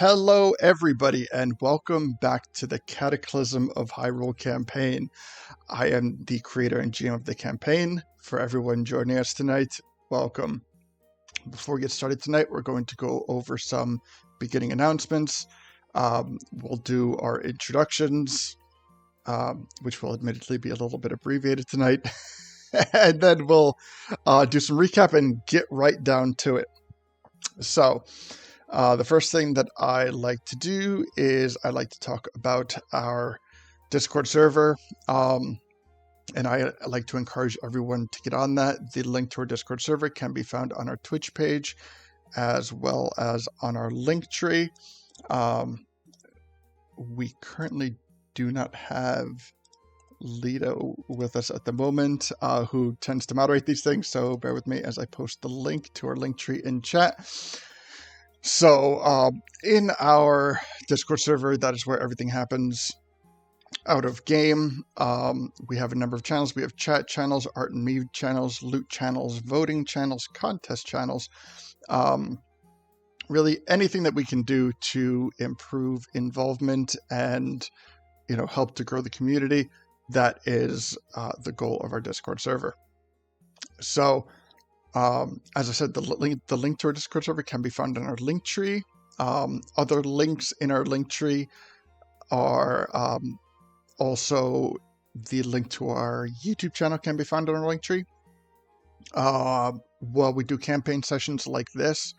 Hello, everybody, and welcome back to the Cataclysm of Hyrule campaign. I am the creator and GM of the campaign. For everyone joining us tonight, welcome. Before we get started tonight, we're going to go over some beginning announcements. We'll do our introductions, which will admittedly be a little bit abbreviated tonight. And then we'll do some recap and get right down to it. So, the first thing that I like to do is I like to talk about our Discord server, and I like to encourage everyone to get on that. The link to our Discord server can be found on our Twitch page, as well as on our Linktree. We currently do not have Lido with us at the moment, who tends to moderate these things, so bear with me as I post the link to our Linktree in chat. So, in our Discord server, that is where everything happens out of game. We have a number of channels. We have chat channels, art and me channels, loot channels, voting channels, contest channels. Really anything that we can do to improve involvement and, help to grow the community. That is the goal of our Discord server. So, as I said, the link to our Discord server can be found in our Linktree. Other links in our Linktree are also the link to our YouTube channel can be found on our Linktree. While we do campaign sessions like this,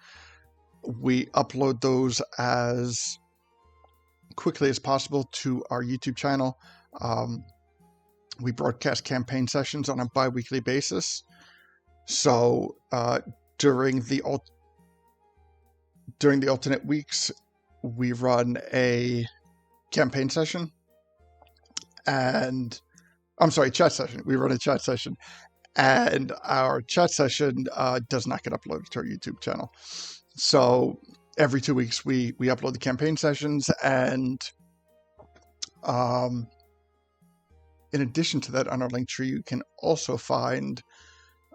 we upload those as quickly as possible to our YouTube channel. We broadcast campaign sessions on a bi-weekly basis. So during the alternate weeks, we run a campaign session, and chat session. We run a chat session, and our chat session does not get uploaded to our YouTube channel. So every 2 weeks, we upload the campaign sessions, and in addition to that, on our Linktree, you can also find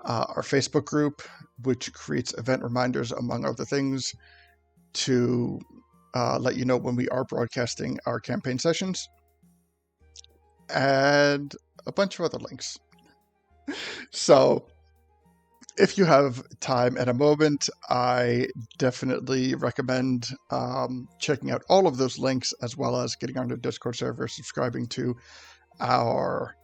our Facebook group, which creates event reminders, among other things, to let you know when we are broadcasting our campaign sessions, and a bunch of other links. So, if you have time and a moment, I definitely recommend checking out all of those links, as well as getting on the Discord server, subscribing to our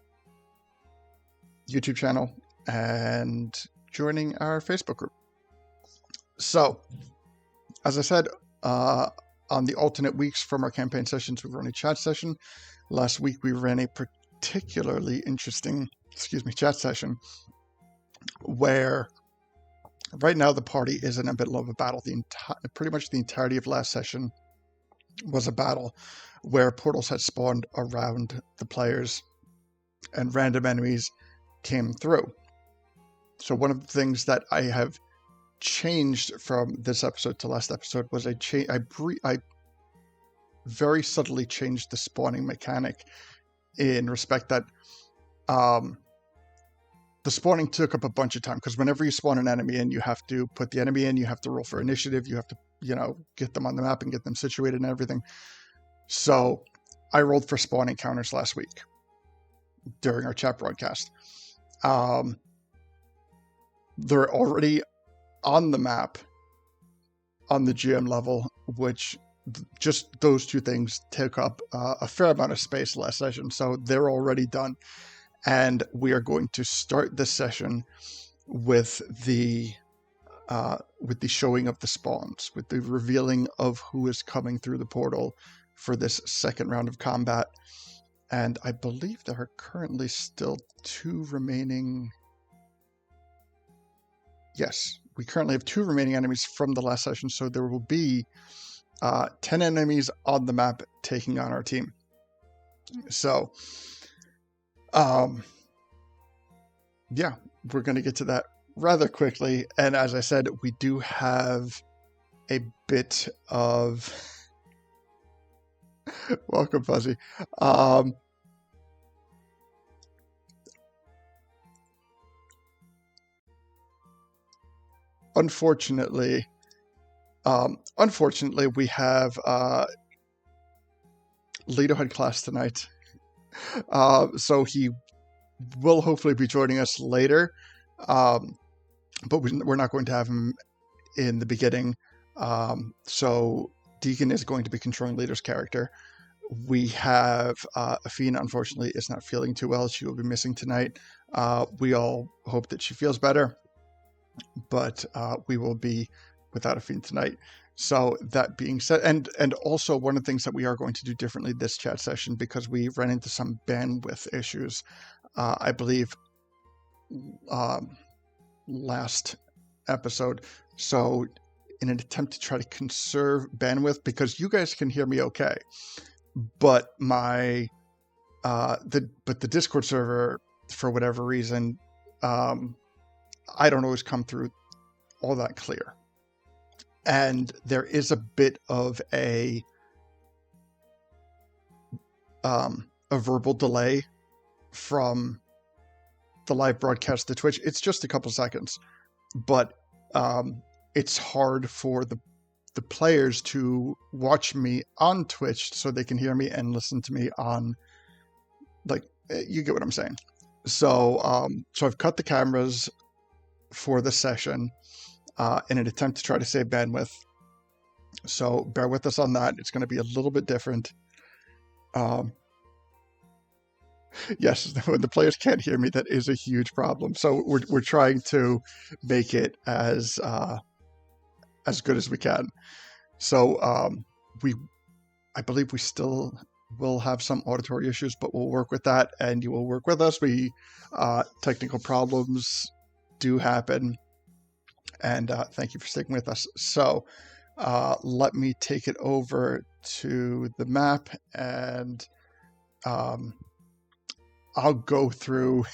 YouTube channel, and joining our Facebook group. So, as I said, on the alternate weeks from our campaign sessions, we run a chat session. Last week, we ran a particularly interesting, chat session, where right now the party is in a middle of a battle. Pretty much the entirety of last session was a battle where portals had spawned around the players and random enemies came through. So one of the things that I have changed from this episode to last episode was I very subtly changed the spawning mechanic, in respect that the spawning took up a bunch of time, because whenever you spawn an enemy in, you have to put the enemy in, you have to roll for initiative, you have to, get them on the map and get them situated and everything. So I rolled for spawn encounters last week during our chat broadcast. They're already on the map on the GM level, which just those two things took up a fair amount of space last session. So they're already done. And we are going to start this session with the showing of the spawns, with the revealing of who is coming through the portal for this second round of combat. And I believe there are currently still 2 remaining. Yes, we currently have 2 remaining enemies from the last session, so there will be 10 enemies on the map taking on our team. So, yeah, we're going to get to that rather quickly. And as I said, we do have a bit of... Welcome, Fuzzy. Unfortunately, Unfortunately, we have Leto had class tonight, so he will hopefully be joining us later, but we're not going to have him in the beginning. So Deacon is going to be controlling Leto's character. We have Afina, unfortunately, is not feeling too well. She will be missing tonight. We all hope that she feels better, but we will be without Afina tonight. So that being said, and also one of the things that we are going to do differently this chat session, because we ran into some bandwidth issues, I believe, last episode. So in an attempt to try to conserve bandwidth, because you guys can hear me okay, but the Discord server, for whatever reason, I don't always come through all that clear. And there is a bit of a verbal delay from the live broadcast to Twitch. It's just a couple seconds, but it's hard for the players to watch me on Twitch so they can hear me and listen to me on, like, you get what I'm saying. So I've cut the cameras for this session in an attempt to try to save bandwidth. So bear with us on that. It's going to be a little bit different. Yes, when the players can't hear me, that is a huge problem. So we're trying to make it as good as we can. So I believe we still will have some auditory issues, but we'll work with that, and you will work with us. Technical problems do happen, and thank you for sticking with us. So let me take it over to the map, and I'll go through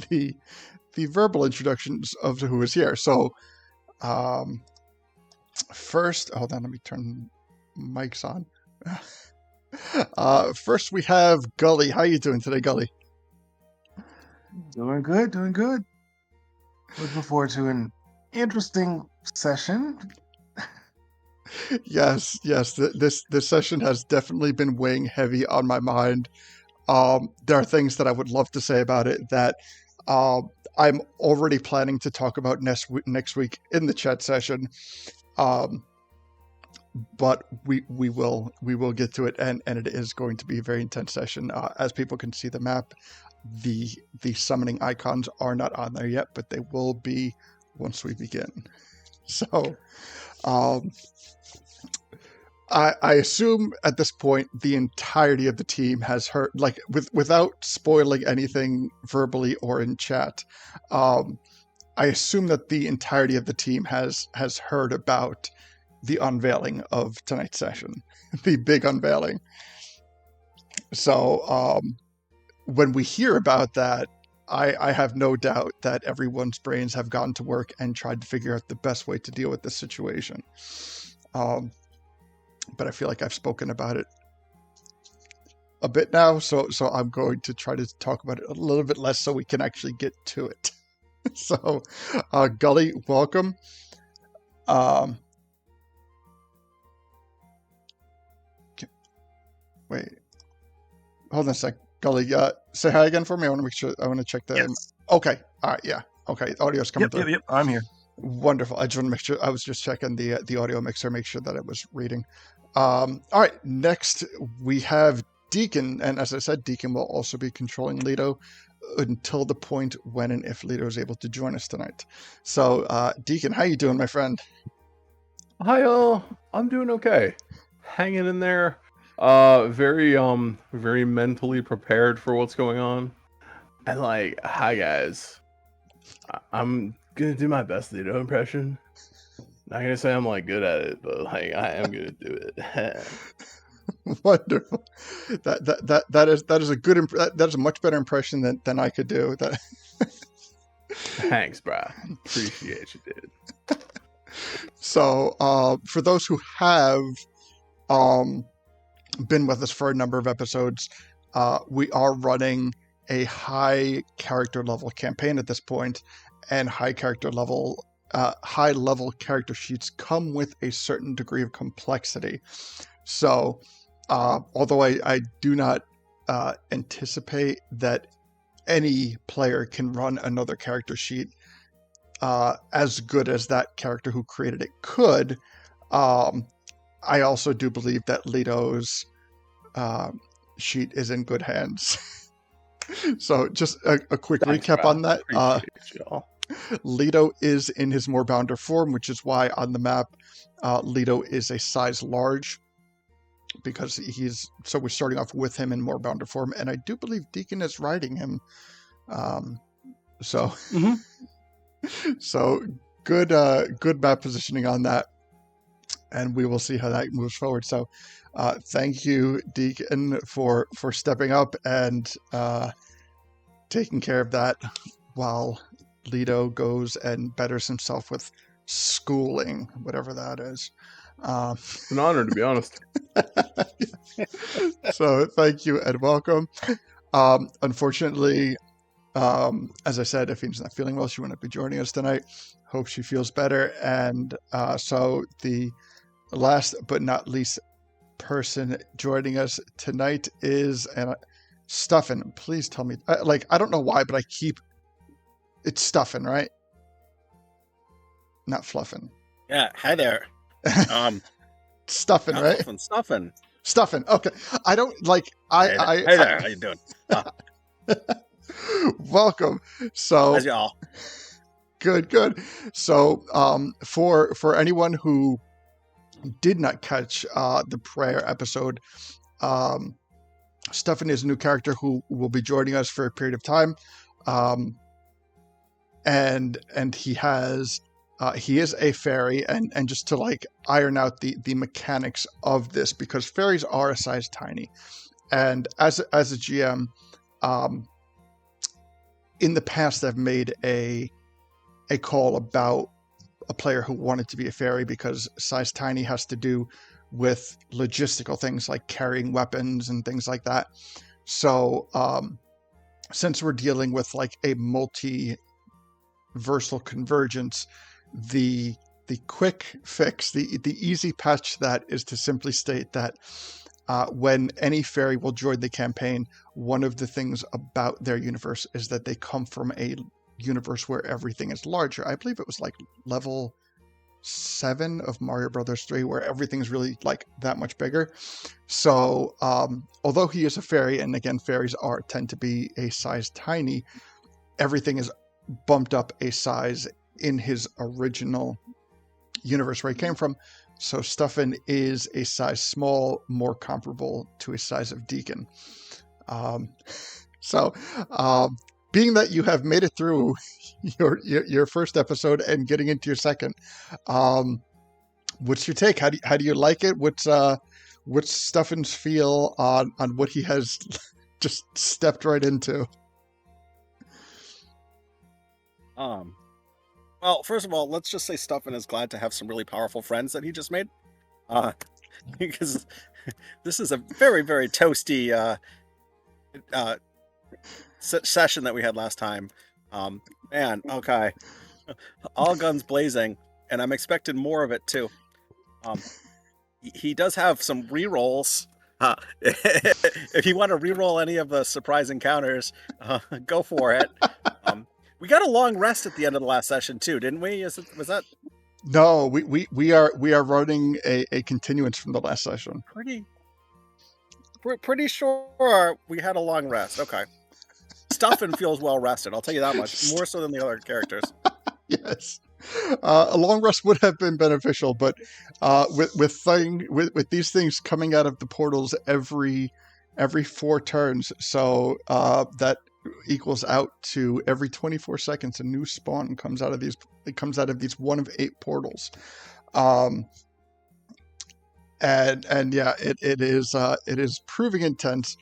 the verbal introductions of who is here. So first, hold on, let me turn mics on. First we have Gully. How you doing today, Gully? Doing good. Looking forward to an interesting session. Yes. This session has definitely been weighing heavy on my mind. There are things that I would love to say about it that I'm already planning to talk about next week in the chat session. But we will get to it, and it is going to be a very intense session. As people can see the map, the summoning icons are not on there yet, but they will be once we begin. So I assume at this point the entirety of the team has heard, like, without spoiling anything verbally or in chat. I assume that the entirety of the team has heard about the unveiling of tonight's session, the big unveiling. So when we hear about that, I have no doubt that everyone's brains have gone to work and tried to figure out the best way to deal with this situation. But I feel like I've spoken about it a bit now, so I'm going to try to talk about it a little bit less so we can actually get to it. So, Gully, welcome. Wait, hold on a sec. Gully, say hi again for me. I want to make sure. I want to check the. Yes. Okay. All right. Yeah. Okay. Audio's coming through. Yep. I'm here. Wonderful. I just want to make sure. I was just checking the audio mixer, make sure that it was reading. All right. Next, we have Deacon, and as I said, Deacon will also be controlling Leto until the point when and if Leto is able to join us tonight. So, Deacon, how you doing, my friend? Hi, all. I'm doing okay. Hanging in there. Very mentally prepared for what's going on. And hi guys. I'm gonna do my best Leto impression. Not gonna say I'm good at it, but I am gonna do it. Wonderful. That is a good that is a much better impression than I could do. That. Thanks, brah. Appreciate you, dude. So, for those who have been with us for a number of episodes, we are running a high character level campaign at this point, and high character level high-level character sheets come with a certain degree of complexity. So, although I do not anticipate that any player can run another character sheet as good as that character who created it could, I also do believe that Leto's sheet is in good hands. So just a quick Thanks, recap bro. on that. Appreciate y'all. Leto is in his Moorbounder form, which is why on the map Leto is a size large, because we're starting off with him in Moorbounder form, and I do believe Deacon is riding him. So good map positioning on that, and we will see how that moves forward. So thank you, Deacon, for stepping up and taking care of that while Leto goes and betters himself with schooling, whatever that is. It's an honor, to be honest. So thank you and welcome. Unfortunately, as I said, Athene's not feeling well. She wouldn't be joining us tonight. Hope she feels better. And so the last but not least person joining us tonight is Stuffin. Please tell me, I don't know why, but it's Stuffin, right? Not Fluffin. Yeah, hi there. Stuffin, right? Stuffin. Okay. I don't Hey there, how you doing? Welcome. So How's y'all? Good. So for anyone who did not catch the prior episode, Stuffin is a new character who will be joining us for a period of time. And he is a fairy, and just to iron out the mechanics of this, because fairies are a size tiny, and as a GM, in the past I've made a call about a player who wanted to be a fairy, because size tiny has to do with logistical things like carrying weapons and things like that. So since we're dealing with a multi-versal convergence, the quick fix, the easy patch to that is to simply state that when any fairy will join the campaign, one of the things about their universe is that they come from a universe where everything is larger. I believe it was level 7 of Mario Brothers 3, where everything's really that much bigger. So although he is a fairy, and again, fairies tend to be a size tiny, everything is bumped up a size in his original universe where he came from. So Stuffin is a size small, more comparable to a size of Deacon. Being that you have made it through your first episode and getting into your second, what's your take? How do you like it? What's Stuffin's feel on what he has just stepped right into? Well, first of all, let's just say Stuffin is glad to have some really powerful friends that he just made. Because this is a very, very toasty session that we had last time. Man, okay. All guns blazing, and I'm expecting more of it too. He does have some rerolls. If you want to reroll any of the surprise encounters, go for it. We got a long rest at the end of the last session too, didn't we? Was that? No, we are running a continuance from the last session. Pretty sure we had a long rest. Okay. Stuffin feels well rested, I'll tell you that much. More so than the other characters. Yes. A long rest would have been beneficial, but with these things coming out of the portals every 4 turns, so that equals out to every 24 seconds a new spawn comes out of these. It comes out of these 1 of 8 portals, and yeah, it is proving intense,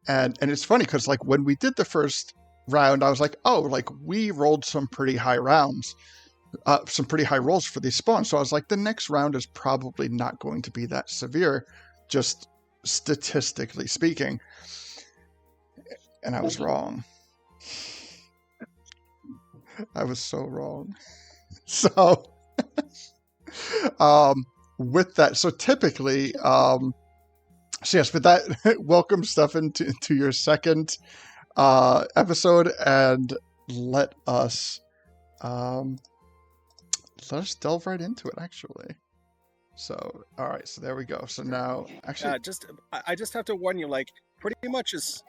and it's funny because when we did the first round, I was like, oh, we rolled some pretty high rounds, some pretty high rolls for these spawns. So I was like, the next round is probably not going to be that severe, just statistically speaking. And I was wrong. I was so wrong. So, with that, so typically, so yes, with that, welcome Stefan to your second episode, and let us delve right into it. Actually, so all right, so there we go. So now, actually, I just have to warn you, like pretty much as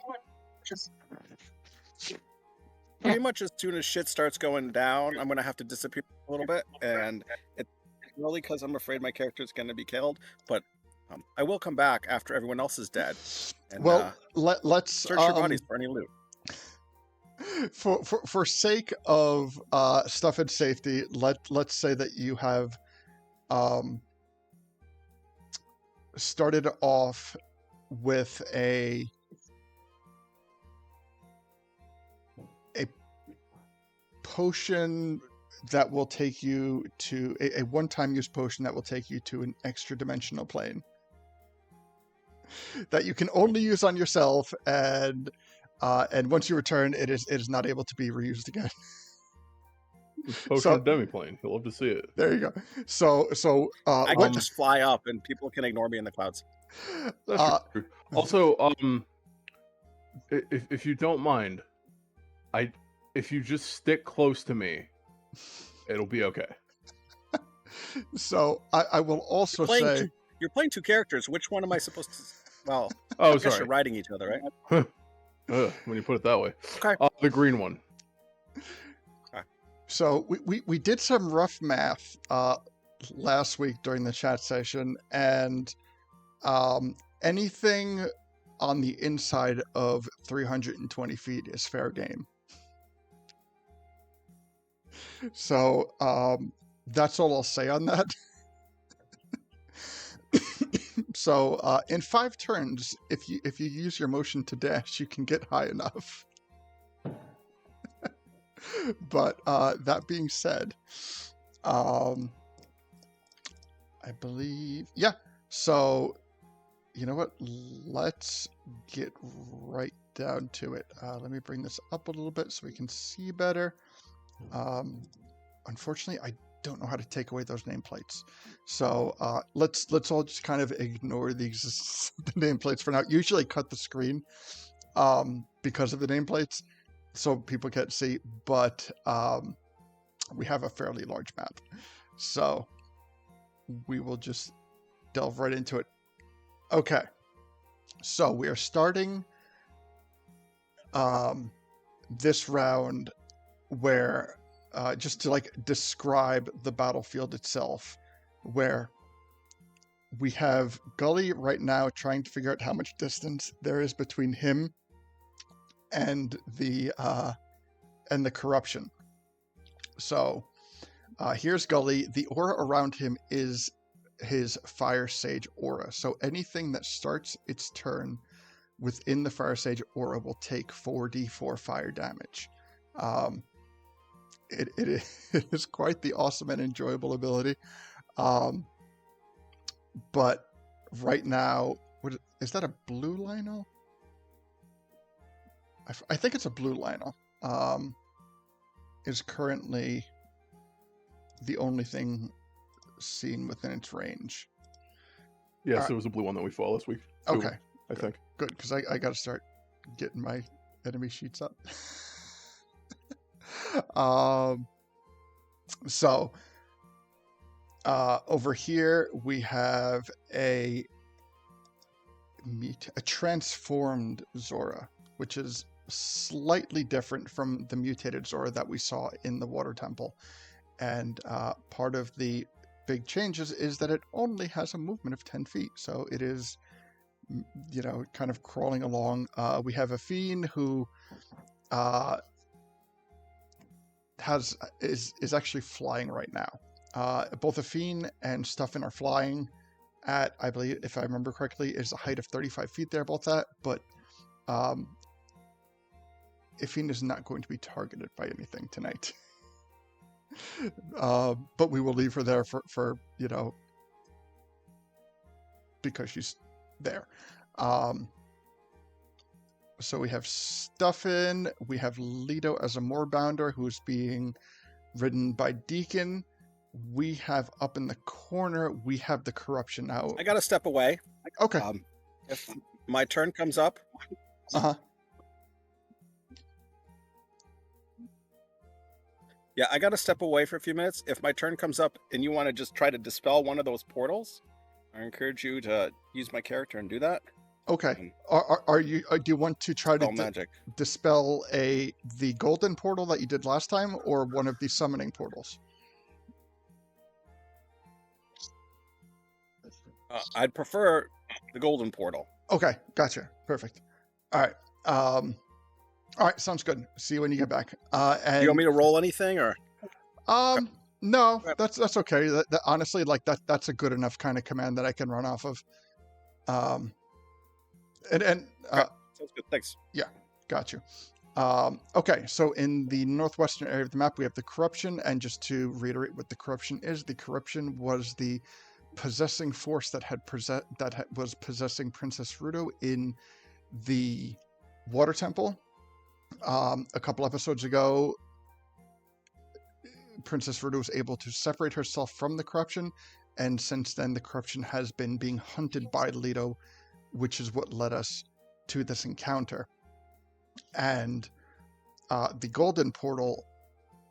soon as shit starts going down, I'm gonna have to disappear a little bit, and it's really because I'm afraid my character is gonna be killed. But I will come back after everyone else is dead. And, well, let's search your bodies for any loot. For sake of stuff and safety, let's say that you have started off with a potion that will take you to a one-time use potion that will take you to an extra dimensional plane that you can only use on yourself, and once you return, it is not able to be reused again. Potion of Demiplane. You'll love to see it. There you go. So I can just fly up, and people can ignore me in the clouds. That's true. Also, if you don't mind, if you just stick close to me, it'll be okay. So I will also say you're playing two characters. Which one am I supposed to? Well, oh, I guess sorry. you're riding each other, right? When you put it that way. Okay. The green one. Okay. So we did some rough math last week during the chat session, and anything on the inside of 320 feet is fair game. So that's all I'll say on that. So in 5 turns, if you use your motion to dash, you can get high enough. But that being said, I believe, yeah. So you know what? Let's get right down to it. Let me bring this up a little bit so we can see better. Unfortunately, I don't know how to take away those nameplates. So let's all just kind of ignore the existence of the nameplates for now. Usually cut the screen because of the nameplates, so people can't see. But we have a fairly large map, so we will just delve right into it. Okay, so we are starting this round where just to like describe the battlefield itself, where we have Gully right now trying to figure out how much distance there is between him and the corruption. So here's Gully. The aura around him is his Fire Sage aura. So anything that starts its turn within the Fire Sage aura will take 4d4 fire damage. It is quite the awesome and enjoyable ability. But right now, is that a blue Lionel? I think it's a blue Lionel. Is currently the only thing seen within its range. Yes, it was a blue one that we fought last week. So, Okay. I think. Good, because I got to start getting my enemy sheets up. So over here we have a transformed Zora, which is slightly different from the mutated Zora that we saw in the Water Temple. And part of the big changes is that it only has a movement of 10 feet. So it is, kind of crawling along. We have a Fiend who is actually flying right now. Both a Fiend and Stuffin are flying at, I believe, if I remember correctly, is a height of 35 feet. They're both at, but Fiend is not going to be targeted by anything tonight. But we will leave her there for because she's there. So we have Stuffin, we have Leto as a Moorbounder who's being ridden by Deacon. we have up in the corner, we have the corruption now. I got to step away. Okay. If my turn comes up, Uh-huh. yeah, I got to step away for a few minutes. If my turn comes up and you want to just try to dispel one of those portals, I encourage you to use my character and do that. Okay. Are you? Do you want to try to Spell magic. dispel the golden portal that you did last time, or one of the summoning portals? I'd prefer the golden portal. Okay, gotcha. Perfect. All right. All right, sounds good. See you when you get back. And Do you want me to roll anything, or no, that's okay. That honestly, like that's a good enough kind of command that I can run off of. And Okay. Sounds good. Thanks. got you. Okay, so in the northwestern area of the map, we have the corruption, and just to reiterate what the corruption is, the corruption was the possessing force that was possessing Princess Ruto in the water temple. A couple episodes ago, Princess Ruto was able to separate herself from the corruption, and since then the corruption has been being hunted by Leto, which is what led us to this encounter. And the golden portal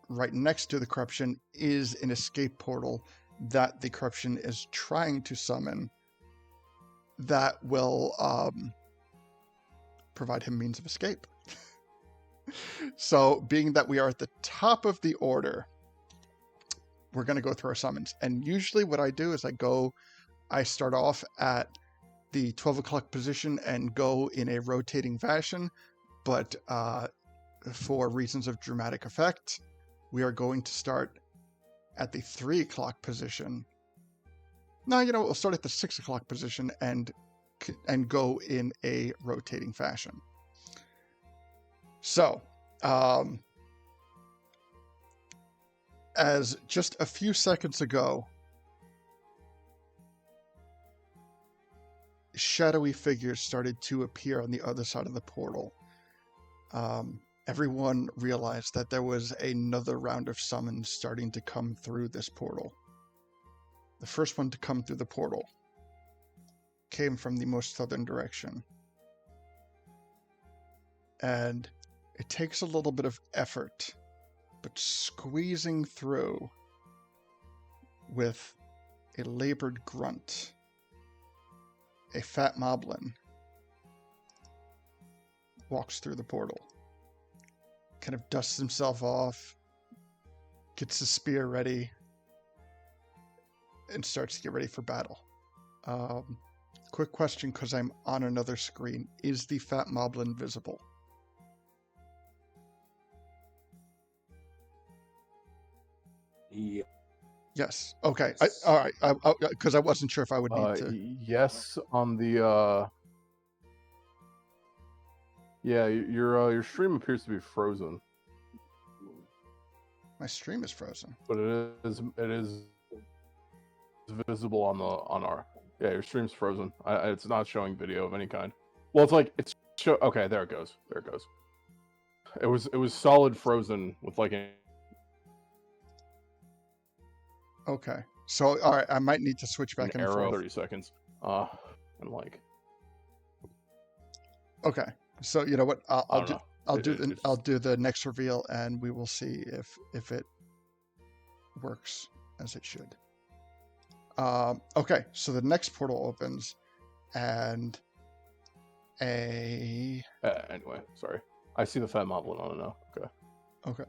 right next to the corruption is an escape portal that the corruption is trying to summon that will provide him means of escape. So, being that we are at the top of the order, we're going to go through our summons. And usually what I do is I start off at the 12 o'clock position and go in a rotating fashion. But for reasons of dramatic effect, we are going to start at the 3 o'clock position. No, we'll start at the 6 o'clock position and go in a rotating fashion. So, as just a few seconds ago, shadowy figures started to appear on the other side of the portal. Everyone realized that there was another round of summons starting to come through this portal. The first one to come through the portal came from the most southern direction. And it takes a little bit of effort, but squeezing through with a labored grunt, a fat moblin walks through the portal, kind of dusts himself off, gets his spear ready, and starts to get ready for battle. Quick question, because I'm on another screen. Is the fat moblin visible? Yeah. Yes. Okay. All right. Because I wasn't sure if I would need to. Yes, on the yeah, your stream appears to be frozen, My stream is frozen. but it is visible on our your stream's frozen. It's not showing video of any kind. Well, it's like okay, there it goes. It was solid frozen with like an Okay. So, all right, I might need to switch back and arrow forth. 30 seconds. And like Okay. So, you know what? I don't know. I'll do the next reveal, and we will see if it works as it should. Okay. So the next portal opens, and anyway, sorry. I see the fat moblin on it now. Okay.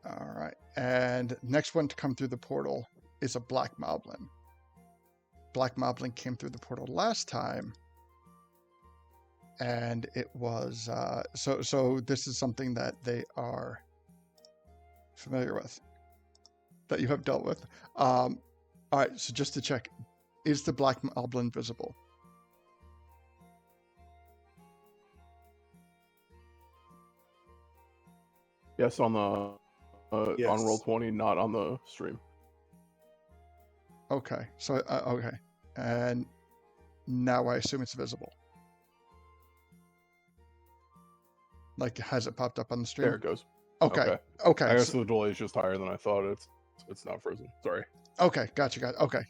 All right. And next one to come through the portal is a black moblin. Black moblin came through the portal last time, and it was so this is something that they are familiar with, that you have dealt with. All right. So just to check, is the black moblin visible? Yes, on the Yes. on Roll20, not on the stream. Okay. So okay, and now I assume it's visible. Like, has it popped up on the stream? There it goes. Okay. I Okay. guess the delay is just higher than I thought. It's not frozen. Sorry. Okay. Gotcha. Okay.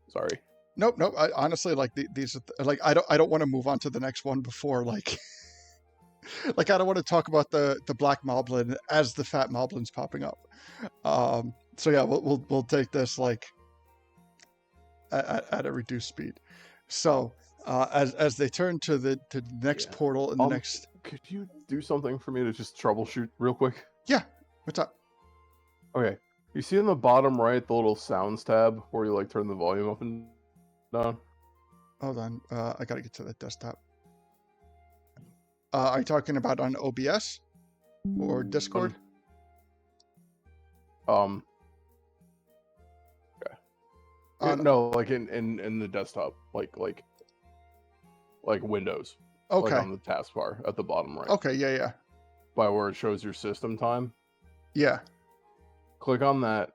Sorry. Nope. I, honestly, like these, like I don't want to move on to the next one before like, like I don't want to talk about the black moblin as the fat moblin's popping up. So yeah, we'll take this like at a reduced speed. So as they turn to the next Yeah. portal in the next. Could you do something for me to just troubleshoot real quick? Yeah. What's up? Okay. You see in the bottom right the little sounds tab where you like turn the volume up and down? Hold on. I gotta get to the desktop. Are you talking about on OBS or Discord? Okay. On, No, like in the desktop, like Windows. Like okay. on the taskbar at the bottom right. Okay. Yeah. By where it shows your system time. Yeah. Click on that.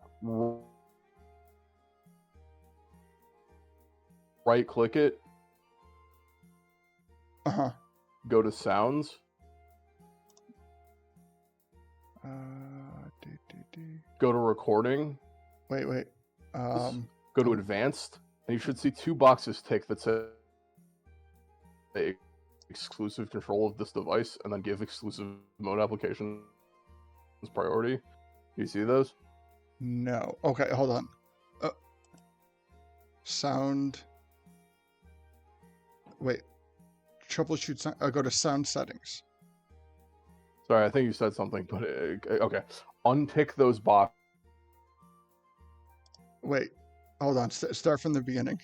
Right click it. Uh-huh. Go to sounds. Go to recording. Wait. Go to advanced. And you should see two boxes tick that say exclusive control of this device and then give exclusive mode applications priority. Do you see those? No. Okay, hold on. Sound. Wait. Troubleshoot sound. Go to sound settings. Sorry, I think you said something, but okay. Untick those boxes. Wait. Hold on. Start from the beginning.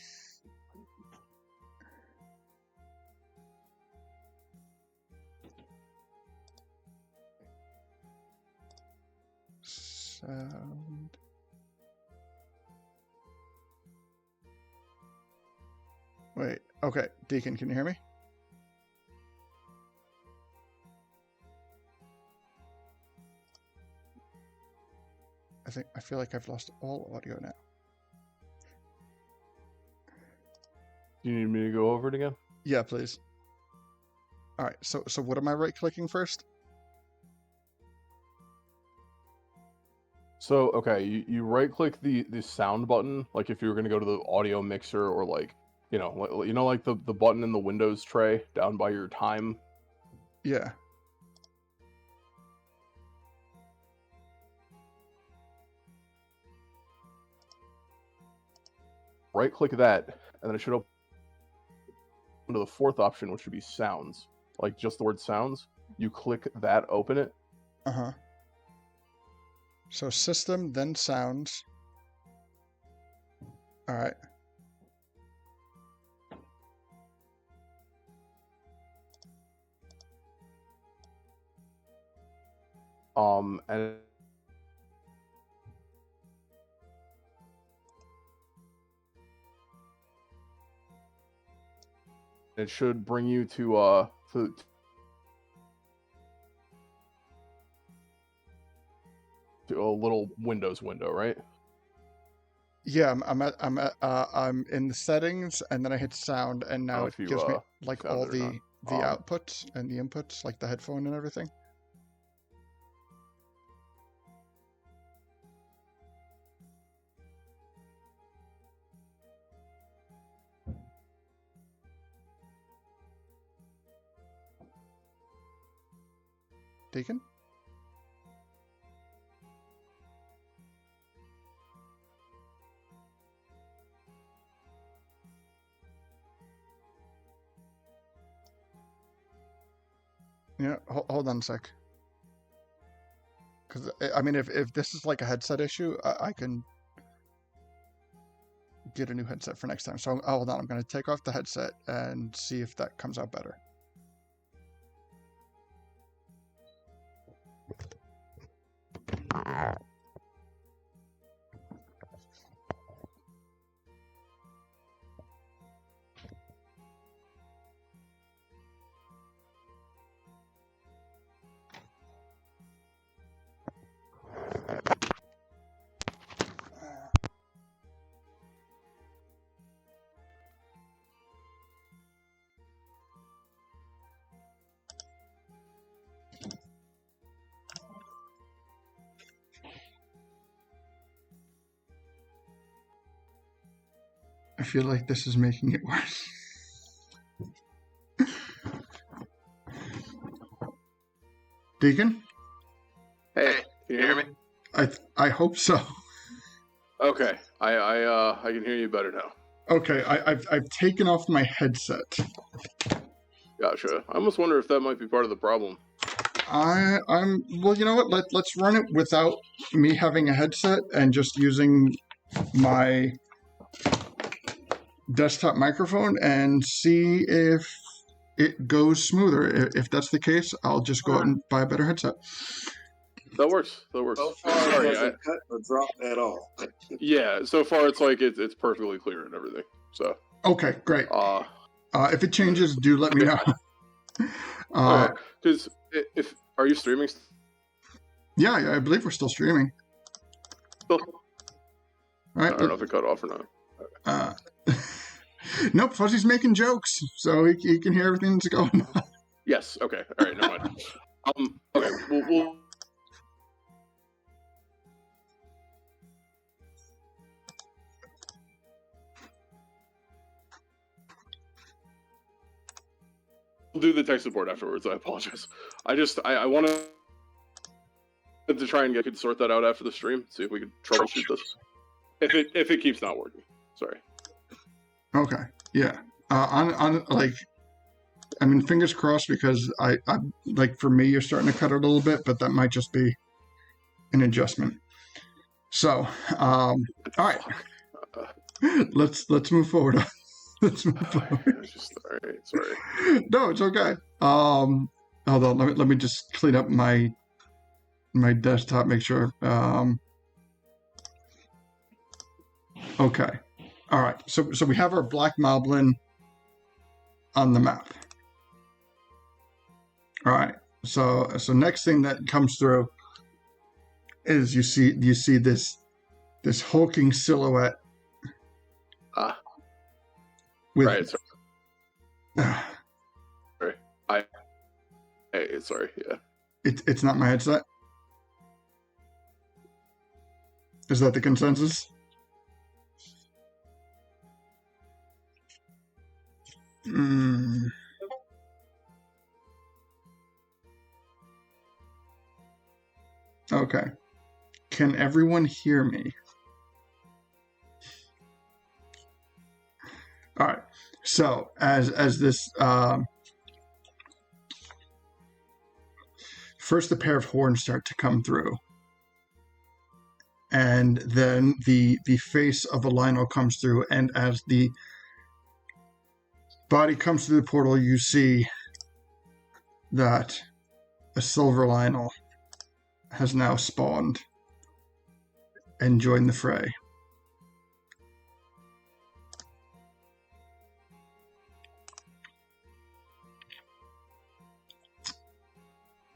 Sound. Wait. Okay. Deacon, can you hear me? I feel like I've lost all audio now. Do you need me to go over it again? Yeah, please. All right. So what am I right clicking first? So okay, you right click the sound button, like if you were gonna go to the audio mixer or like like the button in the Windows tray down by your time. Yeah. Right click that, and then it should open to the fourth option, which should be sounds. Like just the word sounds. You click that, open it. Uh-huh. So system, then sounds. All right. And it should bring you to a little Windows window, right? Yeah, I'm in the settings, and then I hit sound, and now it If you, gives me like found all it or the not. outputs and the inputs, like the headphone and everything. Deacon? Yeah, hold on a sec. Because I mean, if this is like a headset issue, I can get a new headset for next time. So hold on, I'm going to take off the headset and see if that comes out better. I feel like this is making it worse. Deacon? Hey, can you hear me? I hope so. Okay, I can hear you better now. Okay, I've taken off my headset. Gotcha. I almost wonder if that might be part of the problem. I'm well. You know what? Let's run it without me having a headset and just using my desktop microphone and see if it goes smoother. If that's the case, I'll just go out and buy a better headset. That works. That works. So far, Sorry, it hasn't cut or dropped at all. yeah. So far, it's like it's perfectly clear and everything. So. Okay, great. Uh. If it changes, do let me know. Okay. Because if are you streaming? Yeah, I believe we're still streaming. Still. All right. I don't know if it cut off or not. Nope, Fuzzy's making jokes, so he can hear everything that's going on. Yes. Okay. All right. Never mind. Okay. We'll do the tech support afterwards. I apologize. I wanted to try and could sort that out after the stream. See if we could troubleshoot this. If it keeps not working. Sorry. Okay. Yeah. On like, I mean, fingers crossed, because I like, for me, you're starting to cut it a little bit, but that might just be an adjustment. So, all right. Let's move forward. Let's move forward. All right. Sorry. No, it's okay. Hold on. Let me just clean up my desktop. Make sure. Okay. All right. So we have our Black Moblin on the map. All right. So next thing that comes through is you see this hulking silhouette. With, right. Sorry. Sorry. Yeah. It's not my headset. Is that the consensus? Okay. Can everyone hear me? All right. So as this first, the pair of horns start to come through, and then the face of a Lionel comes through, and as the body comes through the portal, you see that a silver Lionel has now spawned and joined the fray.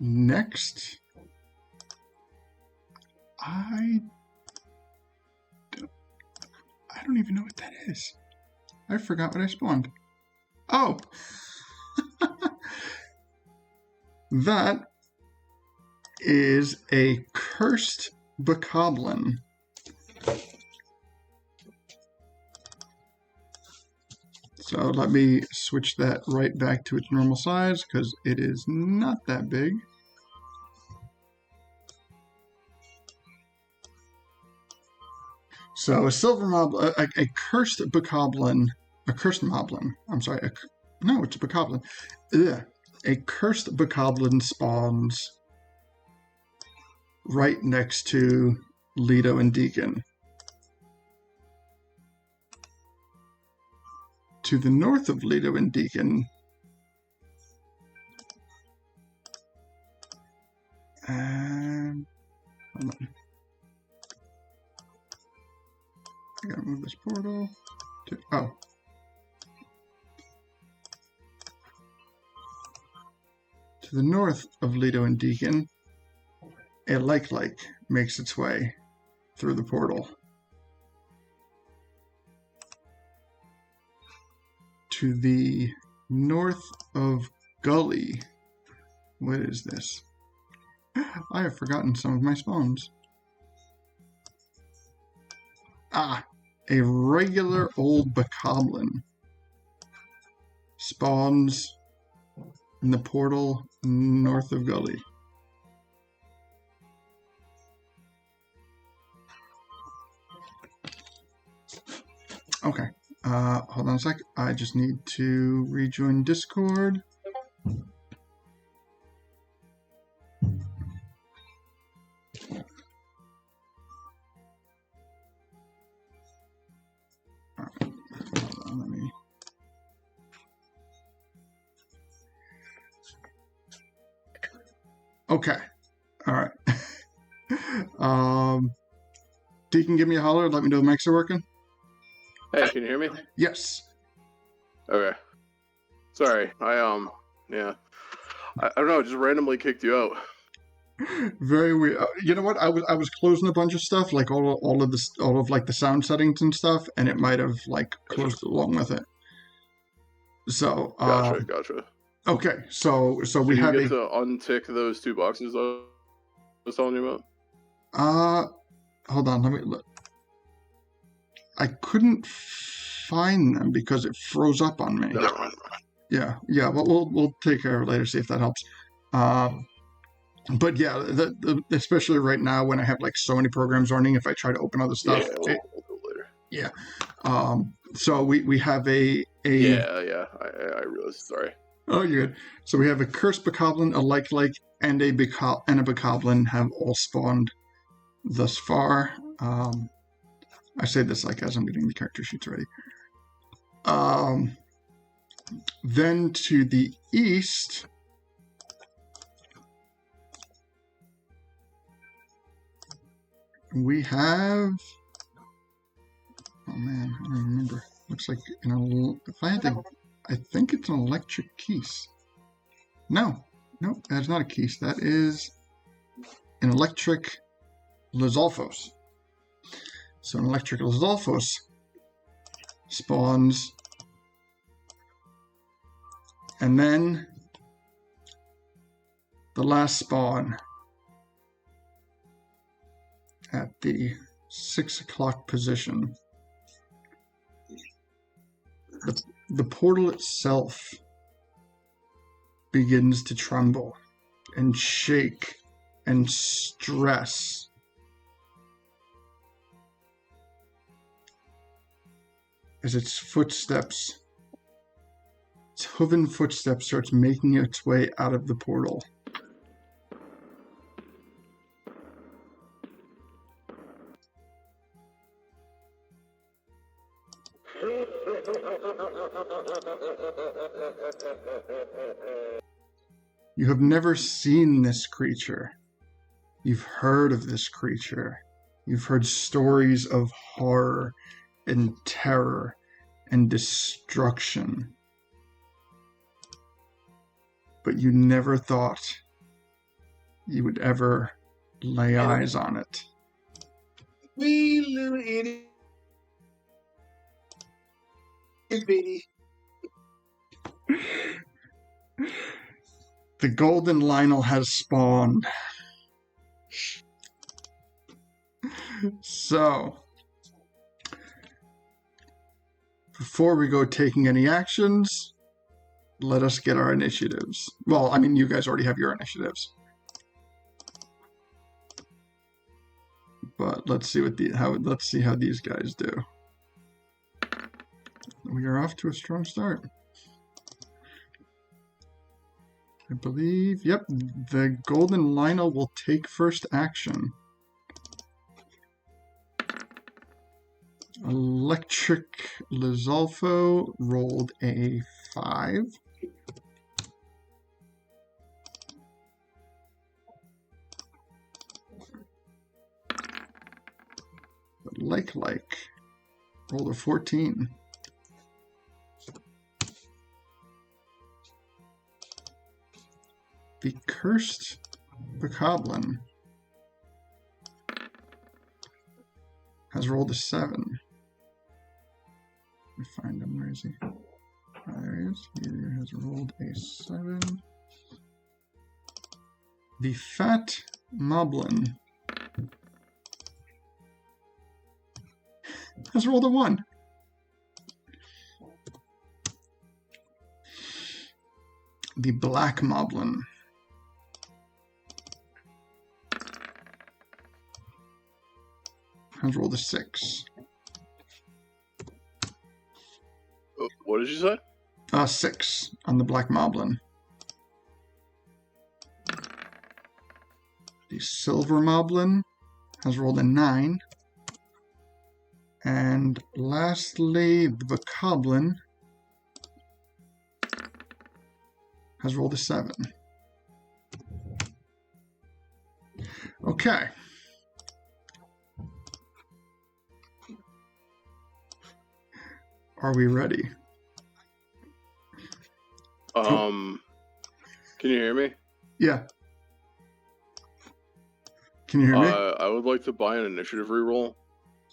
Next, I don't even know what that is. I forgot what I spawned. Oh! That is a cursed bokoblin. So let me switch that right back to its normal size, because it is not that big. So a silver moblin, a cursed bokoblin, a cursed moblin. I'm sorry, no, it's a bokoblin. Ugh. A cursed bokoblin spawns right next to Leto and Deacon. To the north of Leto and Deacon, and hold on. I gotta move this portal to, oh. To the north of Leto and Deacon, a like makes its way through the portal. To the north of Gully, what is this? I have forgotten some of my spawns. a regular old bokoblin spawns in the portal north of Gully. Okay. Hold on a sec. I just need to rejoin Discord. Hold on, let me. Okay. All right. Deacon, give me a holler. Let me know the mics are working. Hey, can you hear me? Yes. Okay. Sorry, yeah. I don't know, just randomly kicked you out. Very weird. You know what? I was closing a bunch of stuff, like all of like the sound settings and stuff, and it might have like closed along with it. So Gotcha. okay, so we Can have you get to untick those 2 boxes I was telling you about? Hold on, let me look. I couldn't find them because it froze up on me. Never mind. Yeah, but we'll take care of it later, see if that helps. But yeah, especially right now when I have like so many programs running, if I try to open other stuff, Yeah, we'll do it later. yeah. So we have a Yeah, I realized. Sorry. Oh, you're good. So we have a cursed bokoblin, a like, and a bokoblin have all spawned thus far. I say this like as I'm getting the character sheets ready. Then to the east, we have. Oh man, I don't remember. Looks like I think it's an electric keys. No, that's not a keys. That is an electric Lizalfos. So an electric Lizalfos spawns, and then the last spawn at the 6 o'clock position. The portal itself begins to tremble and shake and stress. As its hooven footsteps starts making its way out of the portal. You have never seen this creature. You've heard of this creature. You've heard stories of horror and terror and destruction. But you never thought you would ever lay eyes on it. We little idiot. Baby. The golden Lionel has spawned. So, before we go taking any actions, let us get our initiatives. Well, I mean, you guys already have your initiatives. But let's see let's see how these guys do. We are off to a strong start. I believe, yep, the golden Lionel will take first action. Electric Lizalfo rolled a 5. Like rolled a 14. The cursed bokoblin has rolled a 7. Let me find him. Where is he? There he is. He has rolled a 7. The fat moblin has rolled a 1. The Black Moblin has rolled a 6. What did you say? 6 on the Black Moblin. The Silver Moblin has rolled a 9. And lastly, the Bokoblin has rolled a 7. Okay. Are we ready? Can you hear me? Yeah. Can you hear me? I would like to buy an initiative reroll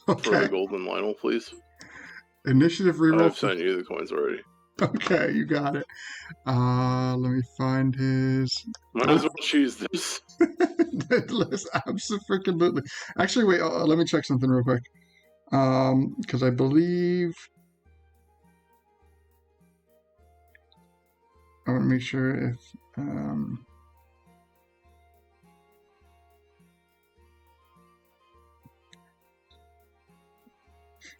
for the Okay. golden Lionel, please. Initiative reroll. I've sent you the coins already. Okay, you got it. Let me find his. Might as well choose this. Absolutely. Actually, wait. Let me check something real quick. Because I believe I want to make sure if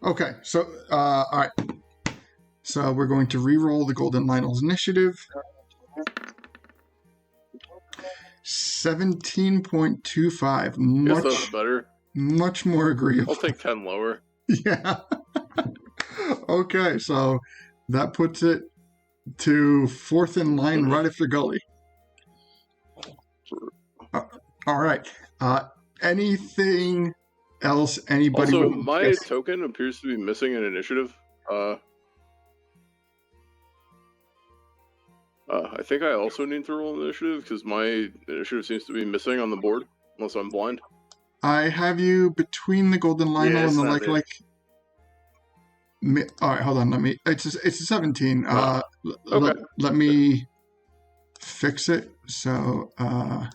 Okay, so all right. So we're going to re-roll the Golden Lionel's initiative. 17.25. Guess that's better. Much more agreeable. I'll take 10 lower. Yeah. Okay, so that puts it to 4th in line right after Gully. All right. Anything else anybody Also, would... my Yes. token appears to be missing an initiative. I think I also need to roll an initiative because my initiative seems to be missing on the board, unless I'm blind. I have you between the Golden Lionel Yeah, and the it's not all right, hold on. Let me. It's a 17. Oh. Okay. Let me fix it. So, oh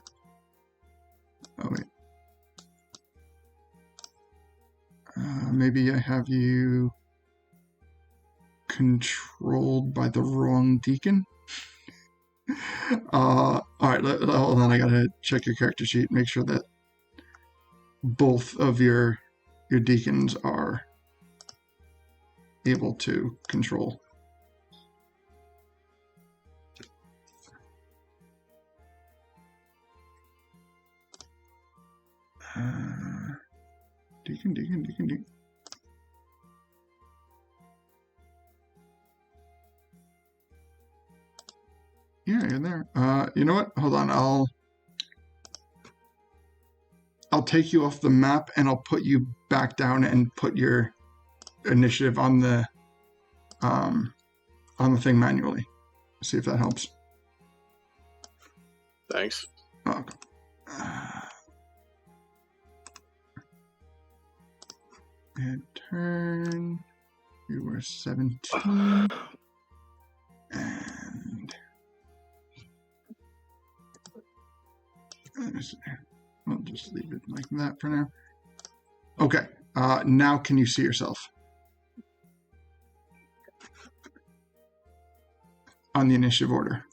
wait. Maybe I have you controlled by the wrong deacon. All right. Hold on. I gotta check your character sheet. Make sure that both of your deacons are able to control. Deacon. Yeah, you're there. You know what? Hold on. I'll take you off the map and I'll put you back down and put your initiative on the thing manually. See if that helps. Thanks. Oh. And turn. You were 17. And I'll just leave it like that for now. Okay. Now can you see yourself? On the initiative order.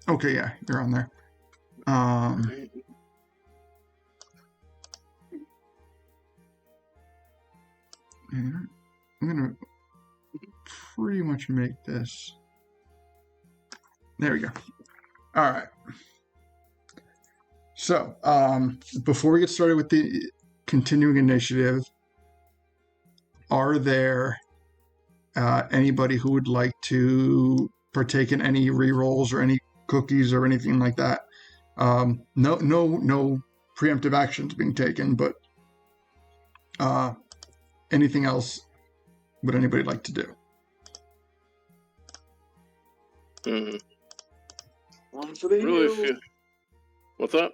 Okay, yeah, you're on there. I'm gonna pretty much make this. There we go. All right. So, before we get started with the continuing initiative, are there anybody who would like to partake in any rerolls or any cookies or anything like that? No preemptive actions being taken, but anything else would anybody like to do? One for the Really hills. feel... What's up?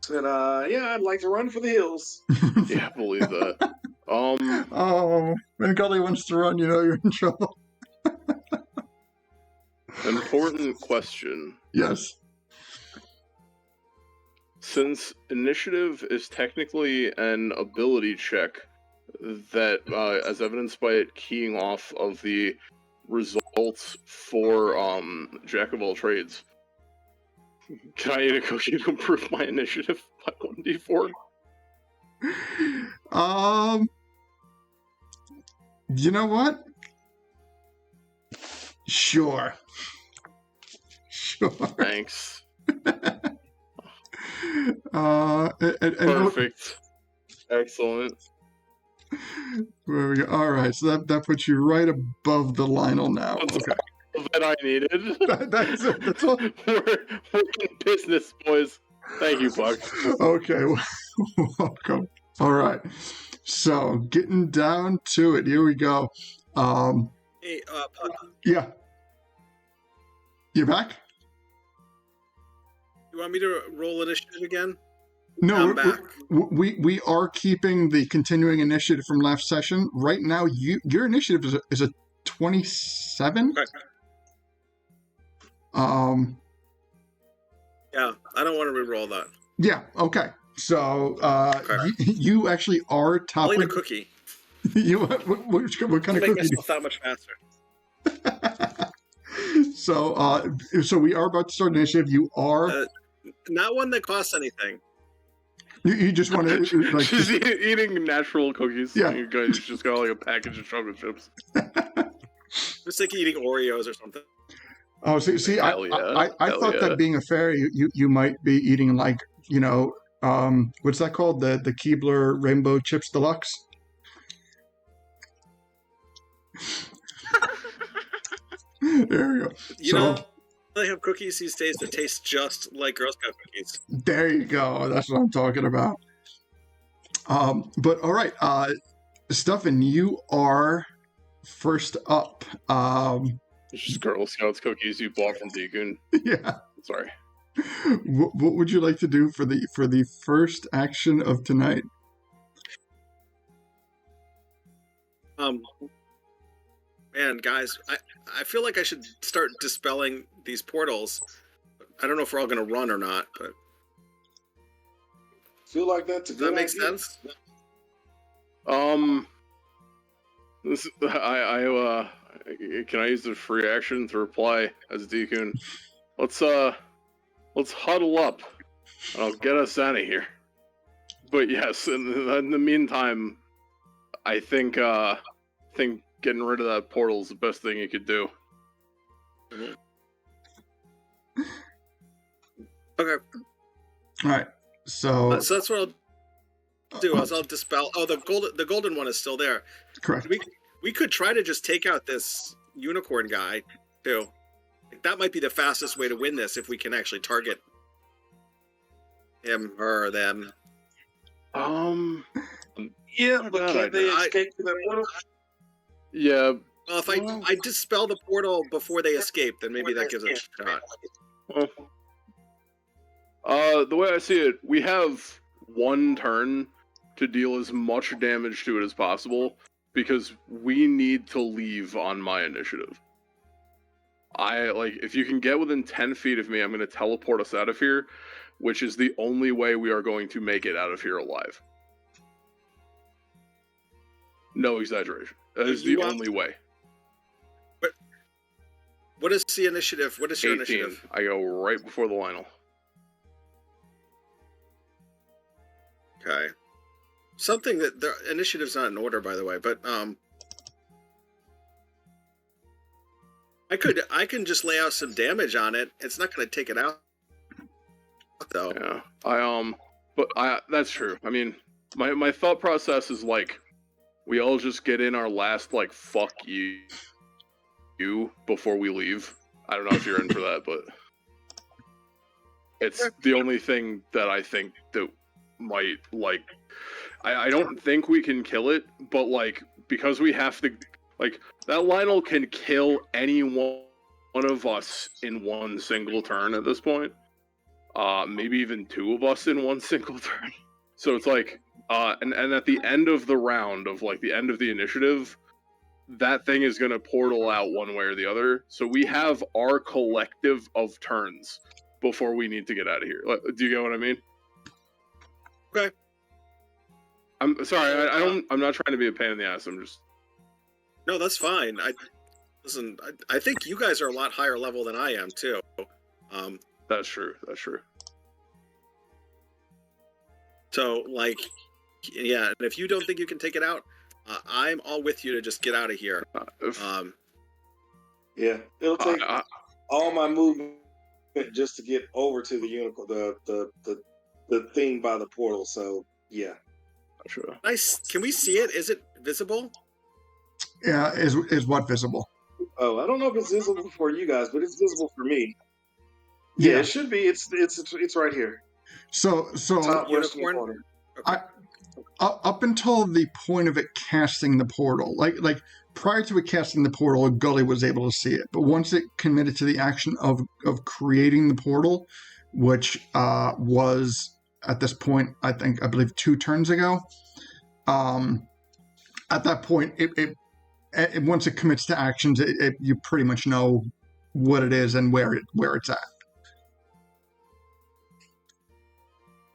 Said, yeah, I'd like to run for the hills. Yeah, I believe that. Oh, when Gully wants to run, you know you're in trouble. Important question. Yes. Since initiative is technically an ability check that, as evidenced by it keying off of the results for Jack of all trades, can I eat a cookie to improve my initiative by 1d4? You know what? Sure. Sure. Thanks. And Perfect. Excellent. There we go. All right, so that puts you right above the Lionel now. That's Okay. all that I needed. That's it. That's all. We're in business, boys. Thank you, Buck. Okay, welcome. All right, so getting down to it. Here we go. Hey, Puck, Yeah. You back? you want me to roll initiative again? No, I'm back. we are keeping the continuing initiative from last session. Right now, your initiative is a 27. Okay. Yeah, I don't want to re-roll that. Yeah. Okay. So Okay. you actually are top. I'll eat a cookie. You what kind of Make cookie? myself that much faster. So we are about to start initiative. You are Not one that costs anything. you just want to like She's eating natural cookies. Yeah. You guys just got like a package of chocolate chips. It's like eating Oreos or something. Oh, see, I Hell yeah. I Hell thought yeah. that being a fairy, you might be eating like what's that called, the Keebler Rainbow Chips Deluxe. There we go. You So know, they have cookies these days that taste just like Girl Scout cookies. there you go. That's what I'm talking about. But all right, Stefan, you are first up. It's just Girl Scouts cookies you bought from Deacon. Yeah. Sorry. What would you like to do for the first action of tonight? Man, guys, I feel like I should start dispelling these portals. I don't know if we're all going to run or not, but Feel like that's a does that good make idea. sense? Can I use the free action to reply as Deacon? Let's huddle up, and I'll get us out of here. But yes, in the meantime, I think getting rid of that portal is the best thing you could do. Okay, All right. So so that's what I'll do. I'll dispel. Oh, the golden one is still there. correct. We could try to just take out this unicorn guy too. Like, that might be the fastest way to win this if we can actually target him, her, or them. Yeah, but Bad can't they idea. escape to that portal? Yeah. Well, if I dispel the portal before they escape, then maybe that gives us a shot. The way I see it, we have one turn to deal as much damage to it as possible because we need to leave on my initiative. If you can get within 10 feet of me, I'm going to teleport us out of here, which is the only way we are going to make it out of here alive. No exaggeration. That is the only way. What is the initiative? What is your 18. initiative? I go right before the Lionel. Okay. Something that the initiative's not in order, by the way, but I can just lay out some damage on it. It's not going to take it out, though. Yeah. That's true. I mean, my thought process is like, we all just get in our last fuck you before we leave. I don't know if you're in for that, but it's the only thing that I think that might I don't think we can kill it, but because we have to that Lionel can kill any one of us in one single turn at this point. Maybe even two of us in one single turn. So it's and at the end of the round of the end of the initiative, that thing is going to portal out one way or the other. So we have our collective of turns before we need to get out of here. Do you get what I mean? Okay. I'm sorry. I'm not trying to be a pain in the ass. I'm just. No, that's fine. Listen. I think you guys are a lot higher level than I am too. That's true. That's true. So, like, yeah, and if you don't think you can take it out, I'm all with you to just get out of here. Yeah, it'll take all my movement just to get over to the unicorn, the thing by the portal. So yeah, Sure. Nice. Can we see it? Is it visible? Yeah, is what visible? Oh, I don't know if it's visible for you guys, but it's visible for me. Yeah, it should be. It's right here. So Top western Unicorn? corner. Okay. up until the point of it casting the portal, like prior to it casting the portal, Gully was able to see it. But once it committed to the action of creating the portal, which was at this point, I believe 2 turns ago. At that point, it once it commits to actions, you pretty much know what it is and where it's at.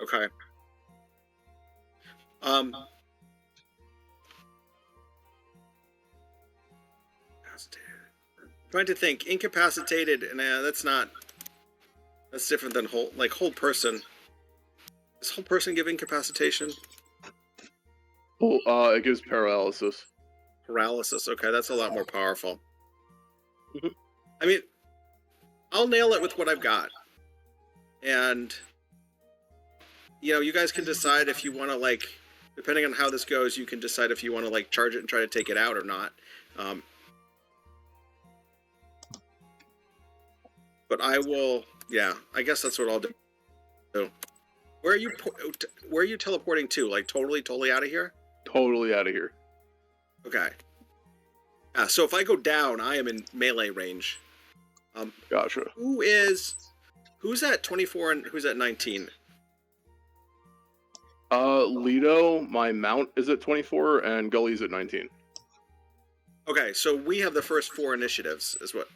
Okay. Trying to think. Incapacitated, and that's different than hold person. Does hold person give incapacitation? Oh, it gives paralysis. Paralysis. Okay, that's a lot more powerful. I mean, I'll nail it with what I've got, and you guys can decide if you want to depending on how this goes, you can decide if you want to charge it and try to take it out or not. But I will. Yeah, I guess that's what I'll do. Where are you teleporting to? Totally out of here? Totally out of here. Okay. So if I go down, I am in melee range. Gotcha. Who's at 24 and who's at 19? Lido, my mount is at 24 and Gully's at 19. Okay, so we have the first 4 initiatives, is what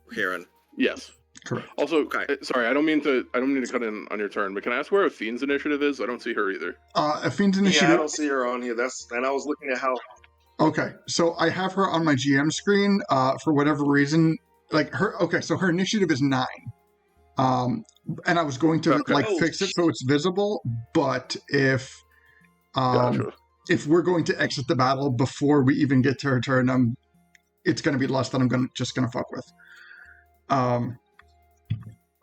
we're hearing. Yes. Correct. Also, sorry, I don't mean to cut in on your turn, but can I ask where Afine's initiative is? I don't see her either. Afine's initiative. Yeah, I don't see her on here. And I was looking at how. Okay, so I have her on my GM screen. For whatever reason, so her initiative is 9. And I was going to fix it so it's visible, but if we're going to exit the battle before we even get to her turn, it's going to be less than I'm just going to fuck with.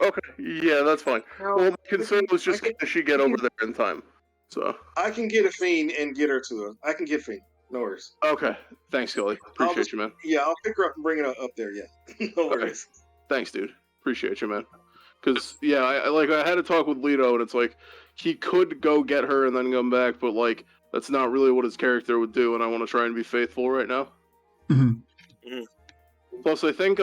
Okay, yeah, that's fine. Well, my concern was just can she get over there in time? So I can get Afine and get her to her. I can get Afine. No worries. Okay, thanks, Gully. Appreciate you, man. Yeah, I'll pick her up and bring her up there. Yeah, no worries. Thanks, dude. Appreciate you, man. Because I had to talk with Lido, and it's he could go get her and then come back, but that's not really what his character would do, and I want to try and be faithful right now. Mm-hmm. Plus, I think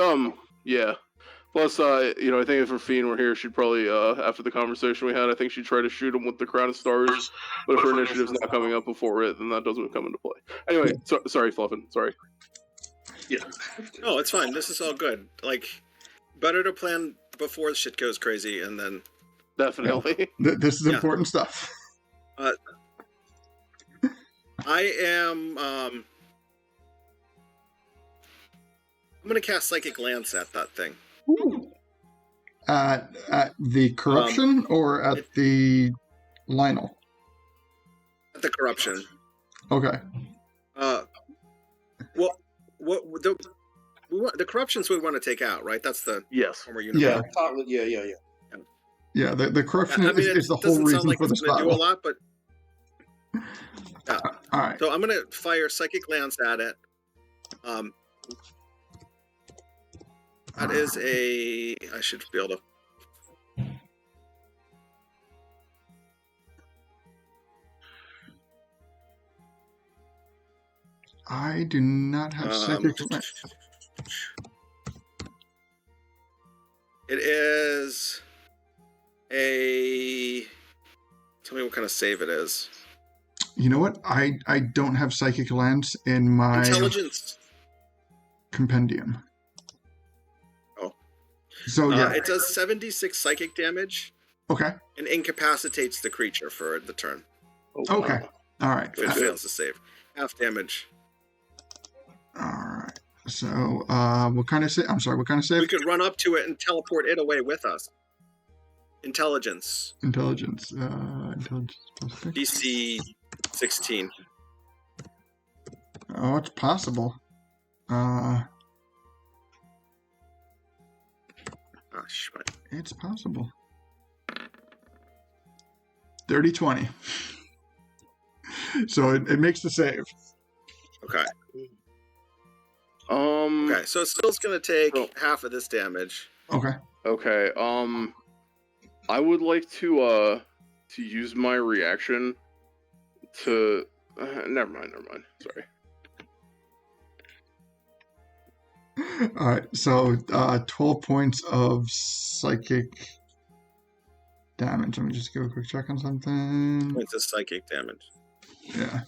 Plus, I think if Rafine were here, she'd probably, after the conversation we had, I think she'd try to shoot him with the Crown of Stars. But if her initiative's not coming up before it, then that doesn't come into play. Anyway, sorry, Fluffin. Sorry. Yeah. No, it's fine. This is all good. Better to plan before shit goes crazy, and then... Definitely. This is important stuff. I am... I'm going to cast Psychic Glance at that thing. At the corruption or at the Lionel? At the corruption. Okay. Well, the corruptions we want to take out, right? That's the former unicorn. Yeah. The corruption is the whole reason for this battle. Do a lot, but all right. So I'm going to fire Psychic Glance at it. That is I should be able to. I do not have psychic. It is tell me what kind of save it is. You know what? I don't have psychic lens in my intelligence. compendium. Oh. So yeah. It does 76 psychic damage Okay. and incapacitates the creature for the turn, Oh, Okay. All right. if it fails to save. Half damage. All right. So what kind of save? I'm sorry. What kind of save? We could run up to it and teleport it away with us. Intelligence. Intelligence. Intelligence plus 6. DC 16. Oh, it's possible. Oh, shit. It's possible. 30-20. So it makes the save. Okay. Um. Okay, so it's still going to take So- half of this damage. Okay. Okay. I would like to use my reaction to. Never mind. Sorry. All right. So 12 points of psychic damage. Let me just give a quick check on something. Points of psychic damage. Yeah.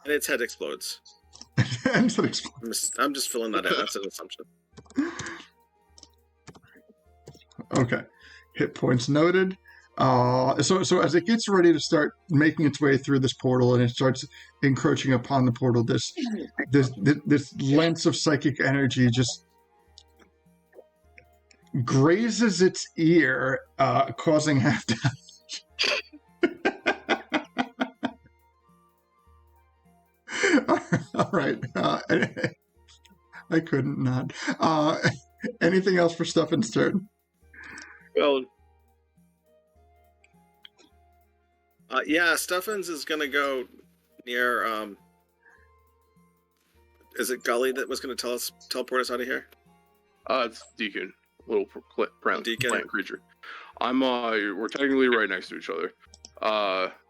And its head explodes. And so it's- I'm just filling that in. That's an assumption. Okay. Hit points noted. So as it gets ready to start making its way through this portal and it starts encroaching upon the portal, this lens of psychic energy just grazes its ear, causing half damage. All right. I couldn't not. Anything else for Stefan's turn? Well, Yeah, Steffens is going to go near. Is it Gully that was going to teleport us out of here? it's Deacon, little plant Deacon. creature. We're technically right next to each other.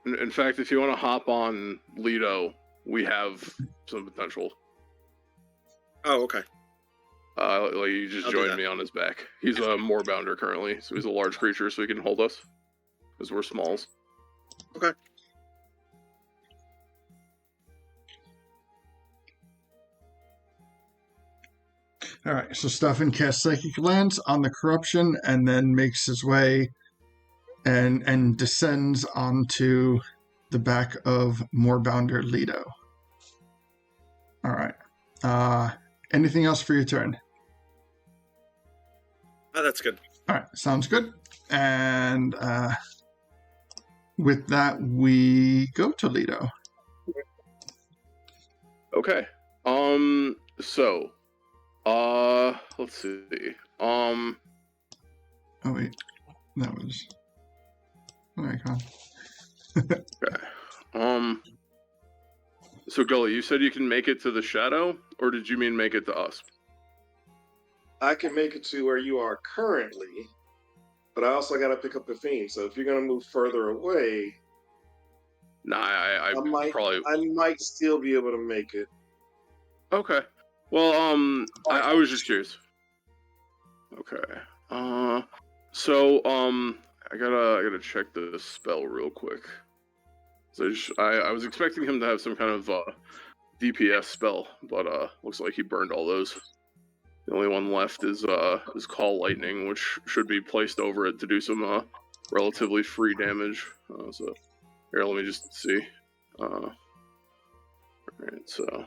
In fact, if you want to hop on Lido, we have some potential. Oh, okay. Like you just I'll do joined that. me on his back. He's a moorbounder currently, so he's a large creature, so he can hold us because we're smalls. Okay. All right, so Stefan casts Psychic Lance on the corruption and then makes his way and descends onto the back of Moorbounder Lido. All right. Anything else for your turn? Oh, that's good. All right, sounds good. And with that, we go to Lido. Okay. So, let's see. Oh wait, that was. There you go. Okay. So Gully, you said you can make it to the shadow, or did you mean make it to us? I can make it to where you are currently, but I also got to pick up the fiend. So if you're gonna move further away, Nah, I probably. I might still be able to make it. Okay. Well, I was just curious. Okay. So, I gotta check the spell real quick. So I was expecting him to have some kind of DPS spell, but looks like he burned all those. The only one left is Call Lightning, which should be placed over it to do some relatively free damage. So here, let me just see. Alright, so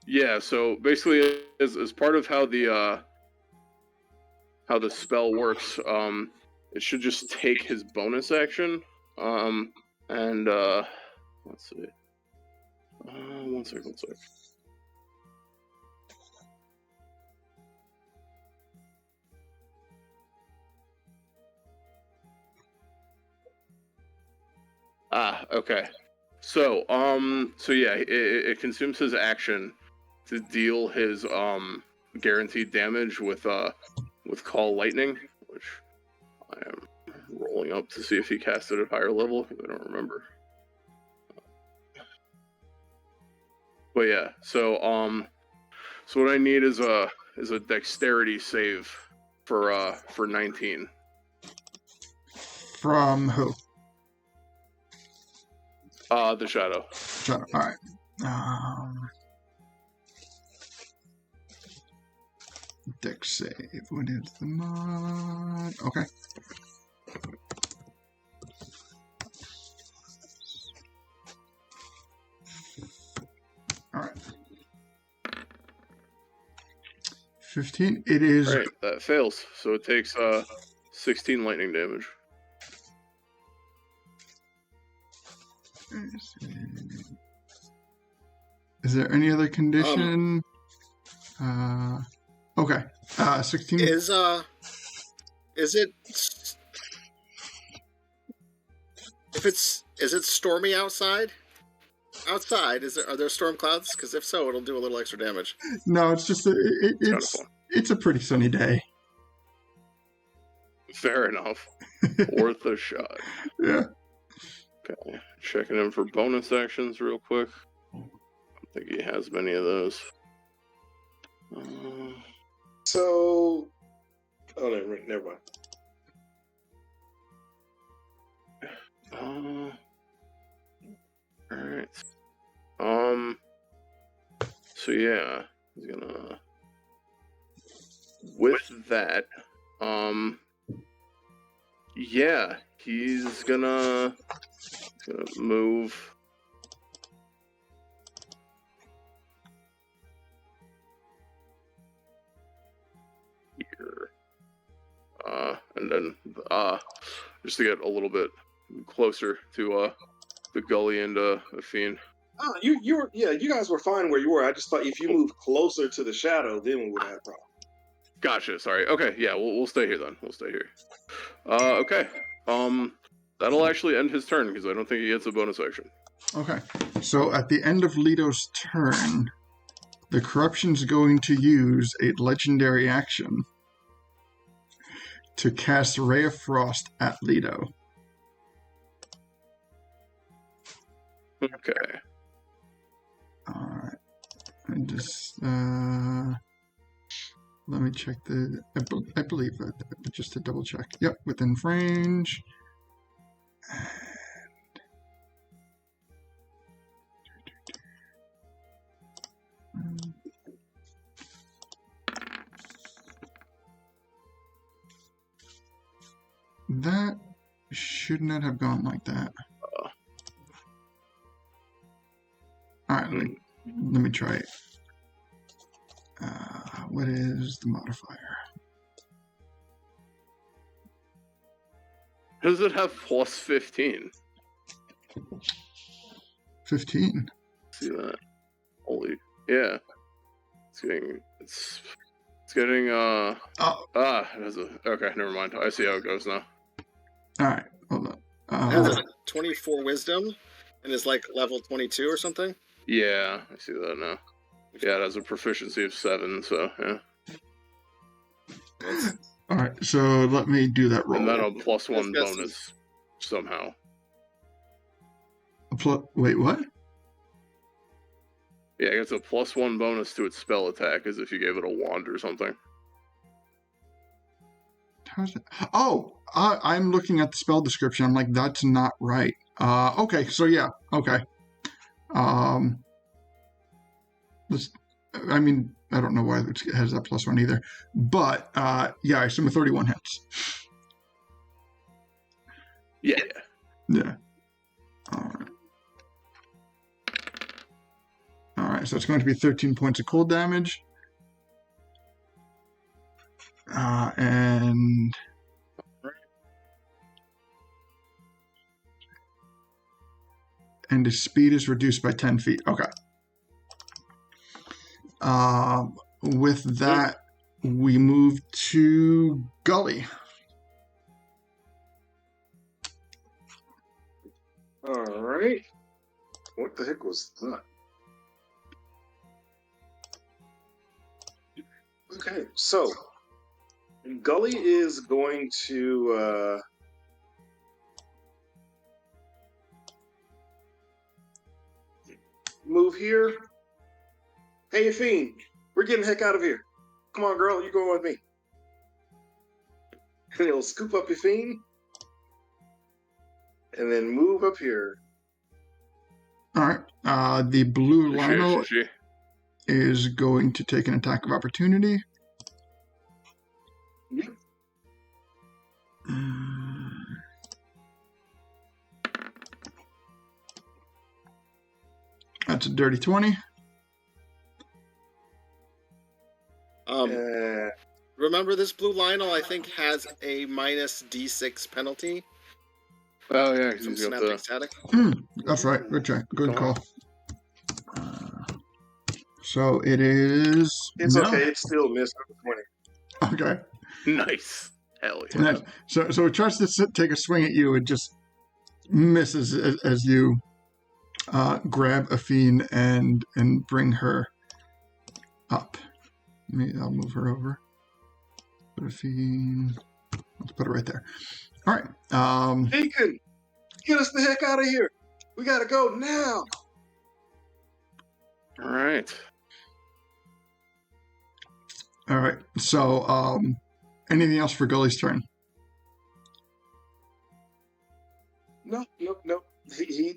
yeah, so basically as part of how the spell works, it should just take his bonus action. And let's see. One sec. Okay. So, yeah, it consumes his action to deal his guaranteed damage with Call Lightning, which I am rolling up to see if he cast it at higher level. I don't remember. But yeah, so what I need is a dexterity save for 19. From who? The shadow. Shadow. All right. Dex save. What is the mod? Okay. All right. 15. It is. All right, that fails. So it takes 16 lightning damage. Is there any other condition? Okay. 16. Is it is it stormy outside? Outside, are there storm clouds? Because if so, it'll do a little extra damage. No, it's just it's a pretty sunny day. Fair enough. Worth a shot. Yeah. Okay, checking in for bonus actions real quick. I don't think he has many of those. So, never mind. All right. So yeah, he's gonna. With that, yeah, he's gonna move. Here. And then, just to get a little bit closer to the gully and Athene. Oh, you guys were fine where you were. I just thought if you move closer to the shadow, then we would have a problem. Gotcha. Sorry. Okay. Yeah, we'll stay here then. We'll stay here. Okay. That'll actually end his turn because I don't think he gets a bonus action. Okay. So at the end of Leto's turn, the Corruption's going to use a legendary action to cast Ray of Frost at Leto. Okay. Alright. I just, let me check I believe that, just to double check. Yep, within range. That should not have gone like that. Alright, let me try it. What is the modifier? Does it have plus 15? 15. See that? Holy, yeah. It's getting it has okay, never mind. I see how it goes now. Alright, hold on. It has a 24 wisdom and is like level 22 or something. Yeah, I see that now. Yeah, it has a proficiency of 7, so yeah. Alright, so let me do that roll. And then a plus 1 bonus somehow. Wait, what? Yeah, it gets a plus 1 bonus to its spell attack as if you gave it a wand or something. How's it? Oh, I'm looking at the spell description. I'm like, that's not right. Okay, so yeah, okay. I mean, I don't know why it has that plus 1 either. But, yeah, I assume a 31 hits. Yeah. Yeah. Alright, so it's going to be 13 points of cold damage. And his speed is reduced by 10 feet. Okay. With that, we move to Gully. All right. What the heck was that? Okay, so Gully is going to move here. Hey, Athene, we're getting the heck out of here. Come on, girl, you're going with me. And he'll scoop up Athene and then move up here. All right. The blue Lionel is going to take an attack of opportunity. That's a dirty 20. Remember this blue Lionel, I think, has a minus D6 penalty. Oh yeah, 'cause From he's got snapping the. static. That's right. Good check. Good call. So it is. It's no. okay. It's still missed. Okay. Nice. Hell yeah. Nice. So it tries to take a swing at you and just misses as you grab Afine and bring her up. I'll move her over. Put Afine. Let's put it right there. All right. Deacon, get us the heck out of here. We gotta go now. All right. All right. So, anything else for Gully's turn? No. He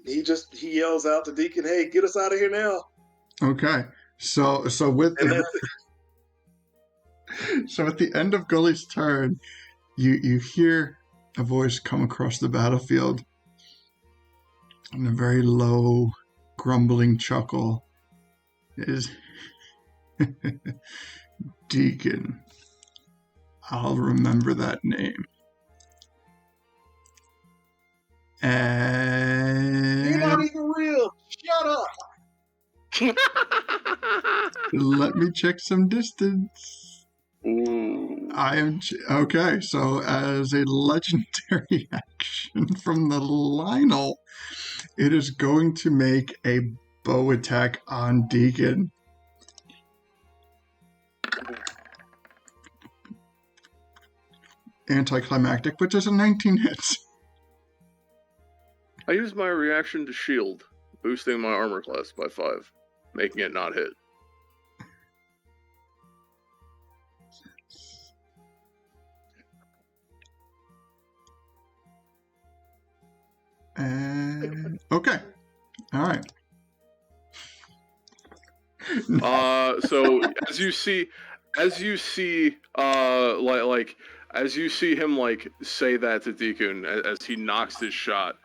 yells out to Deacon, "Hey, get us out of here now!" Okay. So with so at the end of Gully's turn, you hear a voice come across the battlefield, and a very low, grumbling chuckle is, Deacon. I'll remember that name. You're not And even real. Shut up. let me check some distance. Ooh. I am okay. So, as a legendary action from the Lionel, it is going to make a bow attack on Deacon. Anticlimactic, but just a 19 hits. I use my reaction to shield, boosting my armor class by 5, making it not hit. And okay, all right. So as you see him like say that to Deacon as he knocks his shot,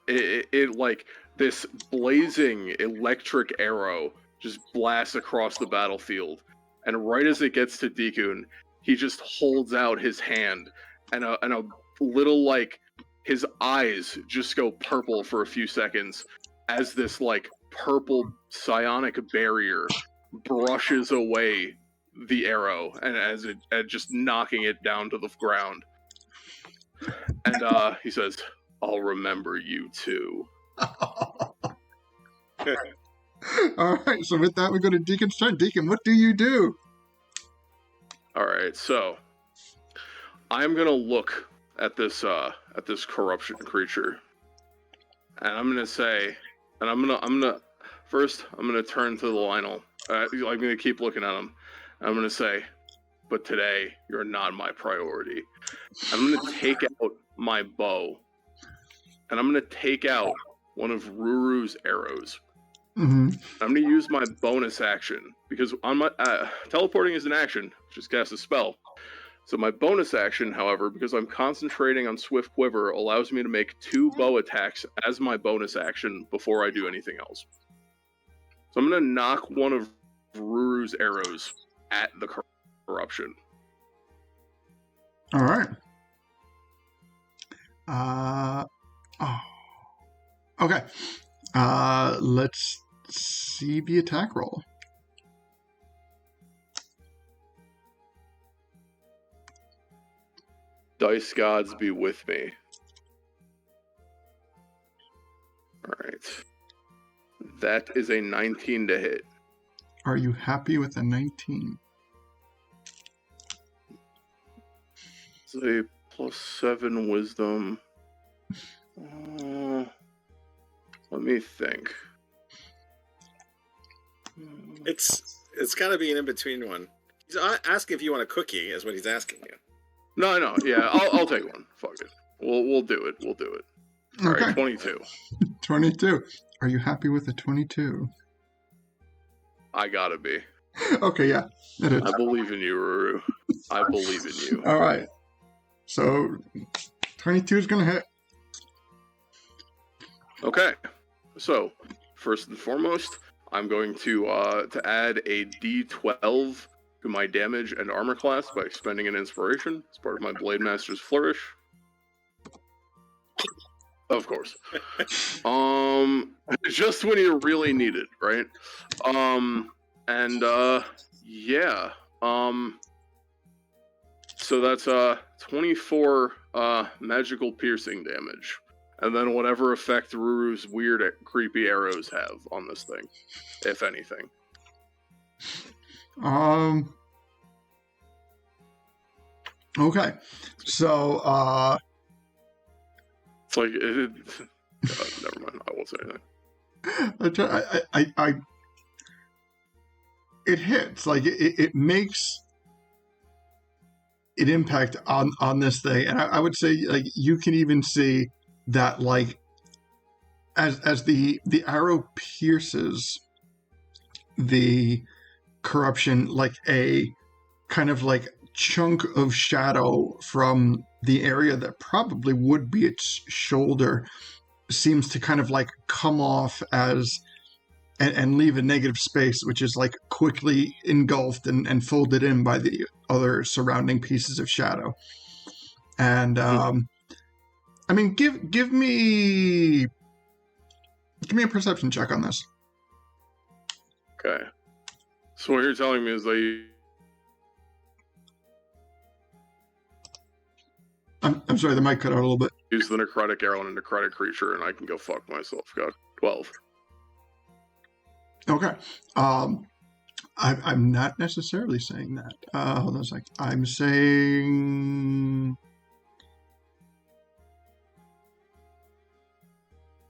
it like this blazing electric arrow just blasts across the battlefield, and right as it gets to Deacon, he just holds out his hand, and a little like his eyes just go purple for a few seconds as this like purple psionic barrier brushes away the arrow, and as it just knocking it down to the ground. And he says, "I'll remember you too." All right, so with that, we go to Deacon's turn. Deacon, what do you do? All right, so I'm gonna look at this corruption creature, and I'm gonna say, and I'm gonna first turn to the Lionel. I'm gonna keep looking at him. I'm gonna say, "But today you're not my priority." I'm gonna take out my bow, and I'm gonna take out one of Ruru's arrows. Mm-hmm. I'm gonna use my bonus action because on my teleporting is an action, just cast a spell. So my bonus action, however, because I'm concentrating on Swift Quiver, allows me to make 2 bow attacks as my bonus action before I do anything else. So I'm gonna knock one of Ruru's arrows at the corruption. All right. Okay. Let's see the attack roll. Dice gods be with me. Alright. That is a 19 to hit. Are you happy with a 19? It's a +7 wisdom. Let me think. It's got to be an in-between one. He's asking if you want a cookie, is what he's asking you. No, yeah, I'll take one. Fuck it. We'll do it. We'll do it. All Okay. right, 22. 22. Are you happy with a 22? I gotta be. Okay, yeah, it is. I believe in you, Ruru. I believe in you. All right. So 22 is going to hit. Okay, so first and foremost, I'm going to add a D12 to my damage and armor class by expending an inspiration as part of my Blade Master's Flourish. Of course. Just when you really need it, right? Yeah. So that's 24 magical piercing damage. And then whatever effect Ruru's weird, creepy arrows have on this thing, if anything. Okay. So, It's like, never mind, I won't say anything. it hits. Like, it makes an impact on this thing. And I would say, like, you can even see that, like, as the arrow pierces the corruption, like a kind of like chunk of shadow from the area that probably would be its shoulder seems to kind of like come off as and leave a negative space, which is like quickly engulfed and folded in by the other surrounding pieces of shadow. And I mean, give me a perception check on this. Okay. So what you're telling me is I'm sorry, the mic cut out a little bit. use the necrotic arrow on a necrotic creature, and I can go fuck myself. Got 12. Okay. I'm not necessarily saying that. Hold on a sec. I'm saying...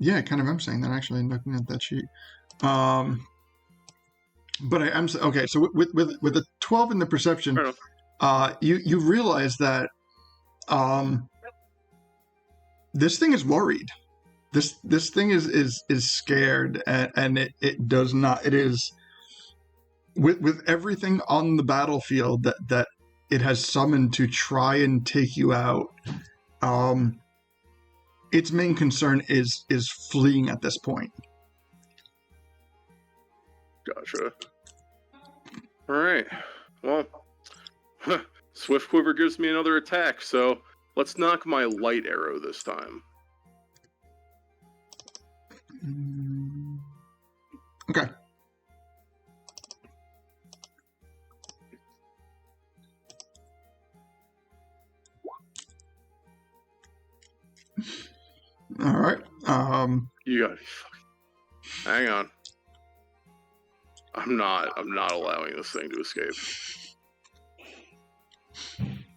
Yeah, kind of am saying that, actually, looking at that sheet. But I am... Okay, so with the 12 in the perception, you realize that this thing is worried. This thing is scared, and it does not. It is with everything on the battlefield that it has summoned to try and take you out. Its main concern is fleeing at this point. Gotcha. All right. Well, Swift Quiver gives me another attack, so let's knock my light arrow this time. Okay. All right. You gotta be fucking... Hang on. I'm not allowing this thing to escape.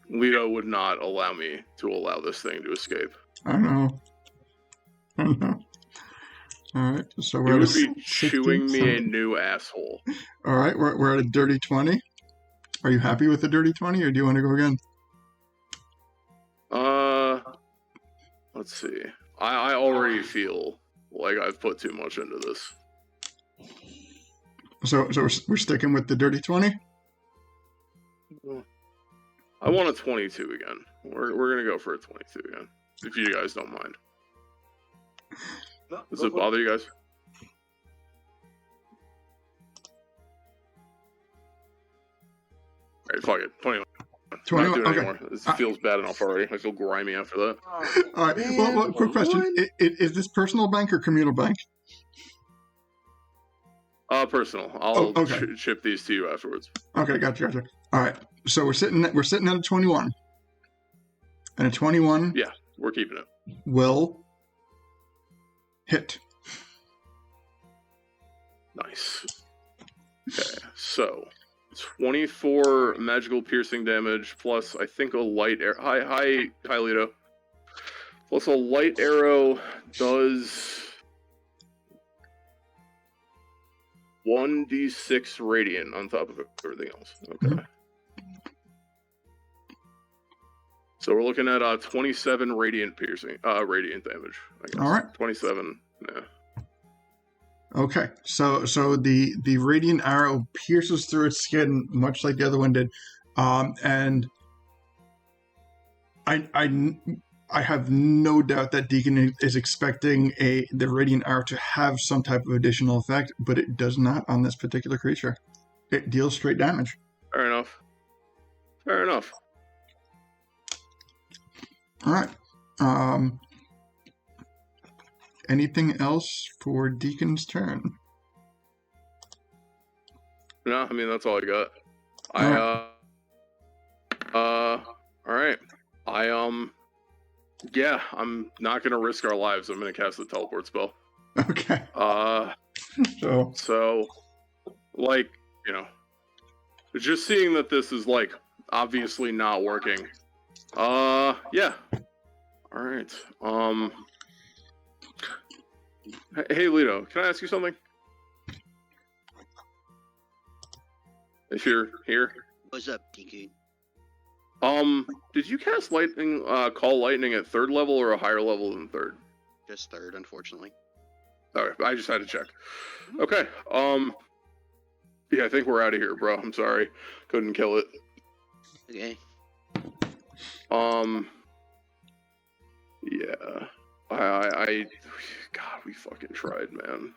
Leto would not allow me to allow this thing to escape. I know. All right. So You we're would at be chewing me a new asshole. All right. We're at a dirty 20. Are you happy with the dirty 20, or do you want to go again? Let's see. I already feel like I've put too much into this. So we're sticking with the dirty 20? I want a 22 again. We're gonna go for a 22 again, if you guys don't mind. Does it bother you guys? Alright, fuck it. 21. 20. Not doing Okay. anymore. This feels bad enough already. I feel grimy after that. All right. Well, quick question: is this personal bank or communal bank? Personal. I'll okay. ship these to you afterwards. Okay, gotcha. All right. So we're sitting at a 21, and a 21. Yeah, we're keeping it. Will hit. Nice. Okay, so 24 magical piercing damage plus I think a light arrow. Hi, Lito. Plus a light arrow does 1d6 radiant on top of everything else. Okay. Mm-hmm. So we're looking at 27 radiant damage. I guess. All right. 27. Yeah. Okay. So the radiant arrow pierces through its skin, much like the other one did, and I have no doubt that Deacon is expecting the Radiant Arrow to have some type of additional effect, but it does not on this particular creature. It deals straight damage. Fair enough. Fair enough. All right. Anything else for Deacon's turn? No, I mean that's all I got. All right. Yeah, I'm not gonna risk our lives. I'm gonna cast the teleport spell. Okay. So, like, you know, just seeing that this is like obviously not working. Yeah. All right. Hey, Lito, can I ask you something? If you're here. What's up, Deacon? Did you cast lightning, call lightning at 3rd level or a higher level than 3rd? Just 3rd, unfortunately. Alright, I just had to check. Okay, yeah, I think we're out of here, bro. I'm sorry. Couldn't kill it. Okay. Yeah. God, we fucking tried, man.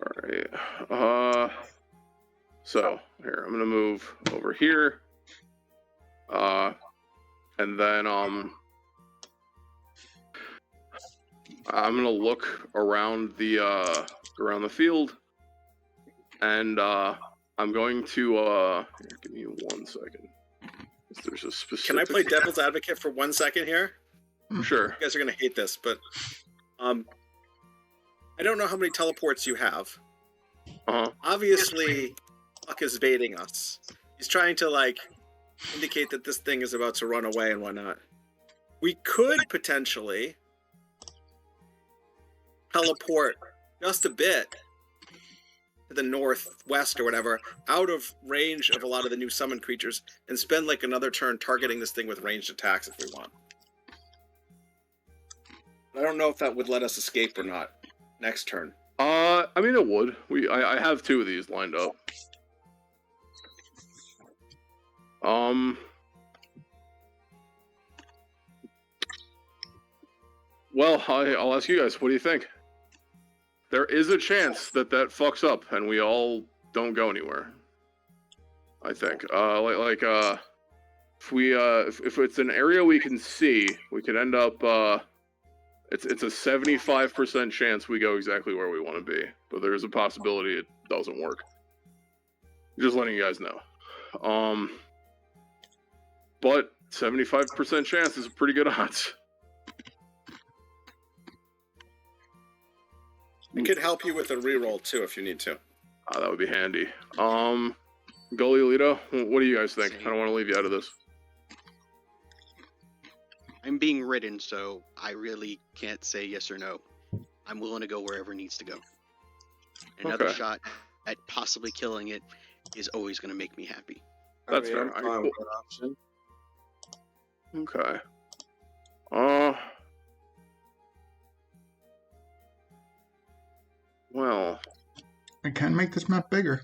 Alright, so, here, I'm gonna move over here. And then, I'm gonna look around the field, and, I'm going to, give me 1 second. There's a specific... Can I play devil's advocate for 1 second here? Sure. You guys are gonna hate this, but, I don't know how many teleports you have. Obviously, Puck is baiting us. He's trying to, like, indicate that this thing is about to run away and whatnot. We could potentially teleport just a bit to the northwest or whatever, out of range of a lot of the new summon creatures, and spend like another turn targeting this thing with ranged attacks if we want. I don't know if that would let us escape or not next turn. I mean, it would. I have 2 of these lined up. Well, I'll ask you guys, what do you think? There is a chance that fucks up and we all don't go anywhere. I think. If it's an area we can see, we could end up, it's a 75% chance we go exactly where we want to be, but there's a possibility it doesn't work. Just letting you guys know. But 75% chance is a pretty good odds. I could help you with a reroll too if you need to. That would be handy. Gully Lito, what do you guys think? I don't want to leave you out of this. I'm being ridden, so I really can't say yes or no. I'm willing to go wherever it needs to go. Another shot at possibly killing it is always going to make me happy. That's fair. I'm fine with that option. Okay. Well, I can make this map bigger.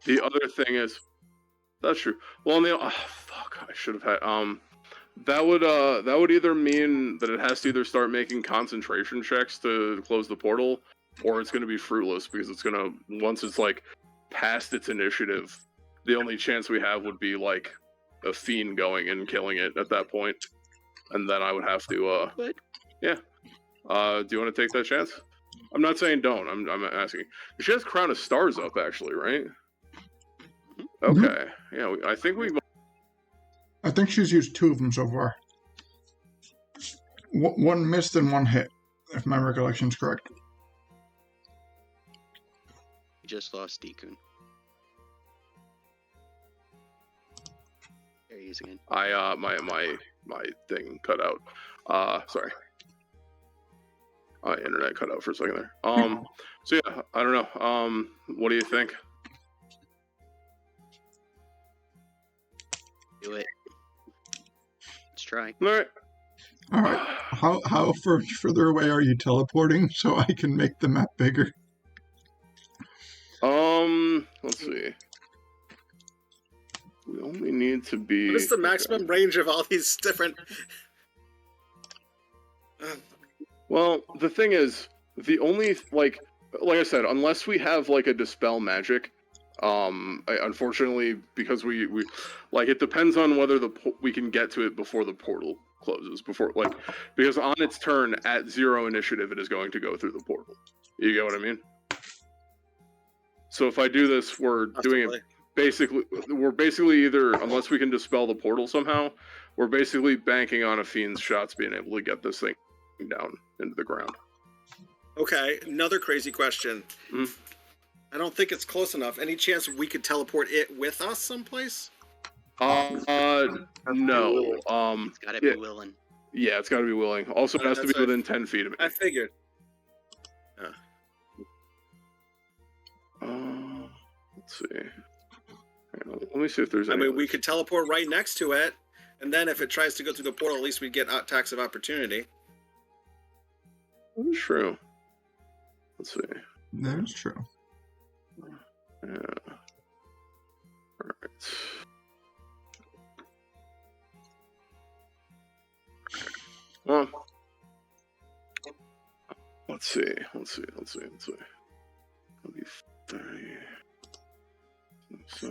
the other thing is, that's true. Well, fuck, I should have had, that would either mean that it has to either start making concentration checks to close the portal, or it's going to be fruitless because it's going to, once it's like past its initiative, the only chance we have would be like a fiend going and killing it at that point, and then I would have to, yeah. Do you want to take that chance? I'm not saying don't. I'm asking. She has Crown of Stars up, actually, right? Okay. Yeah, I think we. I think she's used 2 of them so far. One missed and 1 hit, if my recollection's correct. We just lost Deacon. There he is again. My thing cut out. Sorry. Internet cut out for a second there. So yeah, I don't know. What do you think? Do it. Let's try. All right. All right. How further away are you teleporting so I can make the map bigger? Let's see. only need to be. What is the maximum range of all these different? Well, the thing is, the only like I said, unless we have like a dispel magic, unfortunately, because we like it depends on whether we can get to it before the portal closes. Because on its turn at 0 initiative, it is going to go through the portal. You get what I mean? So if I do this, we're doing it basically. We're basically either, unless we can dispel the portal somehow, we're basically banking on a fiend's shots being able to get this thing down into the ground. Okay, another crazy question. I don't think it's close enough. Any chance we could teleport it with us someplace? No. It's gotta be willing. Yeah, it's gotta be willing. Also, it has to be within 10 feet of me. I figured. Let's see. Let me see if there's. I mean, we could teleport right next to it, and then if it tries to go through the portal, at least we'd get attacks of opportunity. That's true. Let's see. That's true. Yeah. All right. Well, let's see. It'll be 30. So.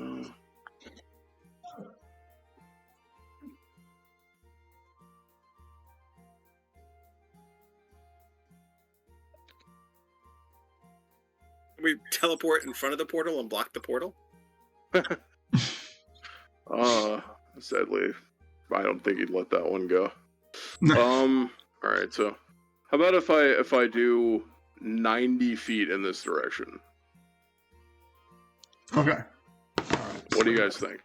We teleport in front of the portal and block the portal? Sadly, I don't think he'd let that one go. All right, so how about if I do 90 feet in this direction? Okay. What do you guys think?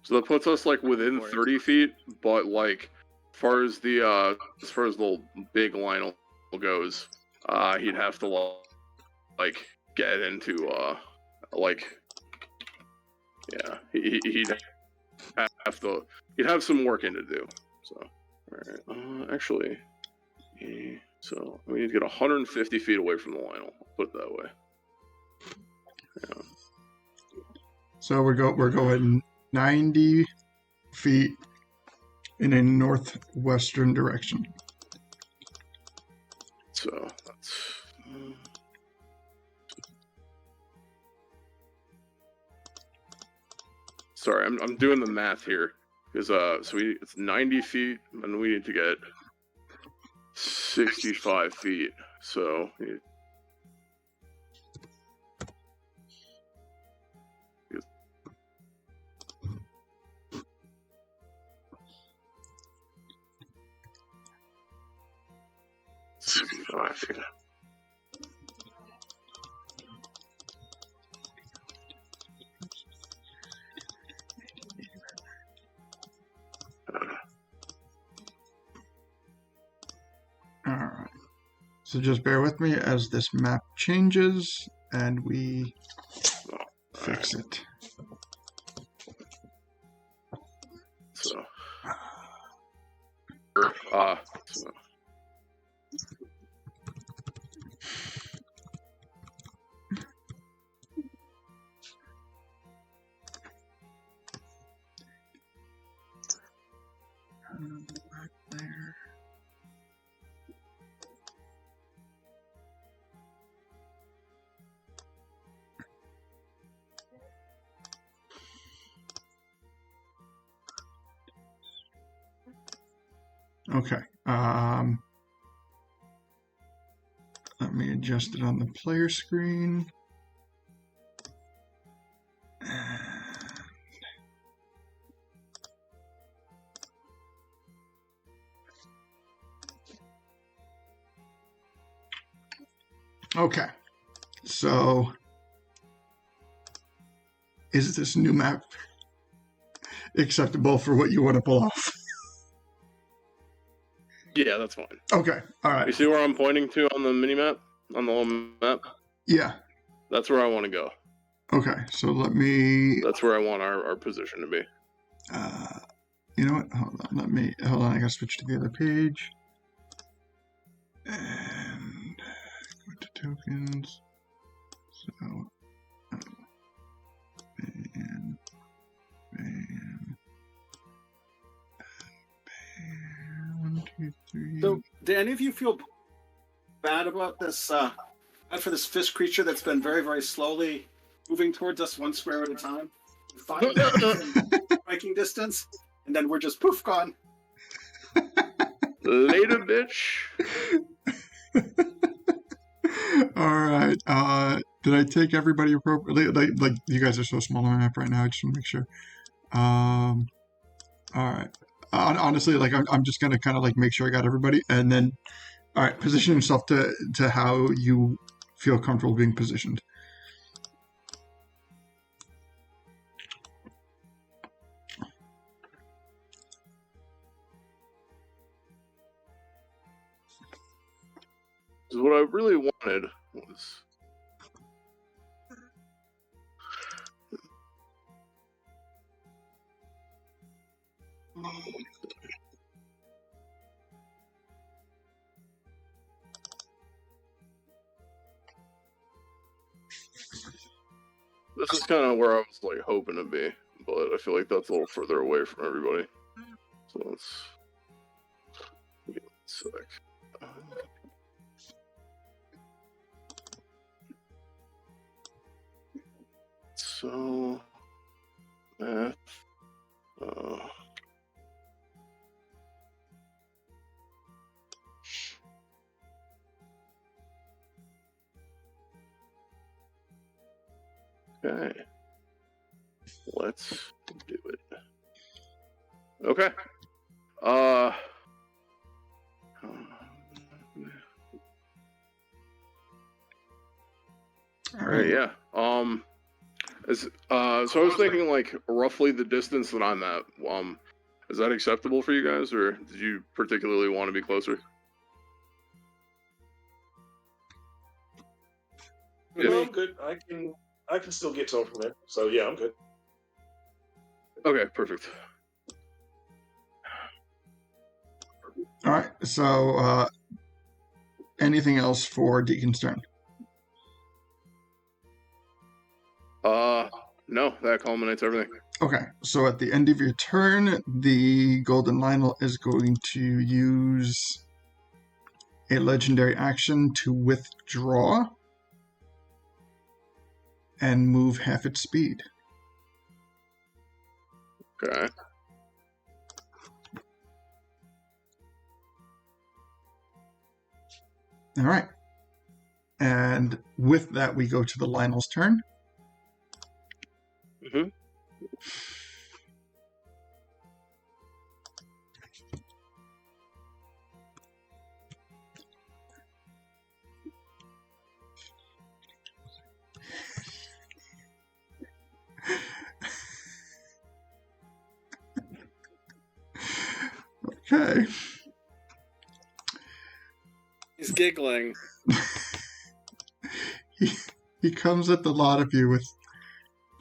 So that puts us like within 30 feet, but like as far as the big Lionel goes, he'd have to like get into he'd have some work in to do. So all right, actually, so we need to get 150 feet away from the Lionel. I'll put it that way. Yeah. So we're going 90 feet in a northwestern direction. So that's. Sorry, I'm doing the math here because it's 90 feet and we need to get 65 feet. So. All right. So just bear with me as this map changes and we fix it. So. There. Okay. Let me adjust it on the player screen. Okay, so is this new map acceptable for what you want to pull off? Yeah, that's fine. Okay, all right. You see where I'm pointing to on the mini map, on the little map? Yeah. That's where I want to go. Okay, so let me. That's where I want our position to be. You know what? Hold on. I gotta switch to the other page. And go to tokens. So 2, 3. So, do any of you feel bad about this? Bad for this fish creature that's been very, very slowly moving towards us, one square at a time, 5 minutes in striking distance, and then we're just poof gone. Later, bitch. All right. Did I take everybody appropriately? Like you guys are so small on the map right now. I just want to make sure. All right. Honestly, like I'm just gonna kind of like make sure I got everybody, and then, all right, position yourself to how you feel comfortable being positioned. What I really wanted was. This is kind of where I was like hoping to be, but I feel like that's a little further away from everybody. So let's give me a sec. So math. Okay. Let's do it. Okay. All right, yeah. So I was thinking like roughly the distance that I'm at. Is that acceptable for you guys, or did you particularly want to be closer? No, I'm good. I can still get to him from there. So yeah, I'm good. Okay, perfect. All right. So, anything else for Deacon's turn? No, that culminates everything. Okay. So at the end of your turn, the Golden Lionel is going to use a legendary action to withdraw and move half its speed. Okay. All right. And with that, we go to the Lionel's turn. Mm-hmm. Okay. He's giggling. He comes at the lot of you with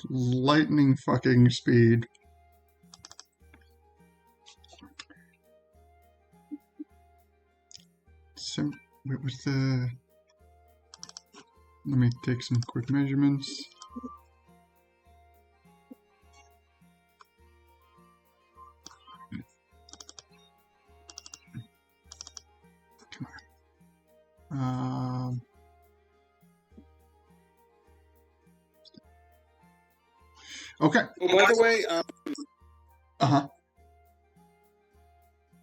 lightning fucking speed. What was the... Let me take some quick measurements. Okay. Oh, by the way, Uh-huh.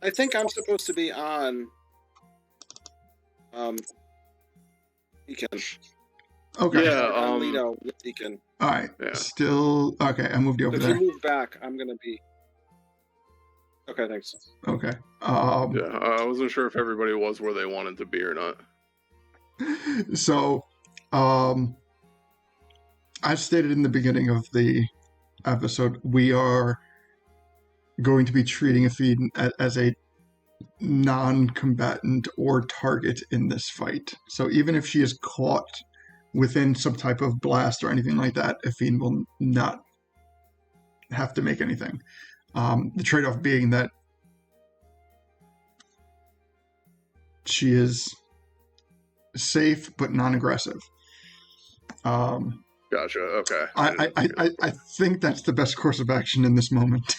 I think I'm supposed to be on. Deacon. Okay. Yeah. On Lido with Deacon. All right. Yeah. Still... Okay, I moved you over If there. you move back, I'm gonna be. Okay, thanks. Okay. Yeah, I wasn't sure if everybody was where they wanted to be or not. So, as stated in the beginning of the episode, we are going to be treating Athene as a non-combatant or target in this fight. So even if she is caught within some type of blast or anything like that, Athene will not have to make anything. The trade-off being that she is safe but non-aggressive. Gotcha. Okay. I think that's the best course of action in this moment.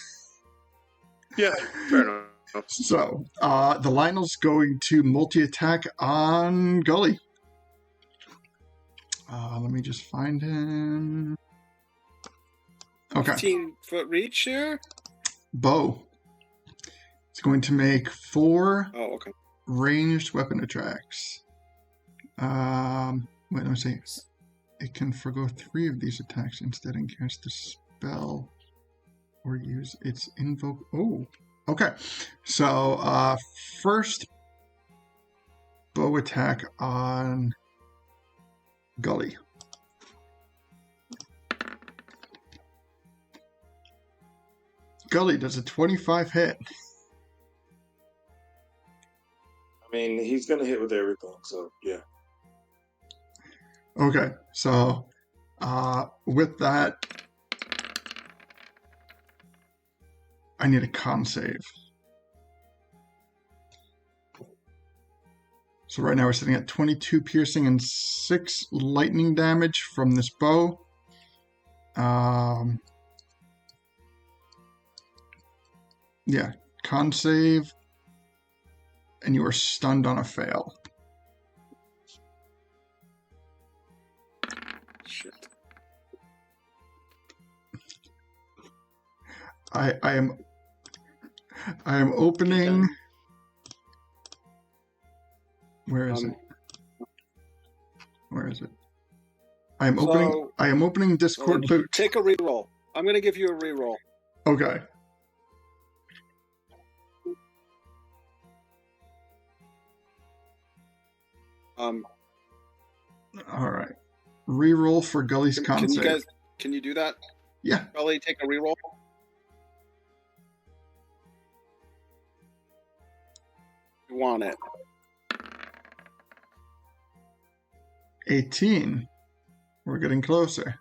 Yeah, fair enough. So, the Lionel's going to multi-attack on Gully. Let me just find him. Okay. 15-foot reach here? Bow. It's going to make 4 Oh, okay. ranged weapon attacks. Wait, let me see. It can forgo 3 of these attacks instead and cast a spell or use its invoke. Oh, okay. So, first bow attack on Gully. Gully does a 25 hit. I mean, he's gonna hit with everything, so yeah. Okay, so with that, I need a con save. So right now we're sitting at 22 piercing and 6 lightning damage from this bow. Yeah, con save, and you are stunned on a fail. Shit. I am opening. Where is it? Where is it? I am opening Discord loot. Take a reroll. I'm going to give you a reroll. Okay. All right. Reroll for Gully's con Can you save. guys? Can you do that? Yeah. Gully, take a reroll. You want it? 18. We're getting closer.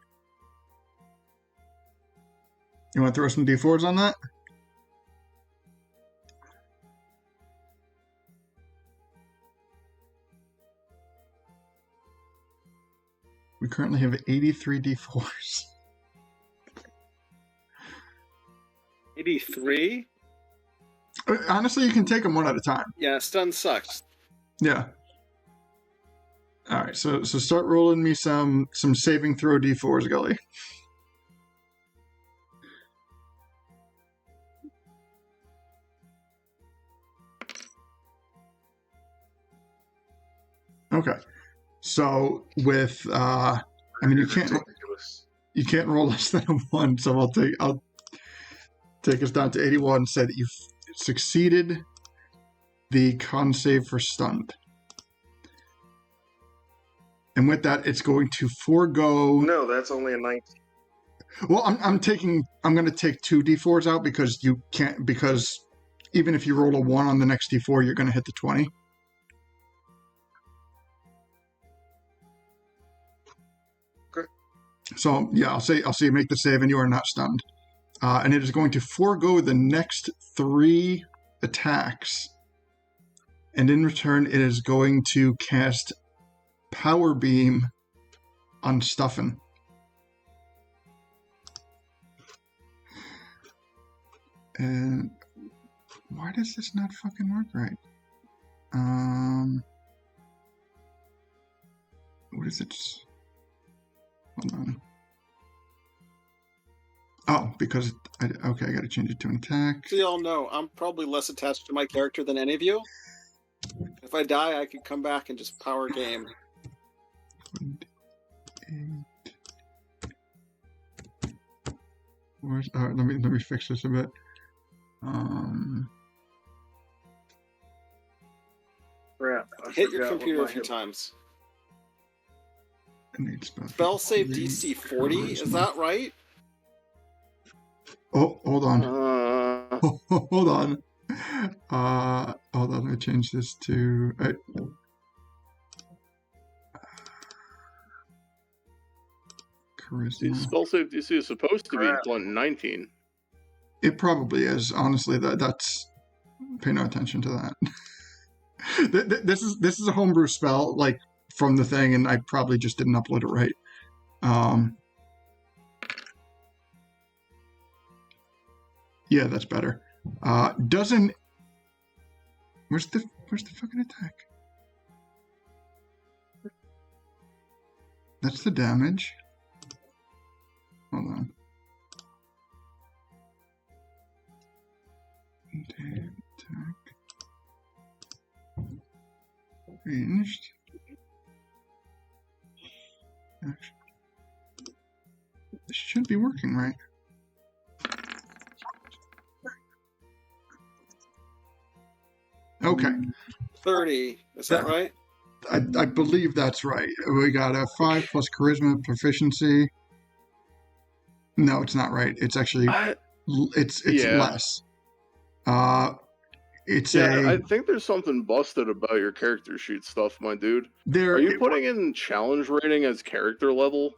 You want to throw some D4s on that? We currently have 83 D4s. 83? Honestly, you can take them one at a time. Yeah, stun sucks. Yeah. All right, so start rolling me some saving throw D4s, Gully. Okay. So with I mean you can't roll less than a 1, so I'll take us down to 81 and say that you've succeeded the con save for stunned. And with that, it's going to forego. No, that's only a 19. Well, I'm going to take 2 D4s out because you can't, because even if you roll a 1 on the next D4, you're going to hit the 20. Okay. So yeah, I'll say you make the save and you are not stunned. And it is going to forego the next 3 attacks. And in return, it is going to cast Power Beam on Stuffin. And why does this not fucking work right? What is it? Hold on. Oh, because I got to change it to an attack. So y'all know, I'm probably less attached to my character than any of you. If I die, I could come back and just power game. 28. Let me fix this a bit. Crap, Hit your computer a few times. Spell save DC 40, is that right? Oh, hold on. Hold on. Hold on, let me change this to... Charisma. Spell save DC is supposed to be 19. It probably is. Honestly, that's... Pay no attention to that. This is a homebrew spell, like, from the thing, and I probably just didn't upload it right. Yeah, that's better. Doesn't Where's the fucking attack? That's the damage. Hold on. Attack. Ranged. Action. This should be working, right? Okay. 30. Is that right? I believe that's right. We got a 5 plus charisma proficiency. No, it's not right. It's actually it's less. It's I think there's something busted about your character sheet stuff, my dude. Are you putting in challenge rating as character level?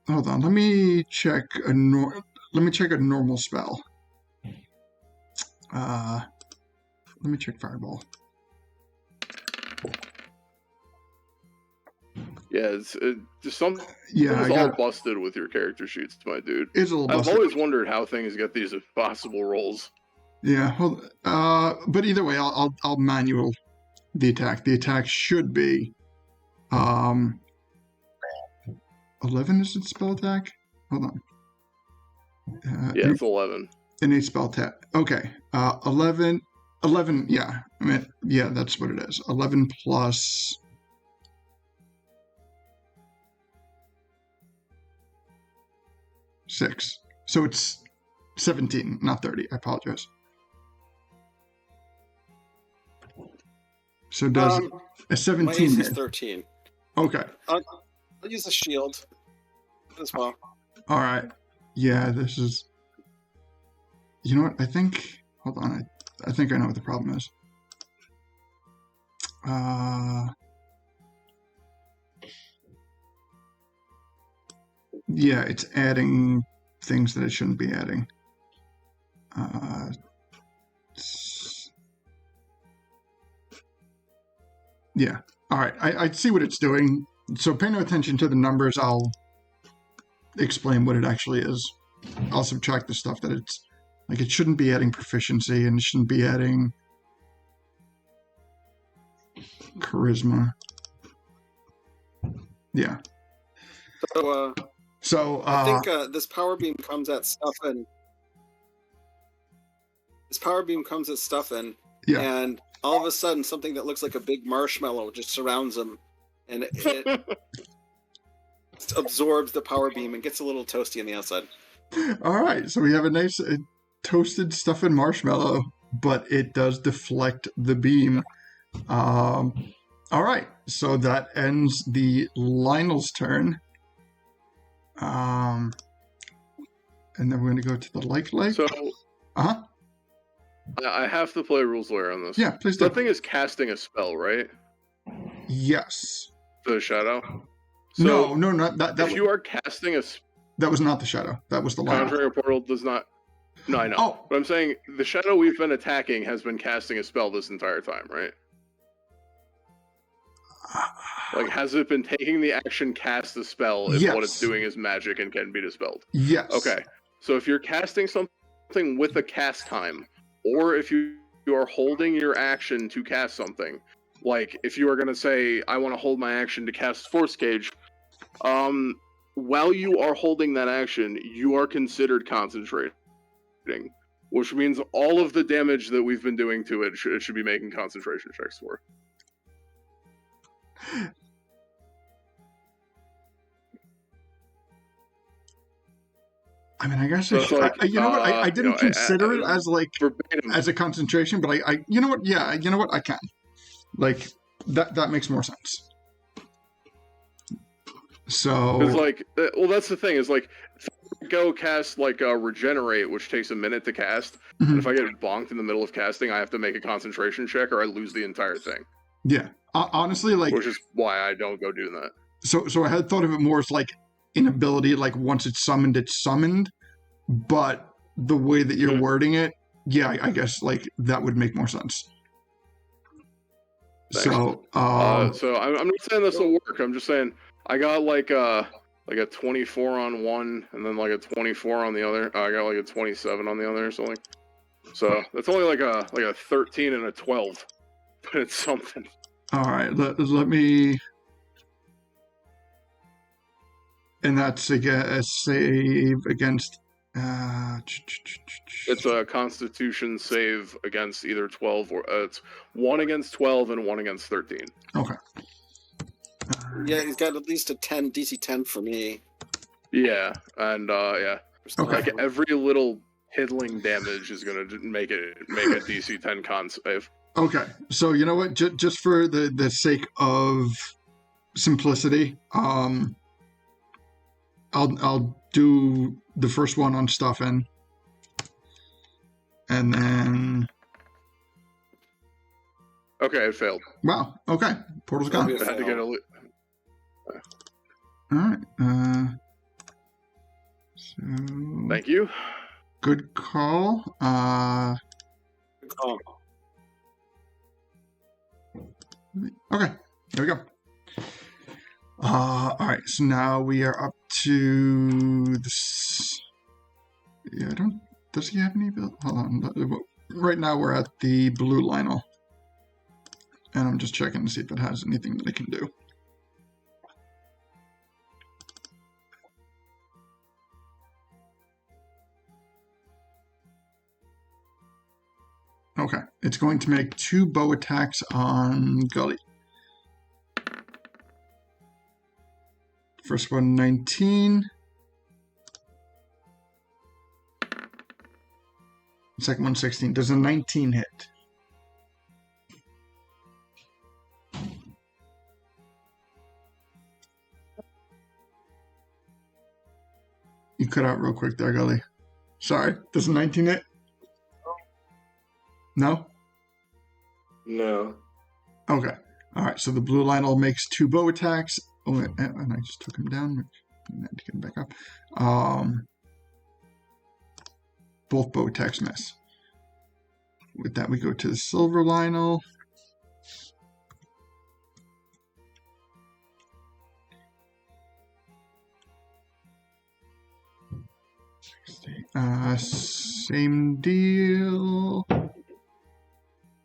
Hold on, let me check a normal spell. Let me check Fireball. Yeah, it's something. Yeah, all busted with your character sheets, my dude. It's a little I've busted. always wondered how things get these impossible rolls. Yeah, but either way, I'll manual the attack. The attack should be 11 is its spell attack? Hold on. Yeah, it's 11. Innate spell attack. Okay. 11, yeah. I mean, yeah, that's what it is. 11 plus 6. So it's 17, not 30. I apologize. So does a 17 My AC is hit? 13. Okay. I'll use a shield as well. All right. Yeah, this is... You know what? I think... Hold on. I think I know what the problem is. Yeah, it's adding things that it shouldn't be adding. Yeah. All right. I see what it's doing. So pay no attention to the numbers. I'll explain what it actually is. I'll subtract the stuff that it's... Like, it shouldn't be adding proficiency, and it shouldn't be adding charisma. Yeah. So I think this power beam comes at stuffing. This power beam comes at stuffing, and all of a sudden, something that looks like a big marshmallow just surrounds him, and it absorbs the power beam and gets a little toasty on the outside. All right, so we have a nice toasted stuffing marshmallow, but it does deflect the beam. All right, so that ends the Lionel's turn. And then we're going to go to the Leg. So, I have to play rules lawyer on this. Yeah, please do. That thing is casting a spell, right? Yes. The shadow? So no, not that. If you are casting a... That was not the shadow. That was the Lionel. Conjuring portal does not... No, I know. Oh. But I'm saying the shadow we've been attacking has been casting a spell this entire time, right? Like, has it been taking the action cast the spell if what it's doing is magic and can be dispelled? Yes. Okay. So if you're casting something with a cast time, or if you are holding your action to cast something, like if you are going to say, I want to hold my action to cast Force Cage, while you are holding that action, you are considered concentrating, which means all of the damage that we've been doing to it should be making concentration checks for. I mean, I guess So you know what? I didn't consider it as like verbatim. As a concentration, but I you know what? Yeah, you know what? I can. Like that makes more sense. So it's like, well, that's the thing is like, if I go cast like regenerate, which takes a minute to cast, and if I get bonked in the middle of casting, I have to make a concentration check, or I lose the entire thing. Yeah, honestly, like, which is why I don't go do that. So I had thought of it more as like an ability, like once it's summoned, but the way that you're wording it, yeah, I guess like that would make more sense. Thanks. So I'm not saying this will work. I'm just saying I got like a 24 on one, and then like a 24 on the other. I got like a 27 on the other or something. So that's only like a 13 and a 12, but it's something. All right, let me. And that's a save against. It's a Constitution save against either 12 or it's 1 against 12 and 1 against 13. Okay. Yeah, he's got at least a DC 10 for me. Yeah, and yeah, Okay. like every little piddling damage is gonna make a DC 10 con save. Okay, so you know what? Just for the sake of simplicity, I'll do the first one on stuffing, and then. Okay, it failed. Wow. Okay, portal's gone. I had to get a. All right. So. Thank you. Good call. Good call. Okay, there we go. All right, so now we are up to this. Yeah, I don't. Does he have any? Hold on. Right now we're at the blue Lionel, and I'm just checking to see if it has anything that I can do. Okay, it's going to make 2 bow attacks on Gully. First one, 19. Second one, 16. Does a 19 hit? You cut out real quick there, Gully. Sorry, does a 19 hit? No? No. Okay. All right, so the blue Lionel makes 2 bow attacks. Oh, and I just took him down. I had to get him back up. Both bow attacks miss. With that, we go to the silver Lionel. Same deal.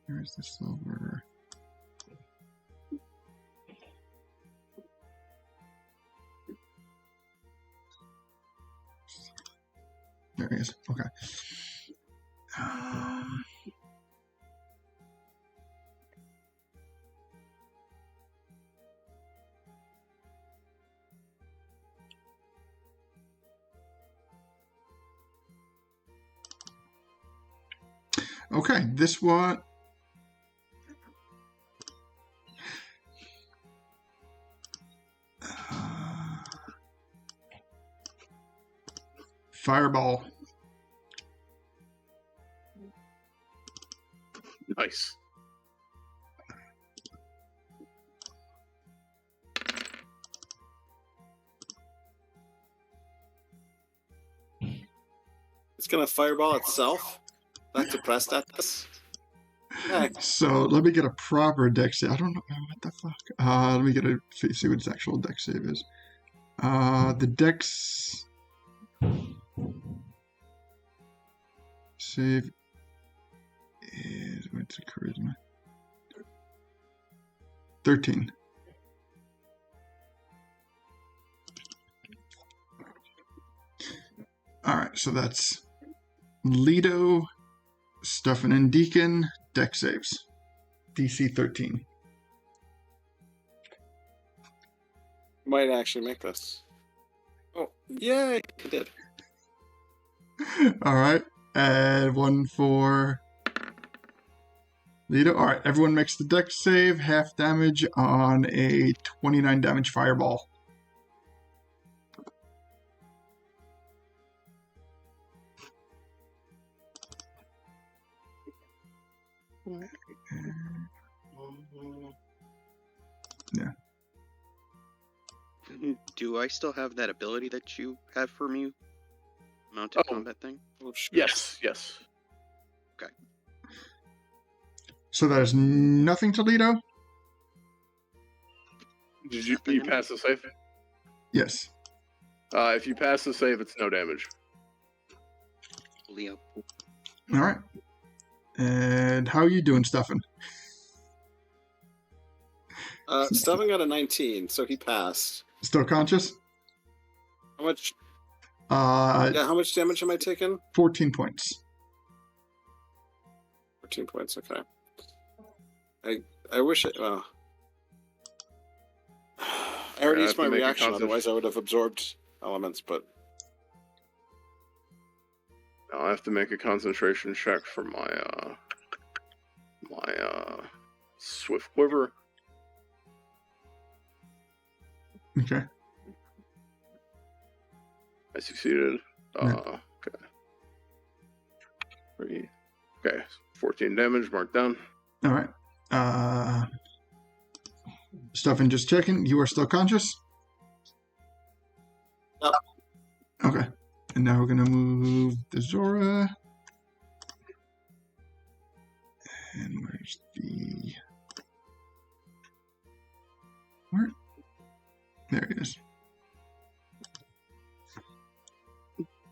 Where's the silver? There he is. Okay. Okay, this one. Fireball. Nice. It's gonna fireball itself. Back to press status. Heck. So let me get a proper dex save. I don't know what the fuck. Let me get a see what its actual dex save is. The dex save is what's a charisma? 13. All right, so that's Lido, Stuffin and Deacon, dex saves. DC 13. Might actually make this. Oh, yay! It did. All right, and one for Lido. All right, everyone makes the dex save, half damage on a 29 damage fireball. Yeah. Do I still have that ability that you have for me? Mounted combat thing? Oh, sure. Yes, yes. Okay. So that is nothing to Lido? Did you pass the save? Yes. If you pass the save, it's no damage. Leo. All right. And how are you doing, Stefan? Stefan got a 19, so he passed. Still conscious? How much? Uh, Yeah, how much damage am I taking? 14 points. 14 points. Okay. I wish it. I already I used have my to make a reaction. concent- Otherwise, I would have absorbed elements. But Now I have to make a concentration check for my swift quiver. Okay. I succeeded. Yeah. Okay. 3. Okay. 14 damage. Marked down. All right. Stefan, just checking. You are still conscious? Yep. Okay. And now we're going to move the Zora. And where's the... Where? There it is.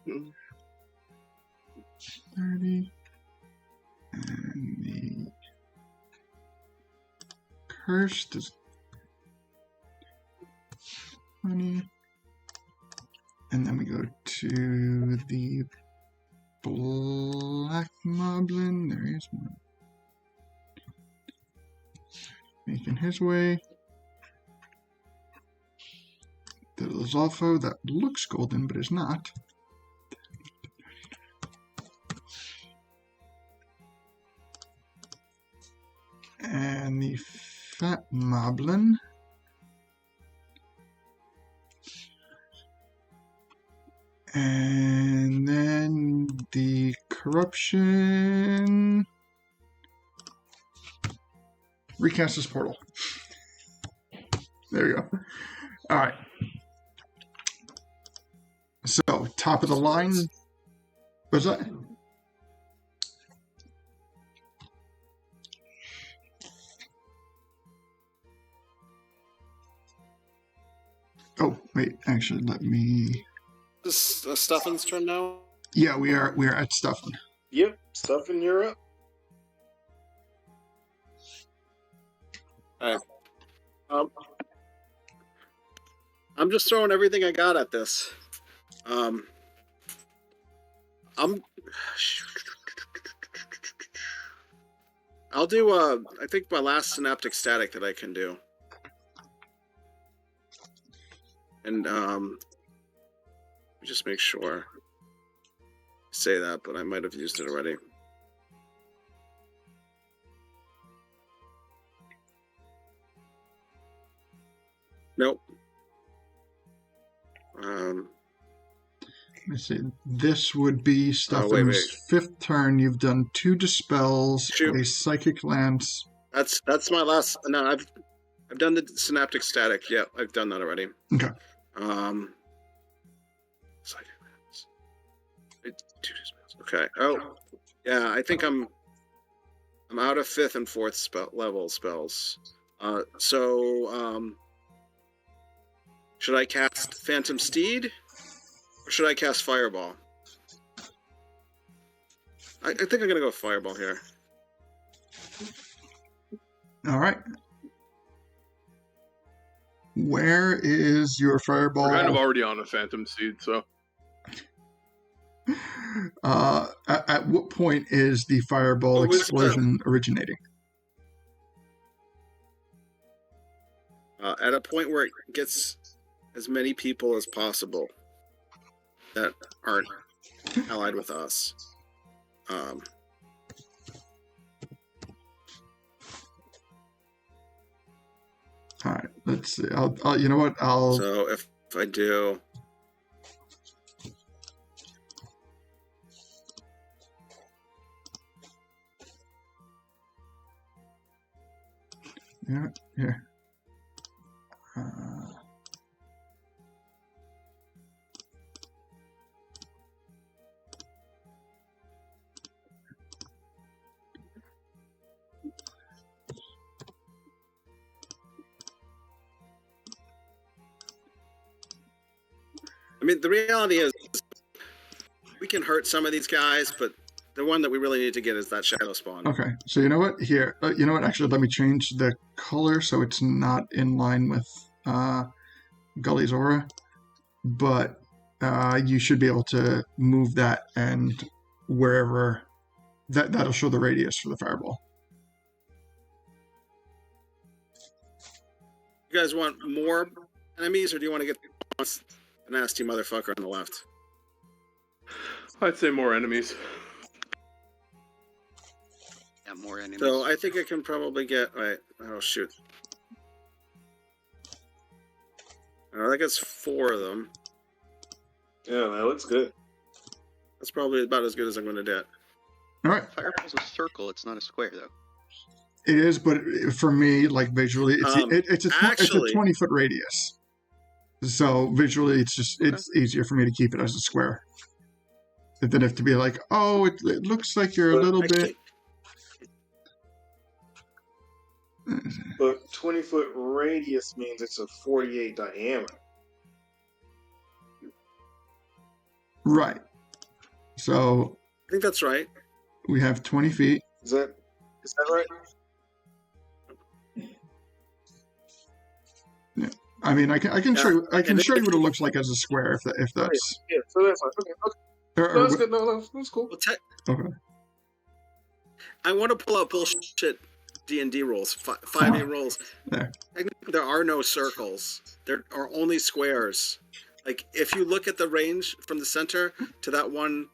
Mhm. 30. And the cursed is 20. And then we go to the black moblin. There is one. Making his way. The Lizolfo that looks golden but is not. And the fat moblin. And then the corruption. Recast this portal. There you go. All right. So, top of the line. What's that? Oh, wait. Actually, let me... this is Stefan's turn now. Yeah, we are at Stefan. Yep, stuff in Europe. I'm just throwing everything I got at this. I'll do I think my last synaptic static that I can do. And just make sure I say that, but I might have used it already. Nope. Let's see. This would be Stefan's fifth turn. You've done 2 dispels, a psychic lance. That's my last. No, I've done the synaptic static. Yeah, I've done that already. Okay. Psychic lance. 2 dispels. Okay. Oh, yeah. I think I'm out of 5th and 4th level spells. Should I cast Phantom Steed? Or should I cast Fireball? I think I'm going to go with Fireball here. All right. Where is your fireball? We're kind of already on a Phantom Seed, so. At what point is the fireball explosion originating? At a point where it gets as many people as possible that aren't allied with us. All right, let's see. I'll you know what? So if I do. Yeah, yeah. I mean, the reality is we can hurt some of these guys, but The one that we really need to get is that shadow spawn. Okay, so you know what? Here, you know what? Actually, let me change the color so it's not in line with Gully's aura. But you should be able to move that, and wherever that'll show the radius for the fireball. You guys want more enemies, or do you want to get a nasty motherfucker on the left? I'd say more enemies. Yeah, more enemies. So I think I can probably get. Wait, oh shoot! That gets 4 of them. Yeah, that looks good. That's probably about as good as I'm going to get. All right. Fireball's a circle. It's not a square, though. It is, but for me, like visually, it's a 20-foot radius. So visually, it's easier for me to keep it as a square than if to be like, oh, it looks like you're a little bit. But 20-foot radius means it's a 48 diameter. Right. So I think that's right. we have 20 feet. Is that right? Yeah. I mean, I can show you. I can show you what it looks like as a square if that's. Yeah. So that's fine. Okay. No, that's good. No, that's cool. Well, Okay. I want to pull out bullshit D&D rules, 5e rules. There. Technically, there are no circles. There are only squares. Like, if you look at the range from the center to that one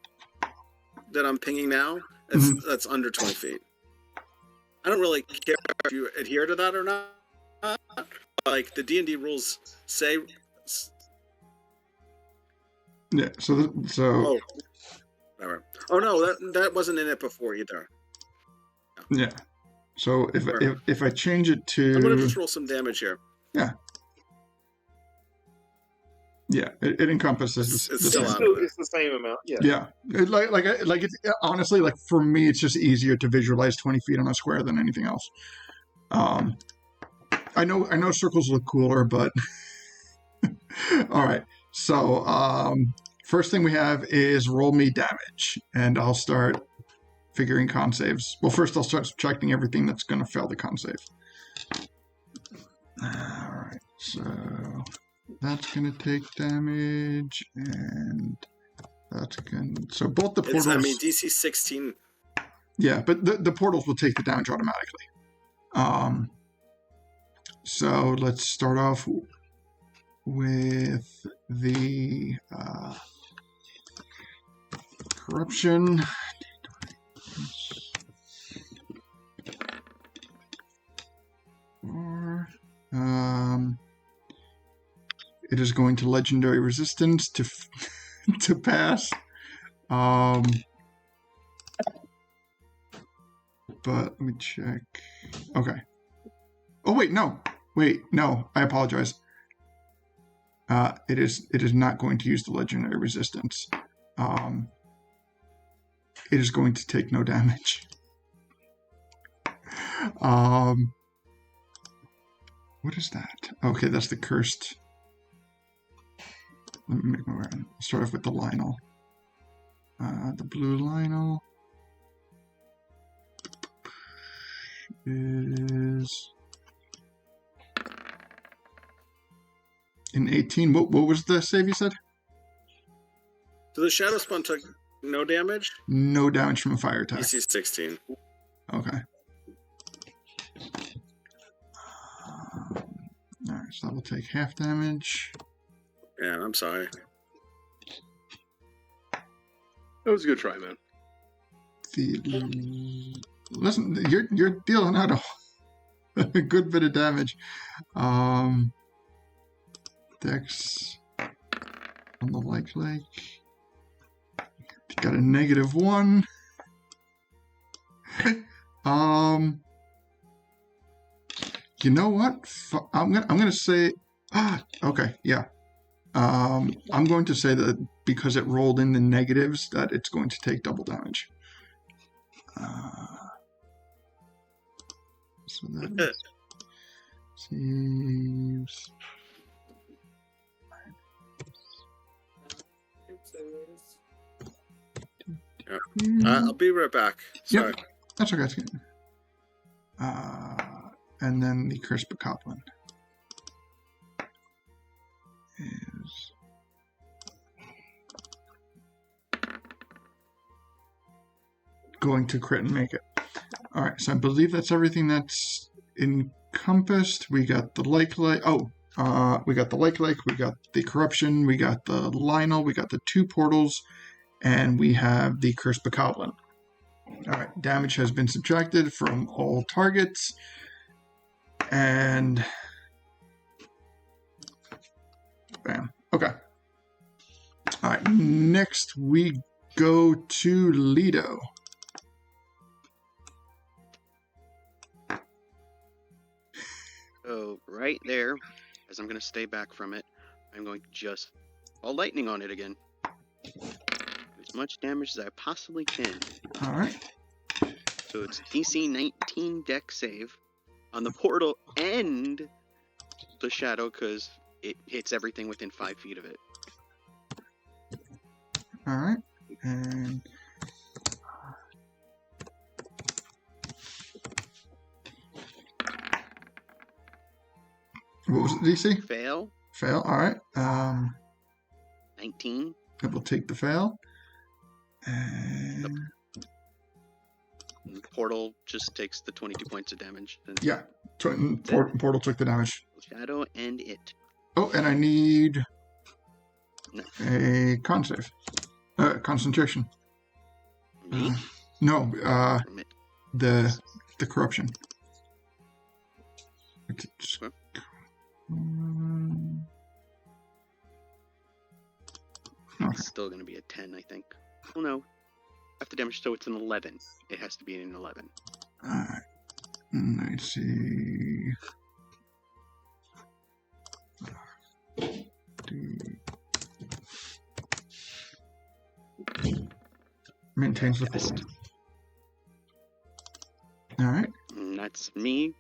that I'm pinging now, that's under 20 feet. I don't really care if you adhere to that or not. Like, the D&D rules say... Yeah, so... Oh, whatever. Oh, no, that wasn't in it before either. Yeah. So if I change it to... I'm going to just roll some damage here. Yeah. Yeah, it encompasses. It's the same amount. Yeah. Yeah, it's honestly, like for me, it's just easier to visualize 20 feet on a square than anything else. I know circles look cooler, but all right. So first thing we have is roll me damage, and I'll start figuring con saves. Well, first I'll start subtracting everything that's going to fail the con save. All right, so that's going to take damage, and that's going to... So both the portals... DC 16. Yeah, but the portals will take the damage automatically. So let's start off with the corruption. It is going to legendary resistance to pass. But let me check. Okay. Oh wait, no. I apologize. It is not going to use the legendary resistance. It is going to take no damage. What is that? Okay, that's the cursed. Let me make my way. I'll start off with the Lionel. The blue Lionel is an 18. What was the save you said? So the Shadow Spawn took no damage? No damage from a fire attack. DC 16. Okay. Alright, so that will take half damage. Yeah, I'm sorry. That was a good try, man. Listen, you're dealing out a good bit of damage. Dex on the like. Got a -1. You know what? I'm gonna say. Okay, yeah. I'm going to say that because it rolled in the negatives, that it's going to take double damage. So that seems. I'll be right back. Sorry. Yep, that's okay. That's good. And then the Curse Bokoblin is going to crit and make it. All right, so I believe that's everything that's encompassed. We got the Lake. We got the Lake, we got the Corruption, we got the Lionel, we got the 2 portals, and we have the Curse Bokoblin. Alright, damage has been subtracted from all targets, and bam. Okay. Alright, next we go to Lido. So right there, as I'm going to stay back from it, I'm going to just all lightning on it again. Do as much damage as I possibly can. Alright. So it's DC 19 deck save on the portal and the shadow because it hits everything within 5 feet of it. Alright. And what was it, DC? Fail. Fail, alright. 19. I will take the fail. And The portal just takes the 22 points of damage. yeah, portal took the damage. Shadow and it. Oh, and I need No. a con save. Concentration. Me? No, From it. the corruption. Okay, just- Okay. Okay. It's still going to be a 10, I think. Well, no. After damage, so it's an 11. It has to be an 11. Alright. Let's see. Maintains the Best. form. Alright. And that's me.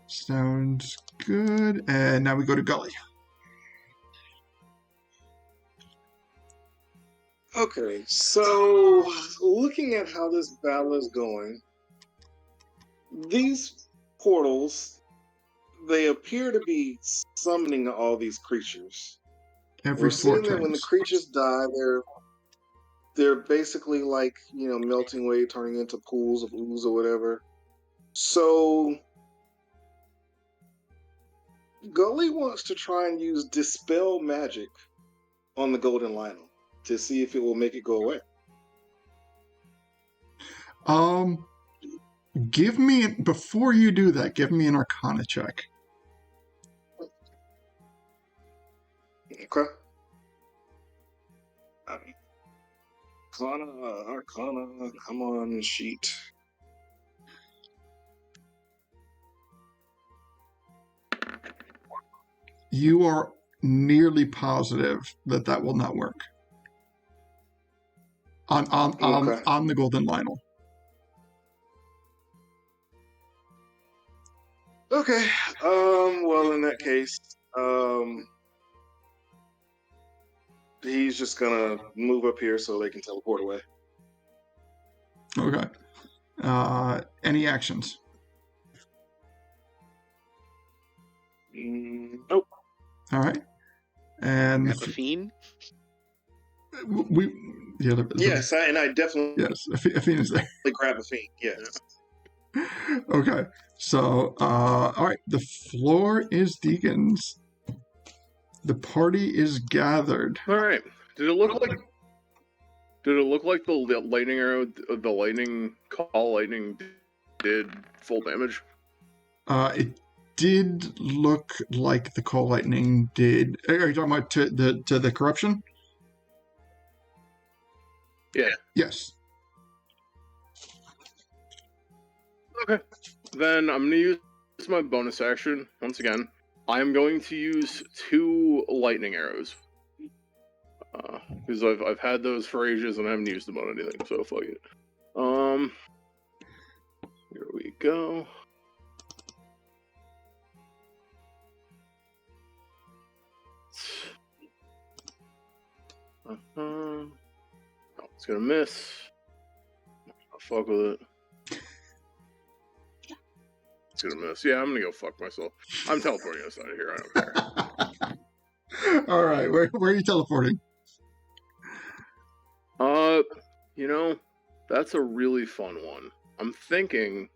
Sounds good. And now we go to Gully. Okay, so looking at how this battle is going, these portals, they appear to be summoning all these creatures. Every We're 4 seeing that when the turns. creatures die, they're basically like, melting away, turning into pools of ooze or whatever. So Gully wants to try and use Dispel Magic on the Golden Lionel to see if it will make it go away. Give me, before you do that, give me an Arcana check. Okay. Arcana, come on, sheet. You are nearly positive that will not work. Okay. On the Golden Lionel. Okay. Well, in that case, he's just gonna move up here so they can teleport away. Okay. Any actions? Nope. All right. And Grab a fiend. Yes, I definitely yes, Athena is there. grab a fiend. Yes. Okay. So, all right. The floor is Deacon's. The party is gathered. All right. Did it look like the lightning arrow, the lightning call lightning did full damage? It did look like the call lightning did. Are you talking about to the corruption? Yeah. Yes. Okay. Then I'm gonna use my bonus action once again. I'm going to use 2 lightning arrows. Because I've had those for ages and I haven't used them on anything, so fuck it. Here we go. It's gonna miss. I'll fuck with it. It's gonna miss. Yeah, I'm gonna go fuck myself. I'm teleporting us out of here. I don't care. All right, where are you teleporting? You know, that's a really fun one. I'm thinking.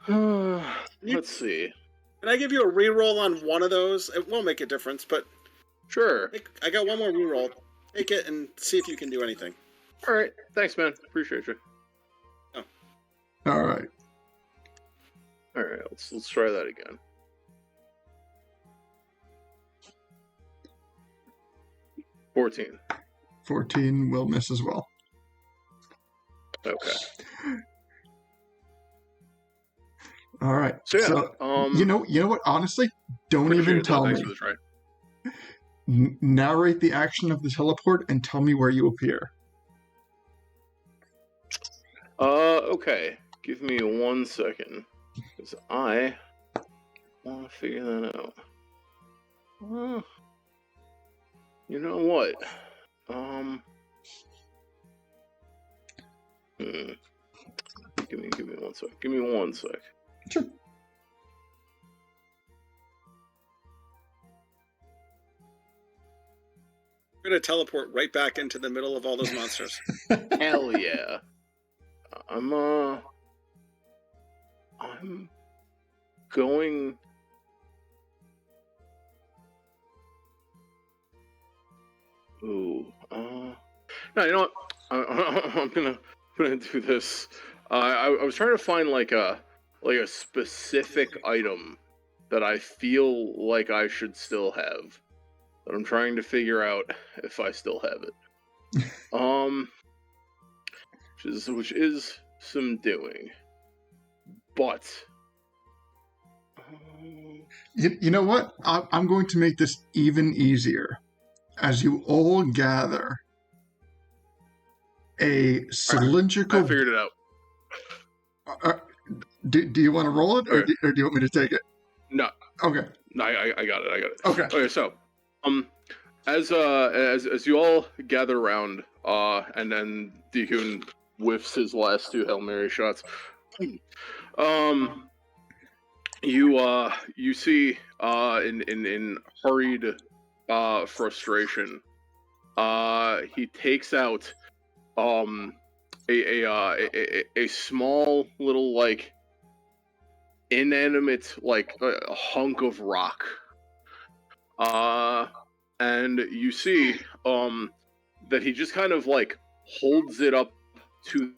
Let's see. Can I give you a reroll on one of those? It won't make a difference, but Sure. I got one more reroll. Take it and see if you can do anything. All right. Thanks, man. Appreciate you. All right. All right. Let's try that again. $14. 14 will miss as well. Okay. All right. So, yeah, you know what? Honestly, don't appreciate even it, tell thanks me. for the try. Narrate the action of the teleport and tell me where you appear. Okay. Give me 1 second, because I want to figure that out. You know what? Give me 1 sec. Give me 1 sec. Sure. We're gonna teleport right back into the middle of all those monsters. Hell yeah. I'm going. Ooh. No, you know what? I'm gonna do this. I was trying to find like a specific item that I feel like I should still have. But I'm trying to figure out if I still have it. Which is some doing. But You know what? I'm going to make this even easier. As you all gather, a cylindrical. I figured it out. Do you want to roll it, or do you want me to take it? No. Okay. No, I got it. Okay. Okay, so as you all gather around, and then Deacon whiffs his last 2 Hail Mary shots. You see in hurried frustration, he takes out a small little like inanimate like a hunk of rock, and you see that he just kind of like holds it up to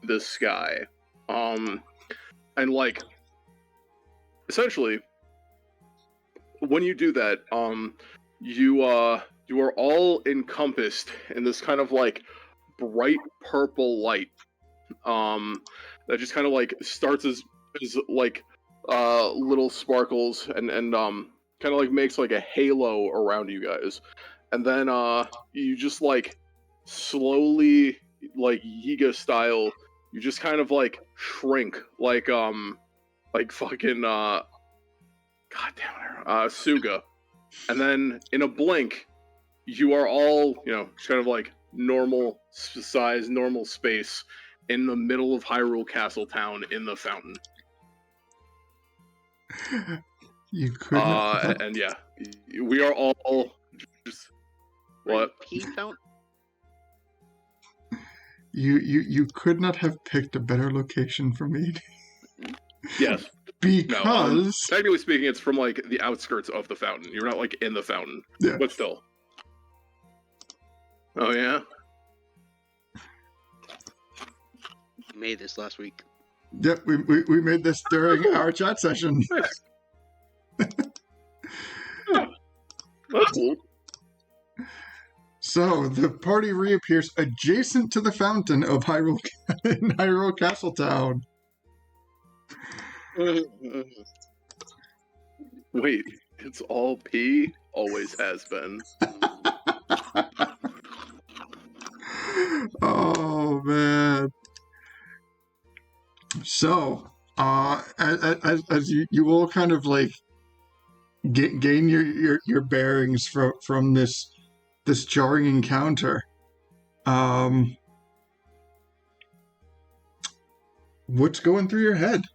the sky, and like essentially when you do that, you are all encompassed in this kind of like bright purple light, that just kind of like starts as like little sparkles and kind of like makes like a halo around you guys, and then you just like slowly, like Yiga style, you just kind of like shrink like fucking goddamn Suga, and then in a blink you are all, you know, just kind of like normal size, normal space in the middle of Hyrule Castle Town in the fountain. You could not. And yeah, we are all just what? Pea fountain? You could not have picked a better location for me. Yes. Because no, technically speaking, it's from like the outskirts of the fountain. You're not like in the fountain. Yeah. But still. Oh yeah. We made this last week. Yep, we made this during our chat session. That's cool. So the party reappears adjacent to the fountain of Hyrule in Hyrule Castle Town. Wait, it's all P? Always has been. Oh man. So, as you all kind of like gain your bearings from this jarring encounter, What's going through your heads?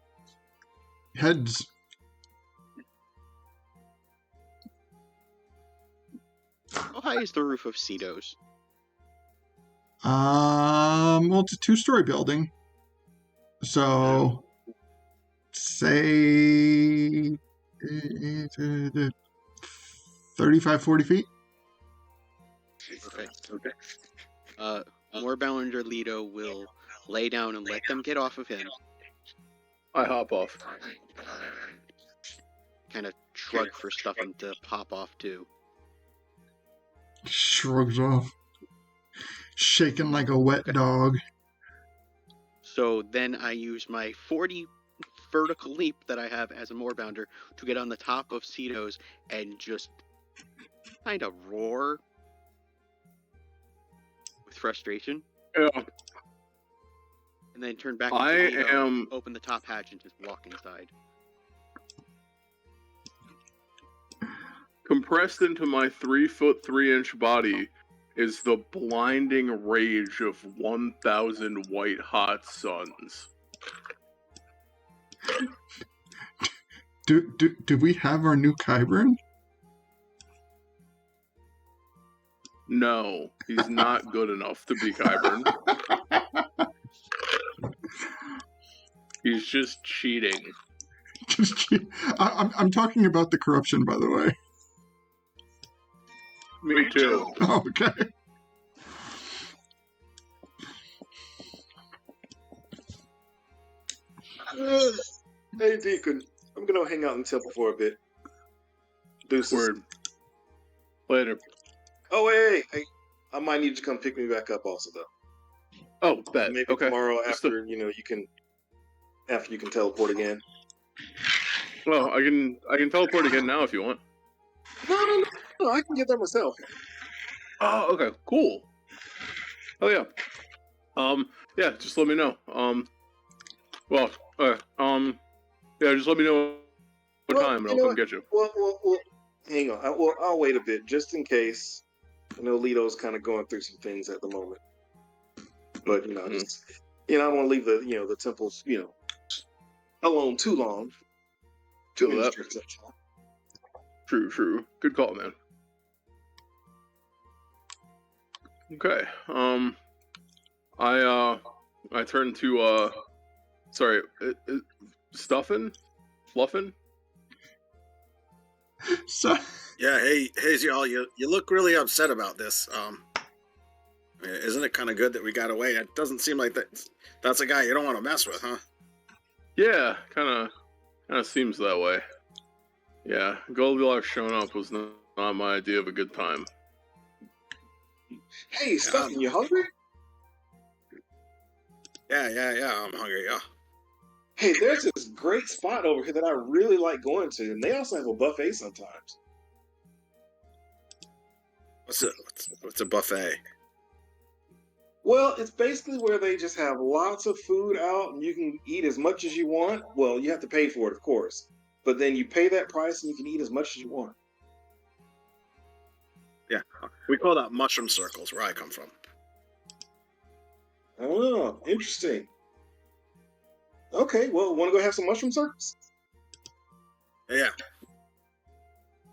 How high is the roof of Cedos? Well, it's a 2-story building. So, say 35, 40 feet. Okay. Moorbounder Lido will lay down and let them get off of him. I hop off. Kind of shrug for Stuffin to pop off too. Shrugs off. Shaking like a wet dog. So then I use my 40 vertical leap that I have as a Moorbounder to get on the top of Cedos and just kind of roar with frustration. Yeah. And then turn back I into Lido, am- open the top hatch, and just walk inside. Compressed into my 3-foot 3-inch body is the blinding rage of 1,000 white hot suns. Do we have our new Kyburn? No, he's not good enough to be Kyburn. He's just cheating. I'm talking about the corruption, by the way. Me too. Oh, okay. Hey, Deacon. I'm gonna hang out in the temple for a bit. Deuces. Word. Later. Oh, hey. I might need you to come pick me back up also, though. Oh, bet. Maybe Okay. tomorrow Just after you can teleport again. Well, I can teleport again now if you want. No, I can get there myself. Oh, okay, cool. Oh yeah. Yeah, just let me know. Yeah, just let me know what time and I'll come get you. Well, hang on. I'll wait a bit just in case. I know Lito's kind of going through some things at the moment, but I don't want to leave the temples alone too long. Feel that. True. Good call, man. Okay. I turn to sorry, Stuffin? Fluffin? So, Yeah, hey, y'all. You look really upset about this. Isn't it kind of good that we got away? It doesn't seem like that's a guy you don't want to mess with, huh? Yeah, kind of seems that way. Yeah, Goldilocks showing up was not my idea of a good time. Hey, Stuffin, you hungry? Yeah. I'm hungry. Yeah. Hey, there's this great spot over here that I really like going to, and they also have a buffet sometimes. What's a buffet? Well, it's basically where they just have lots of food out, and you can eat as much as you want. Well, you have to pay for it, of course, but then you pay that price, and you can eat as much as you want. Yeah, we call that mushroom circles where I come from. Oh, interesting. Okay, well, want to go have some mushroom circles? Yeah.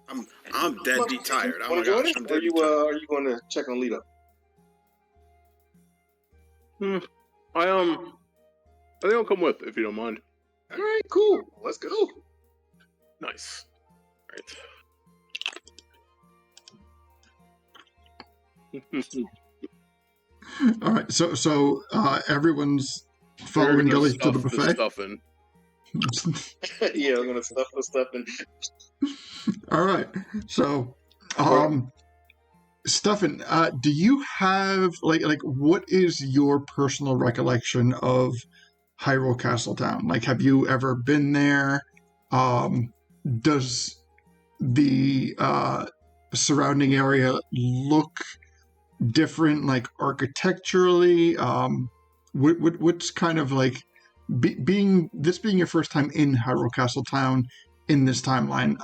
I'm deadly tired. Oh my Want to join gosh, us? I'm Or deadly tired. are you going to check on Lito? I think I'll come with if you don't mind. All right, cool. Let's go. Nice. Right. all right. So everyone's following Gully to the buffet. Stuffing. Yeah, I'm going to stuff the stuff in. All right. So, Stuffin, do you have like what is your personal recollection of Hyrule Castletown? Like, have you ever been there? Does the surrounding area look different, like architecturally? What's kind of like being your first time in Hyrule Castletown in this timeline?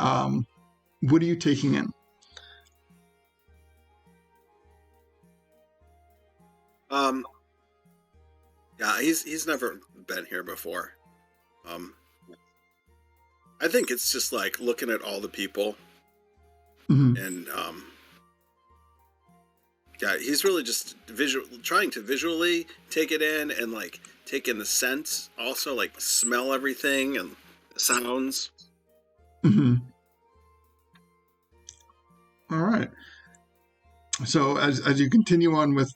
What are you taking in? Yeah, he's never been here before. I think it's just like looking at all the people and yeah, he's really just trying to visually take it in and like take in the scents, also like smell everything and the sounds. All right. So as you continue on with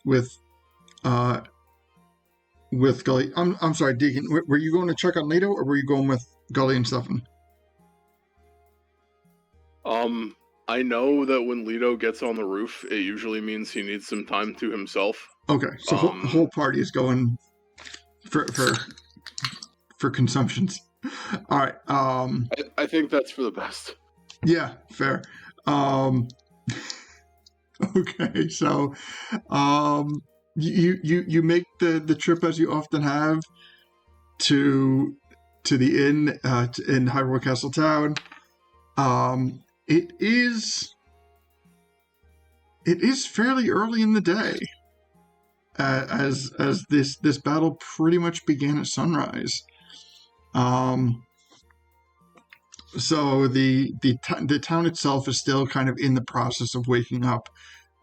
Gully, I'm sorry, Deacon. Were you going to check on Leto, or were you going with Gully and Stefan? I know that when Leto gets on the roof, it usually means he needs some time to himself. Okay, so the whole party is going for consumptions. All right. I think that's for the best. Yeah, fair. Okay, so you make the trip, as you often have, to the inn in Hyrule Castle Town. It is fairly early in the day, as this battle pretty much began at sunrise. So the town itself is still kind of in the process of waking up,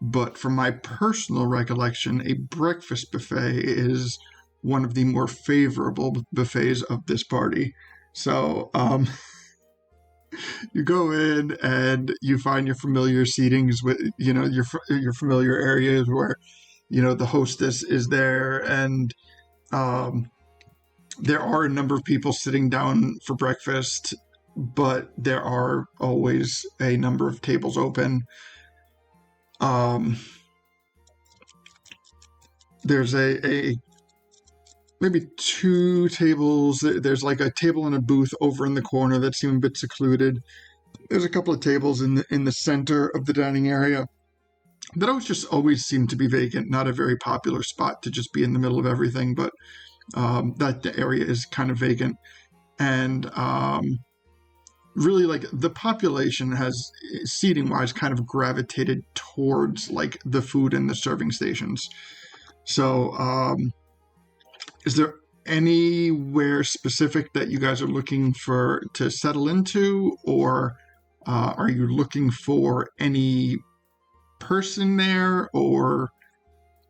but from my personal recollection, a breakfast buffet is one of the more favorable buffets of this party. So you go in and you find your familiar seatings with your familiar areas where the hostess is there, and there are a number of people sitting down for breakfast, but there are always a number of tables open. There's a maybe 2 tables. There's like a table and a booth over in the corner that seem a bit secluded. There's a couple of tables in the center of the dining area that always seem to be vacant. Not a very popular spot to just be in the middle of everything, but that area is kind of vacant. And really, like, the population has, seating wise, kind of gravitated towards like the food and the serving stations. So is there anywhere specific that you guys are looking to settle into, or are you looking for any person there, or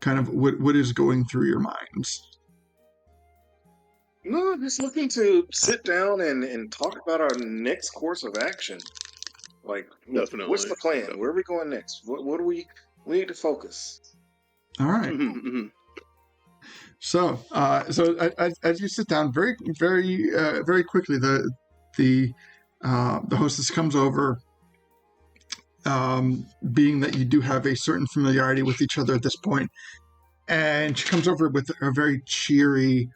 kind of what is going through your minds? No, just looking to sit down and talk about our next course of action. Like, Definitely. What's the plan? Where are we going next? What do we need to focus? All right. So as you sit down, very quickly, the hostess comes over. Being that you do have a certain familiarity with each other at this point, and she comes over with a very cheery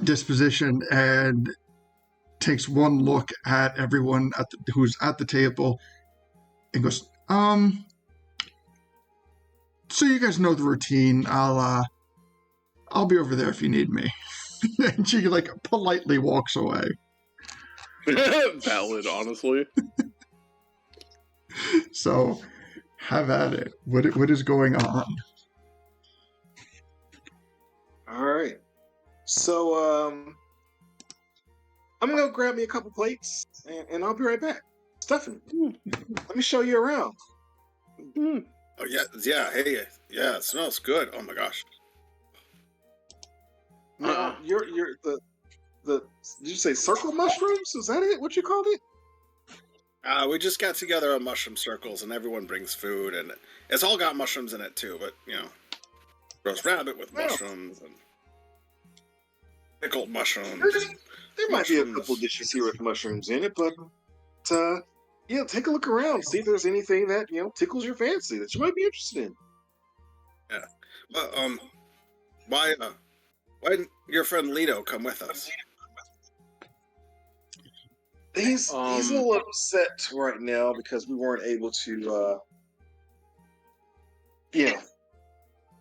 disposition and takes one look at everyone who's at the table and goes, so you guys know the routine. I'll be over there if you need me. And she like politely walks away. Valid, honestly. So have at it. What is going on? All right. So I'm gonna grab me a couple plates and I'll be right back. Stephanie, let me show you around. Oh yeah, hey, yeah, it smells good. Oh my gosh. Now, you're the did you say circle mushrooms? Is that it? What you called it? We just got together on mushroom circles, and everyone brings food, and it's all got mushrooms in it too. But roast rabbit with mushrooms and pickled mushrooms. There might be a couple dishes here with mushrooms in it, but yeah, take a look around, see if there's anything that tickles your fancy that you might be interested in. Yeah. Well, why didn't your friend Leto come with us? He's a little upset right now because we weren't able to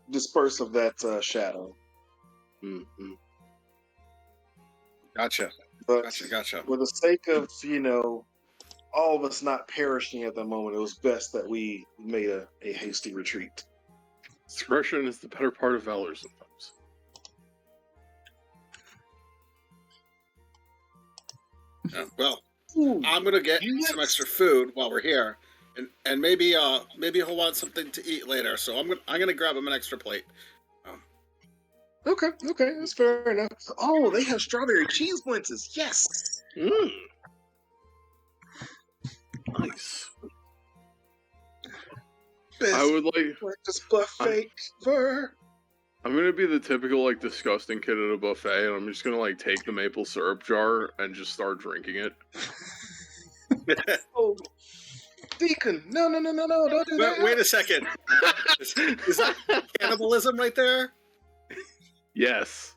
disperse of that shadow. Mm-hmm. Gotcha. But Gotcha. for the sake of all of us not perishing at the moment, it was best that we made a hasty retreat. Discretion is the better part of valor sometimes. Well, I'm gonna get some extra food while we're here, and maybe he'll want something to eat later. So I'm gonna grab him an extra plate. Okay, that's fair enough. Oh, they have strawberry cheese blintzes. Yes. Nice. Best I would like. breakfast buffet ever. I'm gonna be the typical like disgusting kid at a buffet, and I'm just gonna like take the maple syrup jar and just start drinking it. Oh, Deacon, no, don't do that. Wait a second. Is that cannibalism right there? Yes.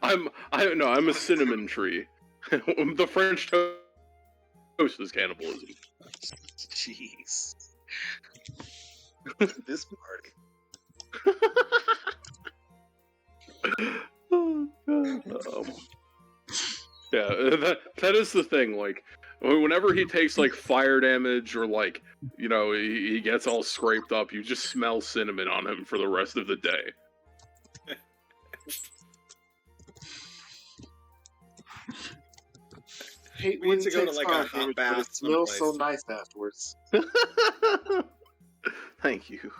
I'm a cinnamon tree. The French toast is cannibalism. Jeez. This party. Yeah, that is the thing. Like, whenever he takes like fire damage or like, you know, he gets all scraped up, you just smell cinnamon on him for the rest of the day. Hate We when need you to go take to, like, a fire hot damage, but bath it smells so someplace. nice afterwards. Thank you.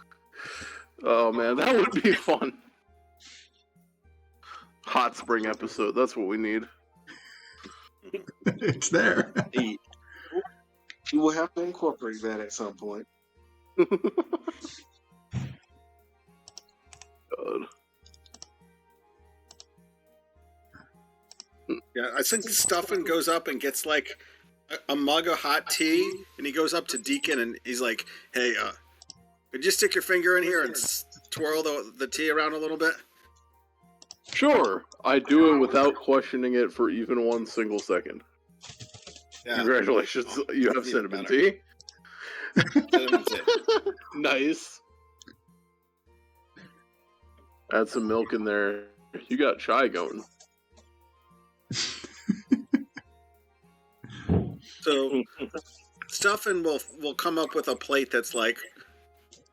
Oh man, that would be fun. Hot spring episode. That's what we need. It's there. You will have to incorporate that at some point. God. Yeah, I think Stuffin goes up and gets like a mug of hot tea, and he goes up to Deacon and he's like, "Hey, could you stick your finger in here and twirl the tea around a little bit?" Sure, I do it without questioning it for even 1 single second. Yeah. Congratulations, you have Even cinnamon better. tea. Cinnamon tea. Nice. Add some milk in there. You got chai going. So Stuffin will come up with a plate that's like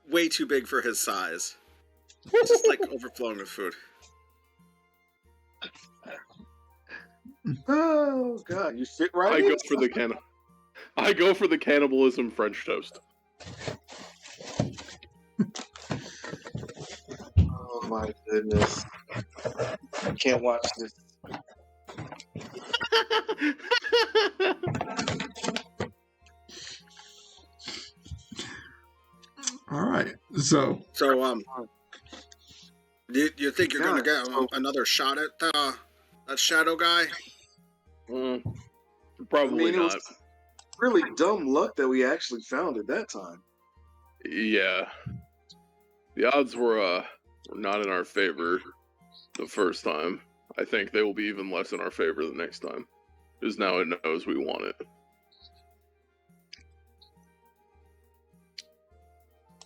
way too big for his size, just like overflowing with food. Oh God, you fit right I in. go for the cannibalism French toast. Oh my goodness, I can't watch this. All right. So Do you think you're gonna get another shot at that shadow guy? Probably it not. was really dumb luck that we actually found it that time. Yeah. The odds were not in our favor the first time. I think they will be even less in our favor the next time. Because now it knows we want it.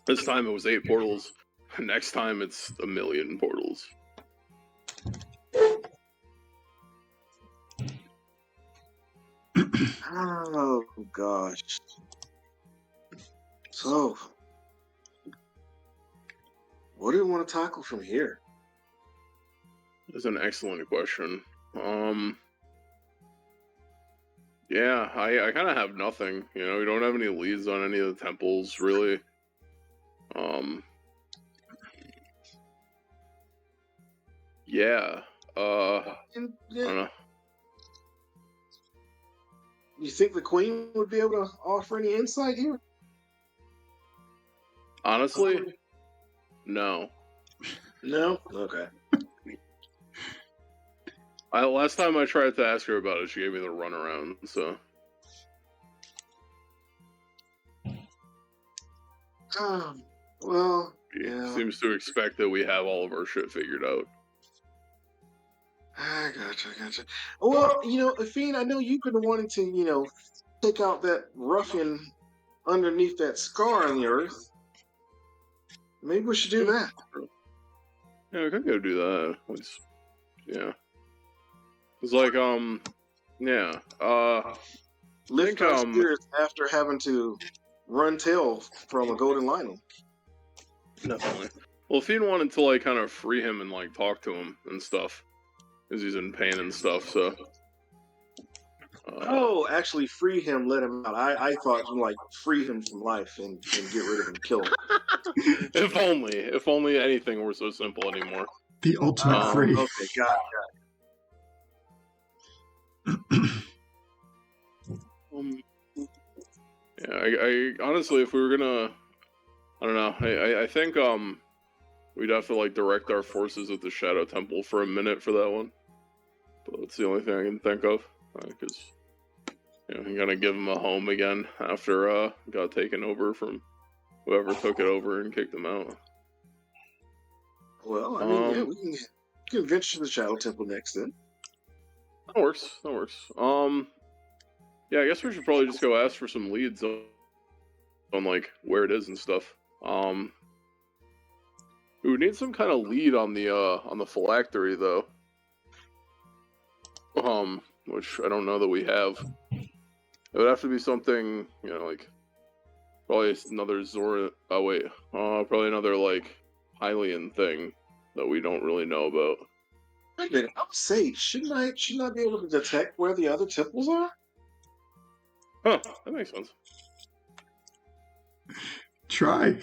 This time it was 8 portals. Next time it's 1,000,000 portals. Oh gosh. So, what do we want to tackle from here? That's an excellent question. Yeah, I kind of have nothing. You know, we don't have any leads on any of the temples, really. Yeah. I don't know. You think the queen would be able to offer any insight here? Honestly, no. No? Okay. Last time I tried to ask her about it, she gave me the runaround, so. Well, She yeah. seems to expect that we have all of our shit figured out. I gotcha. Well, Afine, I know you've been wanting to, take out that ruffian underneath that scar on the earth. Maybe we should do that. Yeah, we could go do that. Yeah. It's like, yeah. Lift our spirits after having to run tail from a golden lion. Definitely. Well, Fiend wanted to like kind of free him and like talk to him and stuff, because he's in pain and stuff. So. Oh, actually, free him, let him out. I thought you like free him from life and get rid of him, kill him. If only anything were so simple anymore. The ultimate free. Okay, got Yeah, I honestly, if we were gonna, I don't know. I think we'd have to like direct our forces at the Shadow Temple for a minute for that one. But that's the only thing I can think of, because you're gonna give him a home again after got taken over from whoever took it over and kicked him out. Well, I mean, yeah, we can venture to the Shadow Temple next then. That works. Yeah, I guess we should probably just go ask for some leads on like where it is and stuff. We would need some kind of lead on the phylactery though. Which I don't know that we have. It would have to be something, like probably another Zora. Oh wait, probably another like Hylian thing that we don't really know about. Wait a minute, I would say, shouldn't I be able to detect where the other temples are? Huh, that makes sense. Try.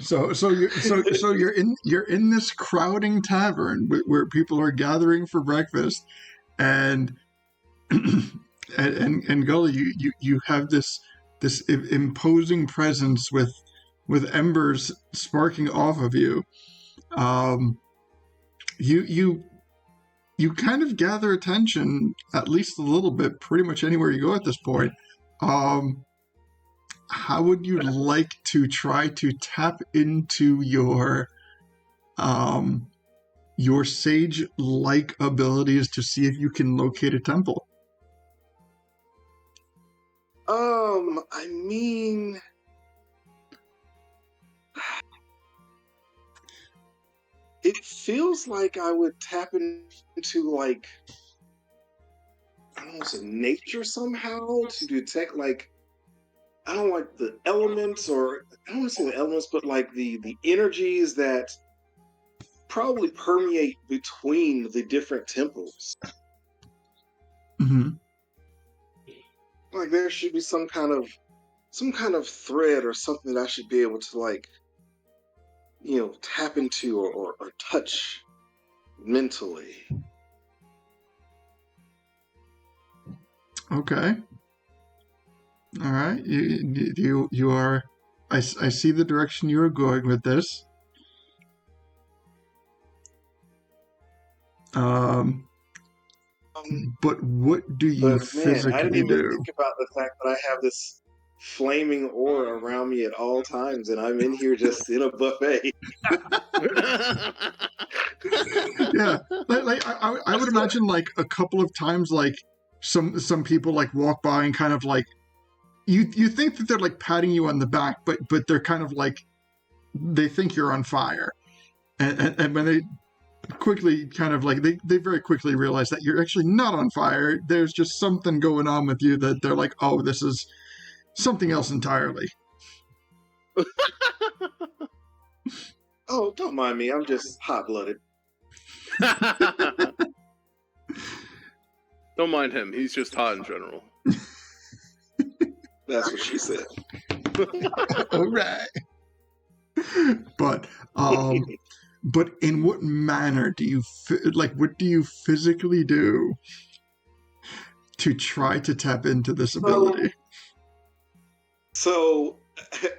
So you're in this crowding tavern where people are gathering for breakfast, and Gully, you have this imposing presence with embers sparking off of you. You kind of gather attention, at least a little bit, pretty much anywhere you go at this point. How would you like to try to tap into your sage-like abilities to see if you can locate a temple? I mean, it feels like I would tap into like, I don't know, some nature somehow to detect like, I don't like the elements, or I don't want to say the elements, but like the energies that probably permeate between the different temples. Mm-hmm. Like there should be some kind of thread or something that I should be able to like, tap into or touch mentally. Okay. All right. You are. I see the direction you are going with this. But what do you physically I didn't even do? think about the fact that I have this flaming aura around me at all times, and I'm in here just in a buffet. Yeah, like I would imagine like a couple of times, like some people like walk by and kind of like you think that they're like patting you on the back, but they're kind of like they think you're on fire, and when they quickly kind of like they very quickly realize that you're actually not on fire. There's just something going on with you that they're like, oh, this is something else entirely. Oh, don't mind me. I'm just hot-blooded. Don't mind him. He's just hot in general. That's what she said. All right. But in what manner do you what do you physically do to try to tap into this ability? So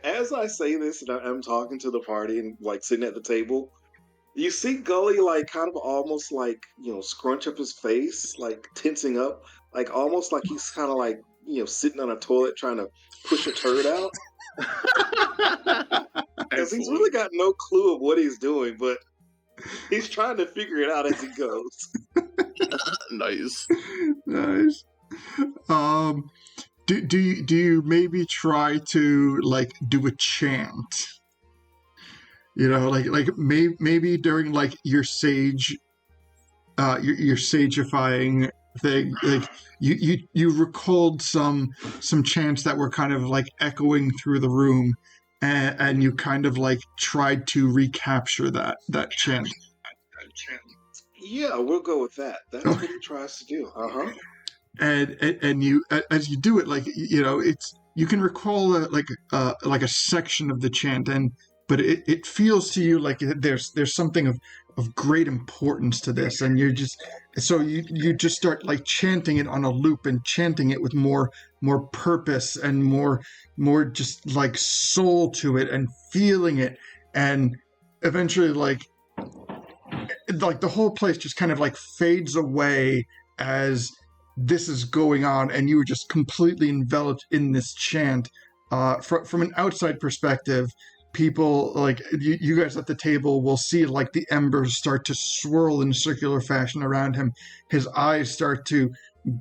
as I say this, and I'm talking to the party and like sitting at the table, you see Gully like kind of almost like, scrunch up his face, like tensing up, like almost like he's kind of like, sitting on a toilet trying to push a turd out. Because he's really got no clue of what he's doing, but he's trying to figure it out as he goes. Nice. Do you maybe try to like do a chant? Like maybe during like your sagifying thing. Like you recalled some chants that were kind of like echoing through the room, and you kind of like tried to recapture that chant. Yeah, we'll go with that. That's what he tries to do. And you, as you do it, like it's, you can recall like a section of the chant, but it feels to you like there's something of great importance to this, and you just start like chanting it on a loop and chanting it with more purpose and more just like soul to it and feeling it, and eventually like the whole place just kind of like fades away as this is going on, and you were just completely enveloped in this chant. From an outside perspective, people like you guys at the table will see like the embers start to swirl in circular fashion around him. His eyes start to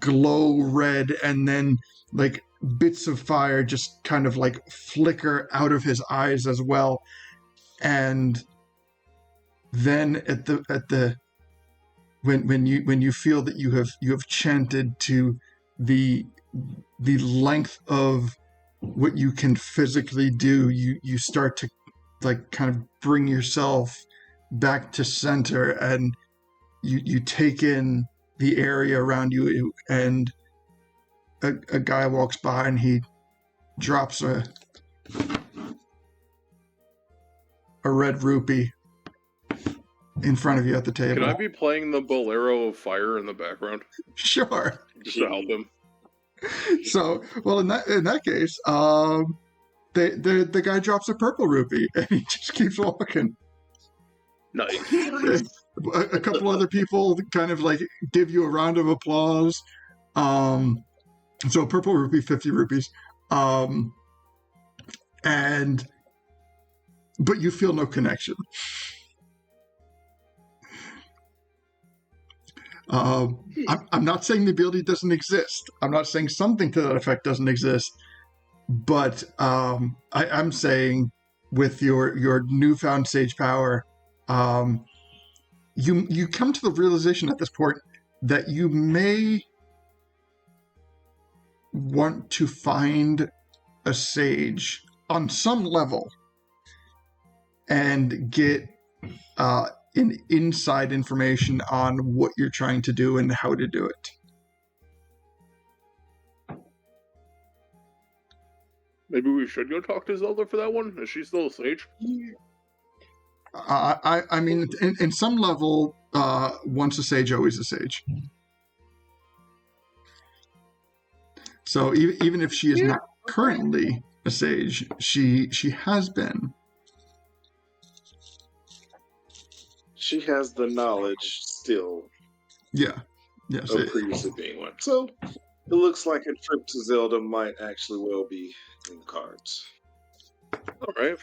glow red, and then like bits of fire just kind of like flicker out of his eyes as well. And then at the when you feel that you have chanted to the length of what you can physically do, you start to like kind of bring yourself back to center, and you take in the area around you, and a guy walks by and he drops a red rupee in front of you at the table. Can I be playing the Bolero of Fire in the background? Sure. Just to help him. So, well, in that case, the guy drops a purple rupee and he just keeps walking. Nice. A couple other people kind of like give you a round of applause. So purple rupee, 50 rupees. But you feel no connection. I'm not saying the ability doesn't exist. I'm not saying something to that effect doesn't exist. But I'm saying with your newfound sage power, you come to the realization at this point that you may want to find a sage on some level and get inside information on what you're trying to do and how to do it. Maybe we should go talk to Zelda for that one? Is she still a sage? I mean, in some level, once a sage, always a sage. So even if she is not currently a sage, she has been. She has the knowledge still. Yeah. Yes. Of previously being one. So it looks like a trip to Zelda might actually well be in the cards. All right.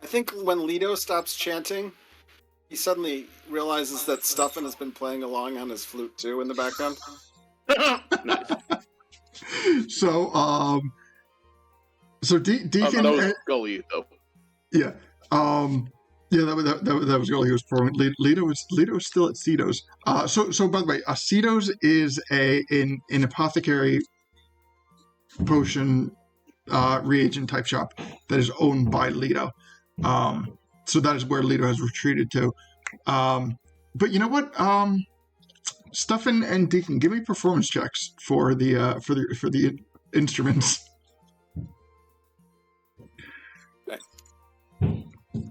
I think when Lido stops chanting, he suddenly realizes that Stuffin has been playing along on his flute too in the background. Nice. So Deacon. That was Gully, though. Yeah. Yeah, that was Gully who was performing. Lido is still at Cito's. So by the way, Cito's is an apothecary potion reagent type shop that is owned by Lido. So that is where Lido has retreated to. But you know what? Stuffin and Deacon, give me performance checks for the instruments.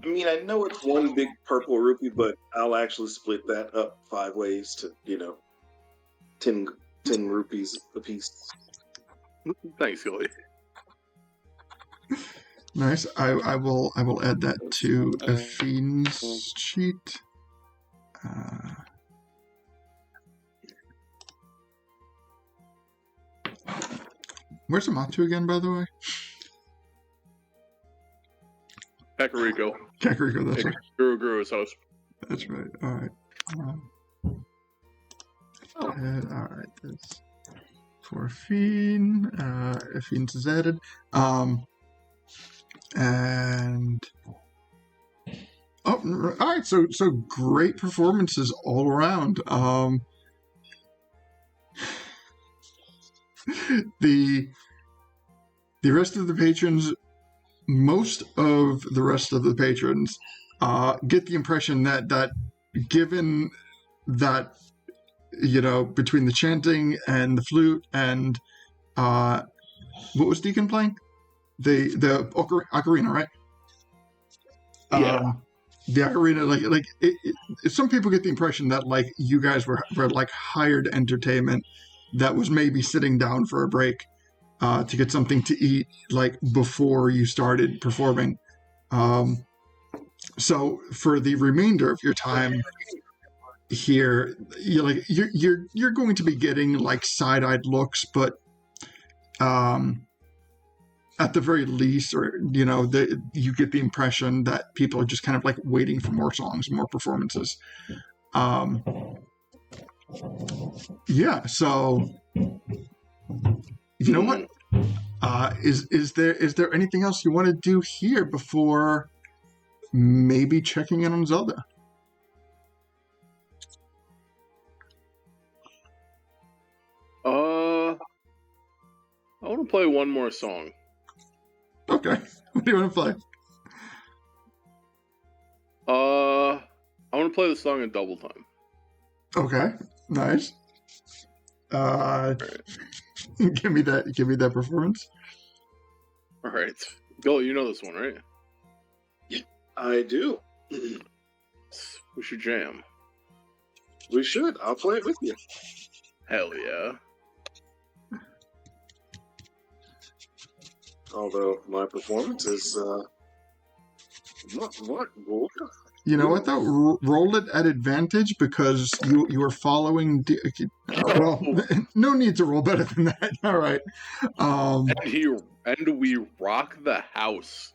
I mean, I know it's one big purple rupee, but I'll actually split that up 5 ways to, 10 rupees a piece. Thanks, Gully. Nice. I will add that to Affine's sheet. Where's Amatu again, by the way? Kakariko, that's right. Guru's house. That's right. All right. All right. That's for Affine. Affine's is added. And Oh, all right. So great performances all around. The rest of the patrons, most of the rest of the patrons, get the impression that given that, between the chanting and the flute and what was Deacon playing? The ocarina, right? Yeah. The ocarina, some people get the impression that you guys were hired entertainment that was maybe sitting down for a break to get something to eat before you started performing. So for the remainder of your time here, you're going to be getting side-eyed looks, but at the very least, or you get the impression that people are just kind of waiting for more songs, more performances. Yeah. So you know what? Is there anything else you want to do here before maybe checking in on Zelda? I want to play one more song. Okay. What do you want to play? I want to play the song in double time. Okay. Nice. Give me that performance. All right. Bill, you know this one, right? I do. We should jam. We should. I'll play it with you. Hell yeah. Although my performance is not good. You know what though? Roll it at advantage because you are following. Well, no need to roll better than that. All right. And we rock the house.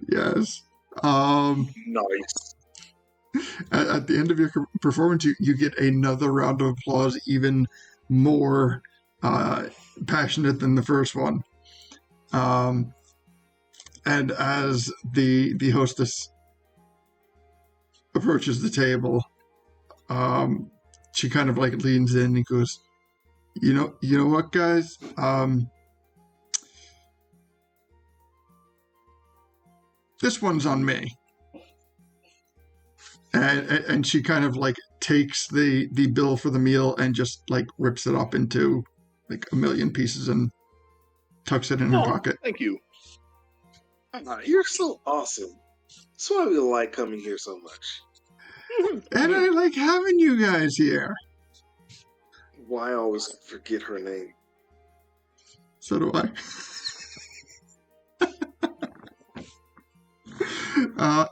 Yes. Nice. At the end of your performance, you get another round of applause, even more passionate than the first one. And as the hostess approaches the table, she kind of leans in and goes, you know what, guys? This one's on me. And she kind of takes the bill for the meal and just rips it up into a million pieces and tucks it in her pocket. Thank you. You're so awesome. That's why we like coming here so much. And I like having you guys here. Why I always forget her name. So do I.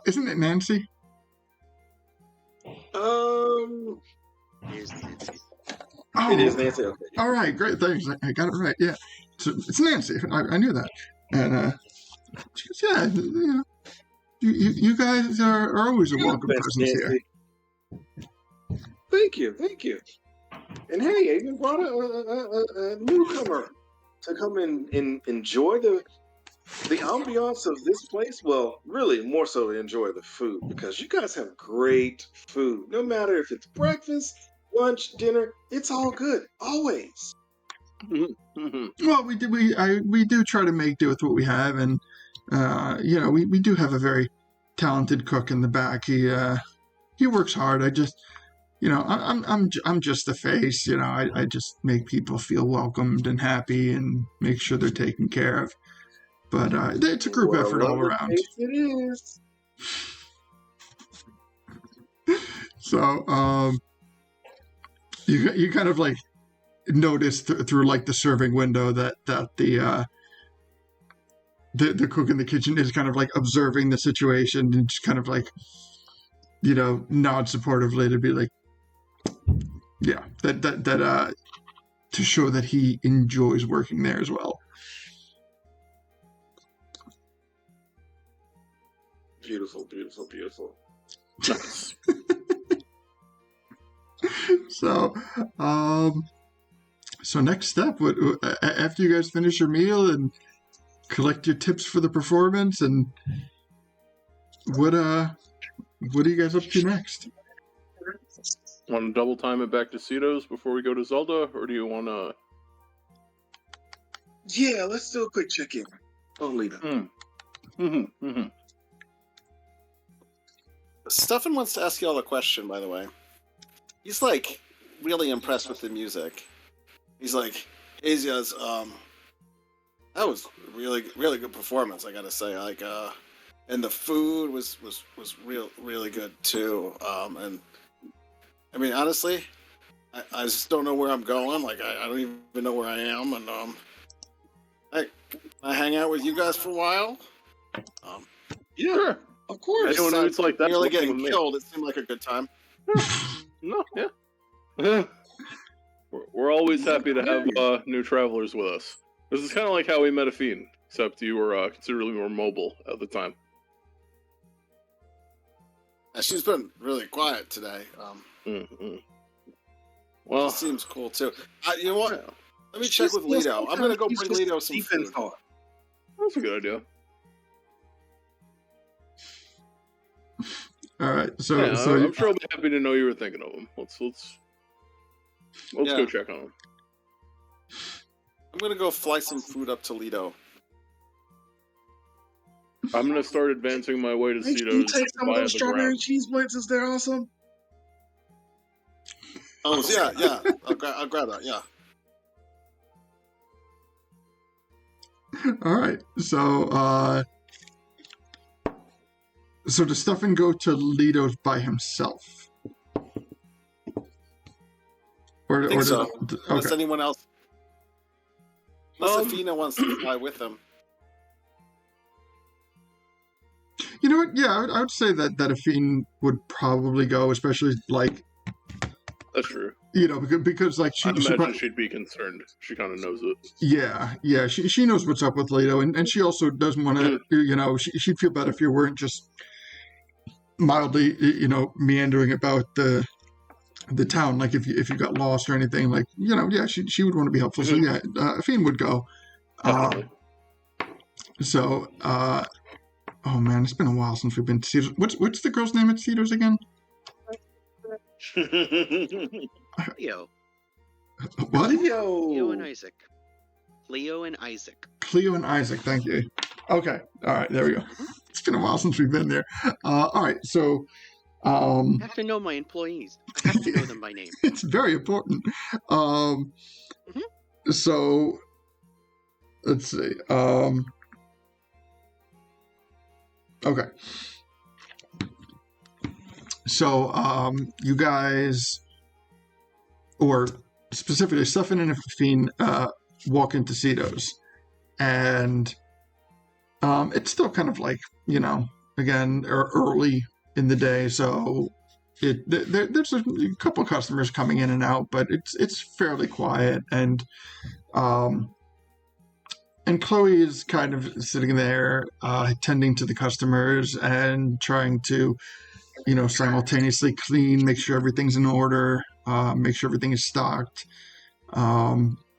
Isn't it Nancy? Is Nancy. Oh, it is Nancy. Okay. All right, great, thanks. I got it right. Yeah, so it's Nancy. I knew that. And she goes, yeah, you guys are always a welcome presence here. Thank you. And hey, I even brought a newcomer to come and enjoy the ambiance of this place. Well, really, more so to enjoy the food, because you guys have great food. No matter if it's breakfast, lunch, dinner, it's all good, always. Well, we do try to make do with what we have, and we do have a very talented cook in the back. He works hard. I just, I'm just the face. I just make people feel welcomed and happy and make sure they're taken care of. But it's a group effort all around. It is. So you kind of notice through the serving window that the cook in the kitchen is kind of observing the situation and just kind of nod supportively to be yeah, that to show that he enjoys working there as well. Beautiful. So next step, after you guys finish your meal and collect your tips for the performance, and what are you guys up to next? Want to double time it back to Cedos before we go to Zelda, or do you want to? Yeah, let's do a quick check-in. Oh, Lita. Stefan wants to ask you all a question, by the way. He's like really impressed with the music. He's like, Asia's, that was really good performance, I gotta say. Like, and the food was really good too. And I mean, honestly, I just don't know where I'm going. Like, I don't even know where I am. And I hang out with you guys for a while. Yeah, Sure. of course. Anyone who's like that. Nearly working getting with me. killed. It seemed like a good time. No, yeah. We're always happy to have new travelers with us. This is kind of like how we met Afine, except you were considerably more mobile at the time. She's been really quiet today. Well, She seems cool too. You know what? yeah, Let me check with Lido. I'm gonna go bring Lido some deep in food. thought. that's a good idea. All right, so Yeah, so I'm sure I'll be happy to know you were thinking of him. Let's Yeah. go check on him. I'm gonna go fly some food up to Lido. I'm gonna start advancing my way to Hey, can you Cedos take some of via those the strawberry ground. cheese blitzes? They're awesome. Oh yeah. I'll grab that. Yeah. all right, so does Stefan go to Lido's by himself? Or I think so. okay. Unless anyone else. Unless Um, Afina wants to fly with him. You know what? Yeah, I would say that Afine would probably go, especially like, That's true. you know, because like I imagine prob- she'd be concerned. She kind of knows it. yeah, she knows what's up with Lido, and she also doesn't want to, you know, she'd feel better if you weren't just mildly, you know, meandering about the town, like if you got lost or anything, like, you know, yeah, she would want to be helpful. So yeah, Afine would go. Definitely. Oh man, it's been a while since we've been to Cedars. What's the girl's name at Cedars again? Leo. What? Leo and Isaac. Leo and Isaac. Cleo and Isaac, thank you. Okay, all right, there we go. It's been a while since we've been there. All right, so I have to know my employees. I have to know them by name. it's very important. So let's see. Okay. So you guys, or specifically Stefan and Afine, walk into Cedos, and it's still kind of like, you know, again, early in the day, so there's a couple of customers coming in and out, but it's fairly quiet, and Chloe is kind of sitting there, attending to the customers and trying to, you know, simultaneously clean, make sure everything's in order, make sure everything is stocked.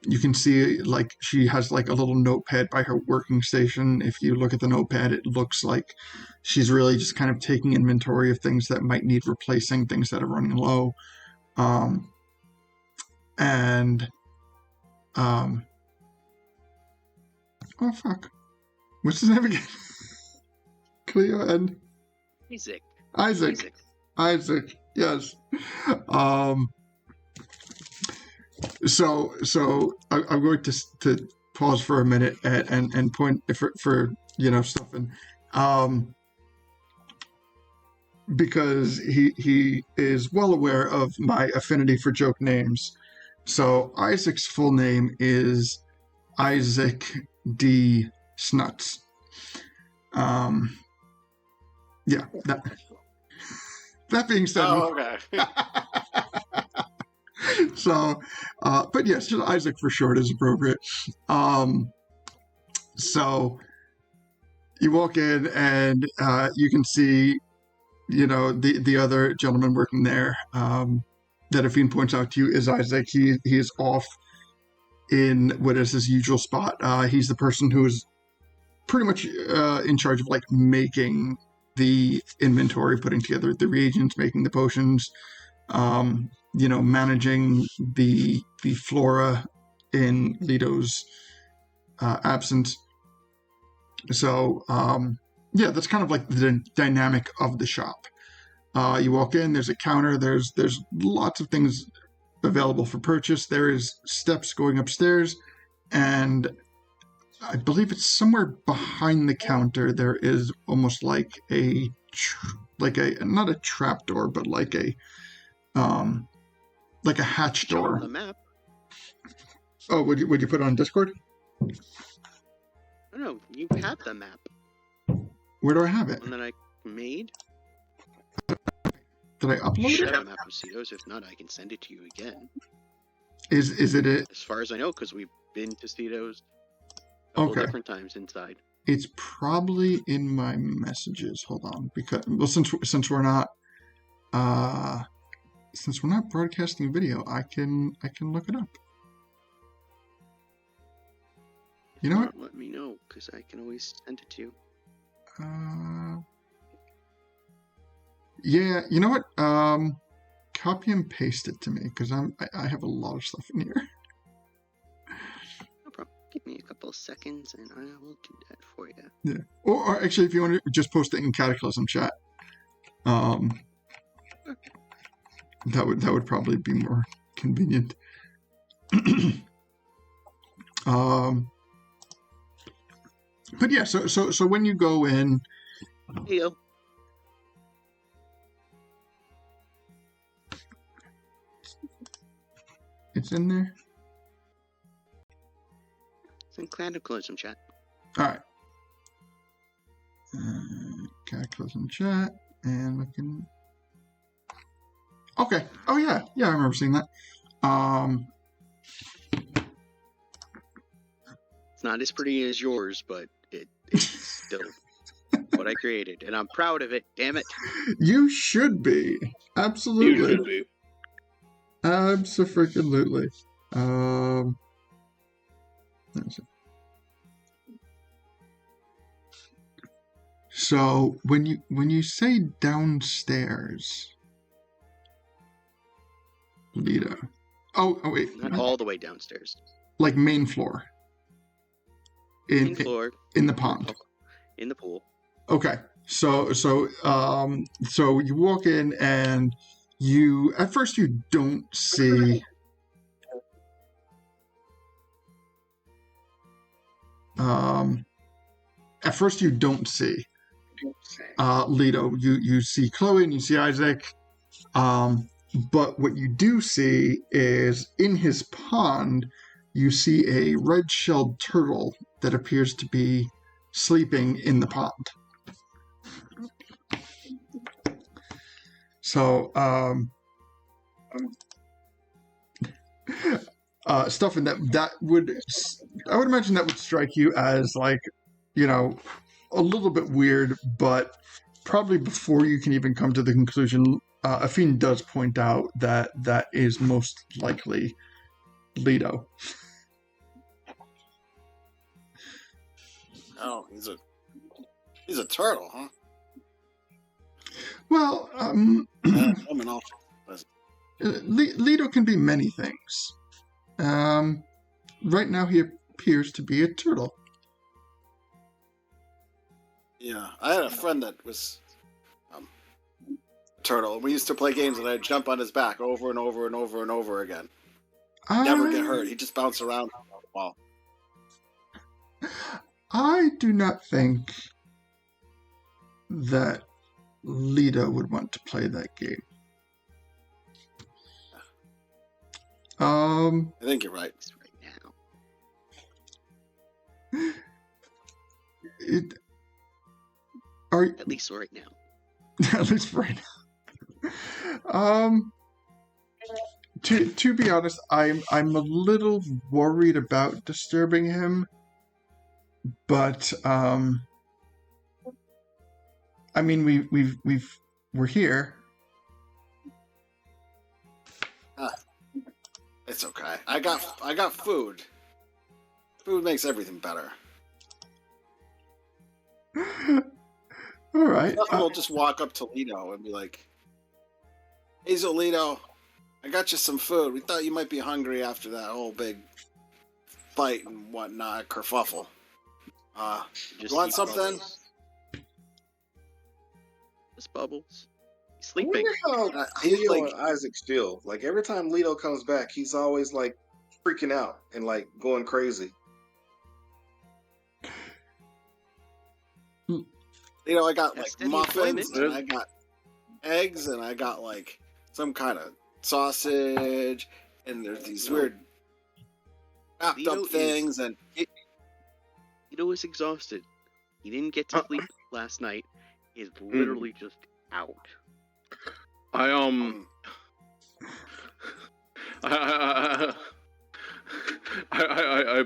You can see, like, she has like a little notepad by her working station. If you look at the notepad, it looks like she's really just kind of taking inventory of things that might need replacing, things that are running low. Oh fuck, what's his name again? Cleo and Isaac, yes. So I'm going to pause for a minute and point for you know, Stefan, because he is well aware of my affinity for joke names. So Isaac's full name is Isaac D. Snuts. Yeah. That being said, Oh, okay. so, but yes, just Isaac for short is appropriate. So you walk in and you can see, you know, the other gentleman working there, that Afine points out to you is Isaac. He is off in what is his usual spot. He's the person who is pretty much in charge of like making the inventory, putting together the reagents, making the potions, managing the flora in Lito's absence. So, that's kind of like the dynamic of the shop. You walk in, there's a counter, there's lots of things available for purchase. There is steps going upstairs, and I believe it's somewhere behind the counter. There is almost like a not a trap door, but like a hatch door. On the map. Oh, would you put it on Discord? No, you have the map. Where do I have it? One that I made. Did I upload Share it? a map of Cedos. If not, I can send it to you again. Is it a? As far as I know, because we've been to Cedos a couple Okay. different times inside. It's probably in my messages. Hold on, because since we're not broadcasting video, I can look it up. You know what? Let me know, because I can always send it to you. Yeah, you know what? Copy and paste it to me, because I have a lot of stuff in here. No problem. Give me a couple of seconds, and I will do that for you. Yeah. Or actually, if you want to just post it in Cataclysm chat, that would probably be more convenient. But yeah, so when you go in, Hey, yo. it's in there. It's in Cataclysm chat. All right. Cataclysm chat, and we can. Okay. Oh yeah, I remember seeing that. It's not as pretty as yours, but it's still what I created, and I'm proud of it. Damn it! You should be. Absolutely. You should be. Abso-freaking-lutely. So when you say downstairs, Lito. Oh wait. Not all the way downstairs. Like main floor. Main floor. In the pond. In the pool. Okay. So you walk in and at first you don't see Lito. You see Chloe and you see Isaac. But what you do see is in his pond, you see a red-shelled turtle that appears to be sleeping in the pond. So, stuff in that would, I would imagine that would strike you as like, a little bit weird, but probably before you can even come to the conclusion, Afine does point out that is most likely Lito. Oh, he's a turtle, huh? Well, Lito can be many things. Right now he appears to be a turtle. Yeah, I had a friend that was a turtle. We used to play games, and I'd jump on his back over and over and over and over again. Never get hurt. He'd just bounce around for a while. I do not think that Lito would want to play that game. I think you're right. At least right now. At least right now. To be honest, I'm a little worried about disturbing him, but I mean we're here. It's okay. I got food. Food makes everything better. All right. We'll just walk up to Lito and be like, Hazel Lito, I got you some food. We thought you might be hungry after that whole big fight and whatnot, kerfuffle. You want something? Bubbles. Just Bubbles. He's I sleeping. wonder how He's Leo like- and Isaac feel. Like every time Lito comes back, he's always like freaking out and like going crazy. I got like Steady muffins, employment. and I got eggs, and I got like some kind of sausage, and there's these weird wrapped Lito up things, and Lito was exhausted. He didn't get to sleep last night. He's literally just out. I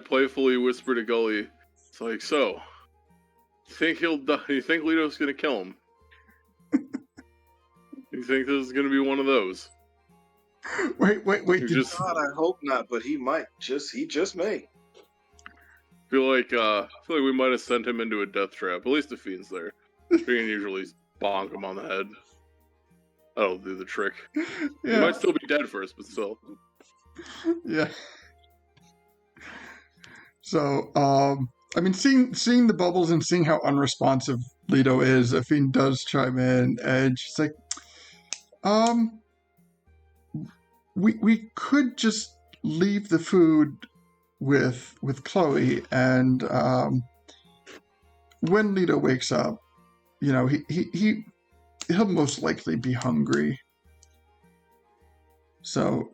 playfully whisper to Gully. It's like, so, you think he'll die? You think Lito's gonna kill him? You think this is gonna be one of those? Wait. You just God, I hope not, but he might. He just may. feel like we might have sent him into a death trap. At least the Fiend's there. Fiend usually bonk him on the head. That'll do the trick. He Yeah. might still be dead first, but still. Yeah. So, I mean, seeing the bubbles and seeing how unresponsive Lito is, Fiend does chime in. Edge, it's like, we could just leave the food with Chloe, and when Lito wakes up, he'll most likely be hungry. So,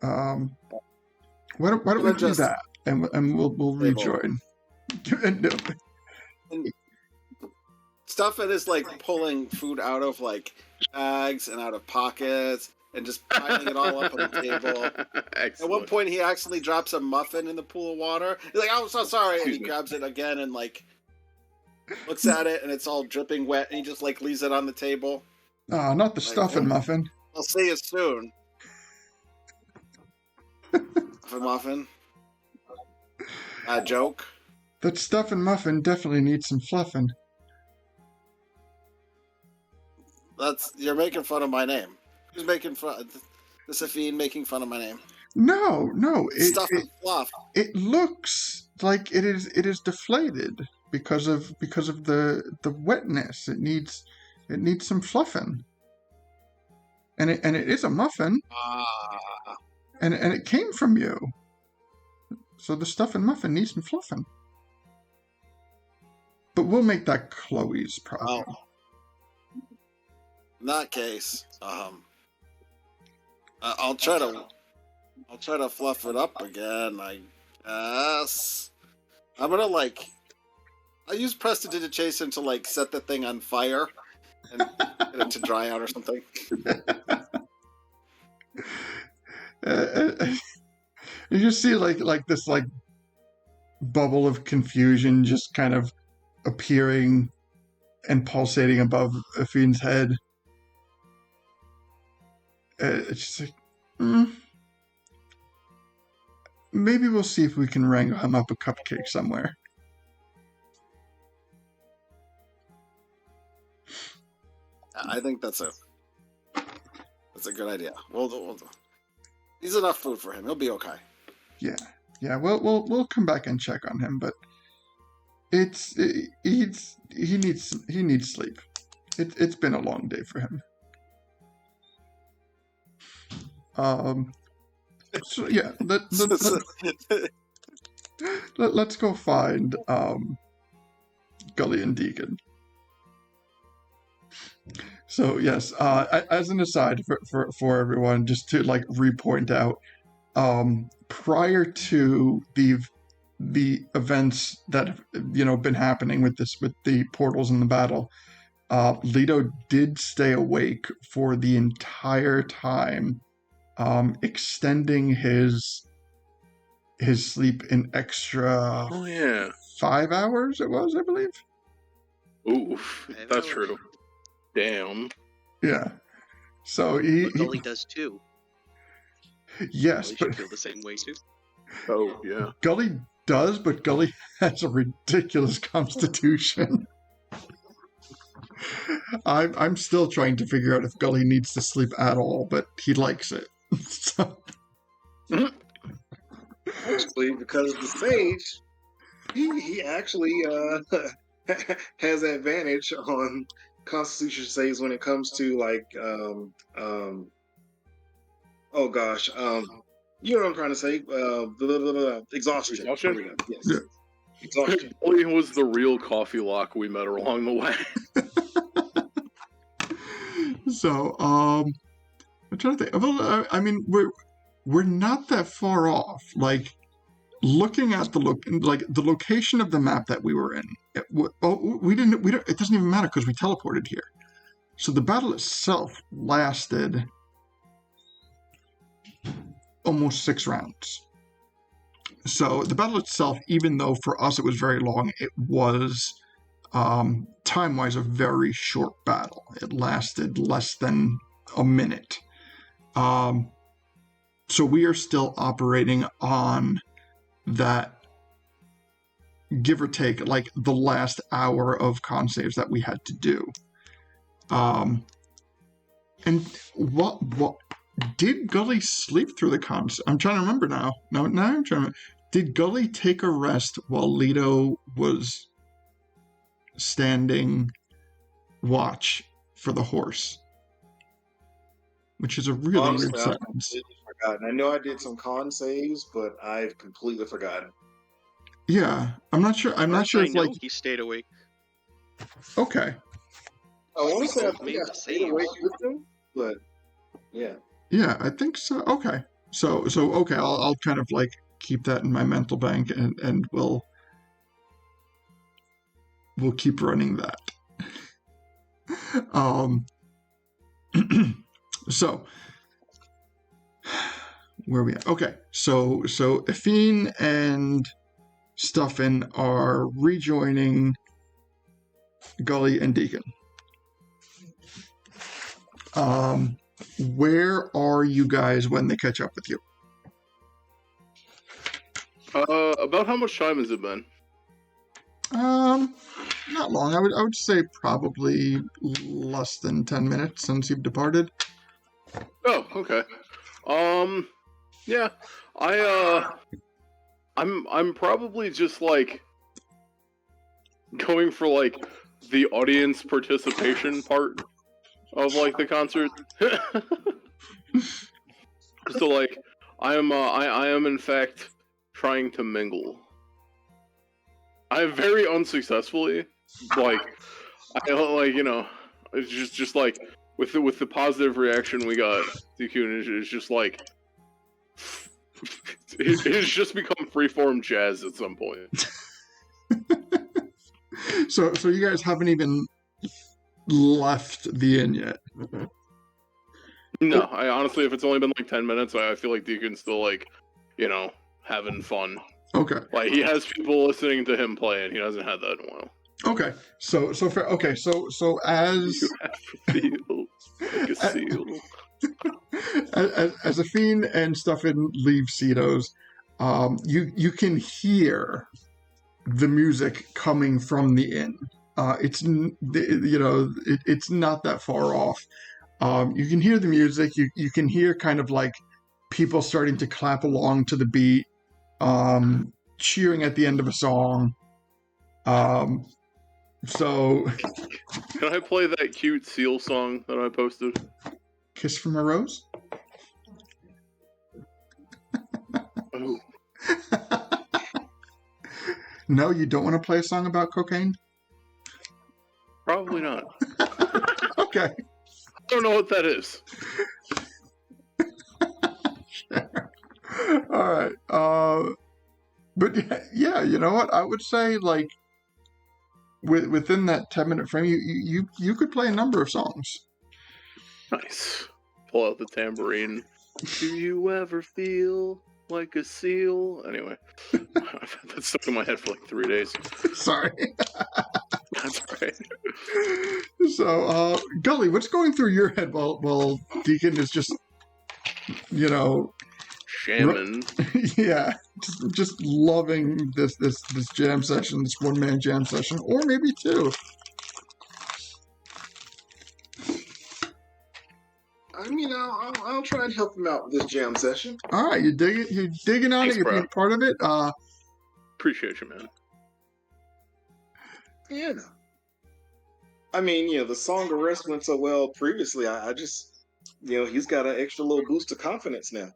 why don't we do that, and we'll rejoin. stuff that is like pulling food out of like bags and out of pockets and just piling it all up on the table. At one point, he accidentally drops a muffin in the pool of water. He's like, "Oh, I'm so sorry," and he grabs it again and like looks at it, and it's all dripping wet, and he just like leaves it on the table. Not the stuffing muffin. I'll see you soon. Muffin. Joke. That stuffing muffin definitely needs some fluffing. You're making fun of my name. Who's making fun? The Safine making fun of my name. No. Stuff and fluff. It looks like it is deflated because of the wetness. It needs some fluffing. And it is a muffin. And it came from you. So the stuffing muffin needs some fluffing. But we'll make that Chloe's problem. In that case, I'll try to fluff it up again, I guess. I'm gonna I use prestidigitation to set the thing on fire and get it to dry out or something. You just see this bubble of confusion just kind of appearing and pulsating above Fiend's head. It's just like, maybe we'll see if we can wrangle him up a cupcake somewhere. I think that's a good idea. We'll do. He's enough food for him. He'll be okay. Yeah. We'll come back and check on him, but he needs sleep. It's been a long day for him. So yeah, let's go find Gully and Deacon. So yes, as an aside for everyone, just to repoint out, prior to the events that have been happening with the portals and the battle, Leto did stay awake for the entire time, extending his sleep an extra 5 hours. It was, I believe. Oof, that's true. Damn. Yeah. So Gully does too. Yes, but feel the same way too. Oh yeah. Gully does, but Gully has a ridiculous constitution. I'm still trying to figure out if Gully needs to sleep at all, but he likes it. So, Actually, because the sage, he actually has advantage on Constitution saves when it comes to like oh gosh, you know what I'm trying to say? Exhaustion. Exhaustion? There we go. Yes. Yeah. Exhaustion. Gully was the real coffee lock we met along the way. so I'm trying to think. Well, I mean, we're not that far off. Like, looking at the location of the map that we were in, we don't. It doesn't even matter because we teleported here. So the battle itself lasted almost 6 rounds. So the battle itself, even though for us it was very long, it was time-wise a very short battle. It lasted less than a minute. So we are still operating on that, give or take, like the last hour of con saves that we had to do. And what did Gully sleep through the con? I'm trying to remember now. No, I'm trying to remember. Did Gully take a rest while Leto was standing watch for the horse? Which is a really Honestly, weird I've sentence. completely forgotten. I know I did some con saves, but I've completely forgotten. Yeah, I'm not sure. I'm not First sure I if know like. he stayed awake. Okay. I want to say I Made think I the stayed awake saves. with him, but yeah. Yeah, I think so. Okay. So okay, I'll kind of like keep that in my mental bank, and we'll keep running that. So where are we at? Okay, so Athene and Stuffin are rejoining Gully and Deacon. Where are you guys when they catch up with you? About how much time has it been? Not long. I would say probably less than 10 minutes since you've departed. Oh, okay. Yeah. I'm probably just like going for like the audience participation part of like the concert. So like I am in fact trying to mingle. I very unsuccessfully, like, I like, you know, it's just like with the positive reaction we got, DQ is just like it's just become freeform jazz at some point. So you guys haven't even left the inn yet. No, I honestly, if it's only been like 10 minutes, I feel like Deacon's still like, you know, having fun. Okay. Like he has people listening to him play, and he hasn't had that in a while. Okay. So fair. Okay. So as You have to feel like a seal. as Athene and Stuffin leave Cedos, you can hear the music coming from the inn. It's it's not that far off. You can hear the music. You can hear kind of like people starting to clap along to the beat, cheering at the end of a song. So Can I play that cute seal song that I posted? Kiss from a Rose? Oh. No, you don't want to play a song about cocaine? Probably not. Okay. I don't know what that is. All right. But yeah, you know what? I would say like within that 10-minute frame, you could play a number of songs. Nice. Pull out the tambourine. Do you ever feel like a seal? Anyway, I've had that stuck in my head for like 3 days. Sorry. That's right. So, Gully, what's going through your head while Deacon is just, you know, Shaman. yeah, just loving this jam session, this one-man jam session, or maybe two. I'll try and help him out with this jam session. All right, you're digging on Thanks, it. You're bro. being part of it. Appreciate you, man. Yeah. I mean, the Song of Rest went so well previously. I just, he's got an extra little boost of confidence now.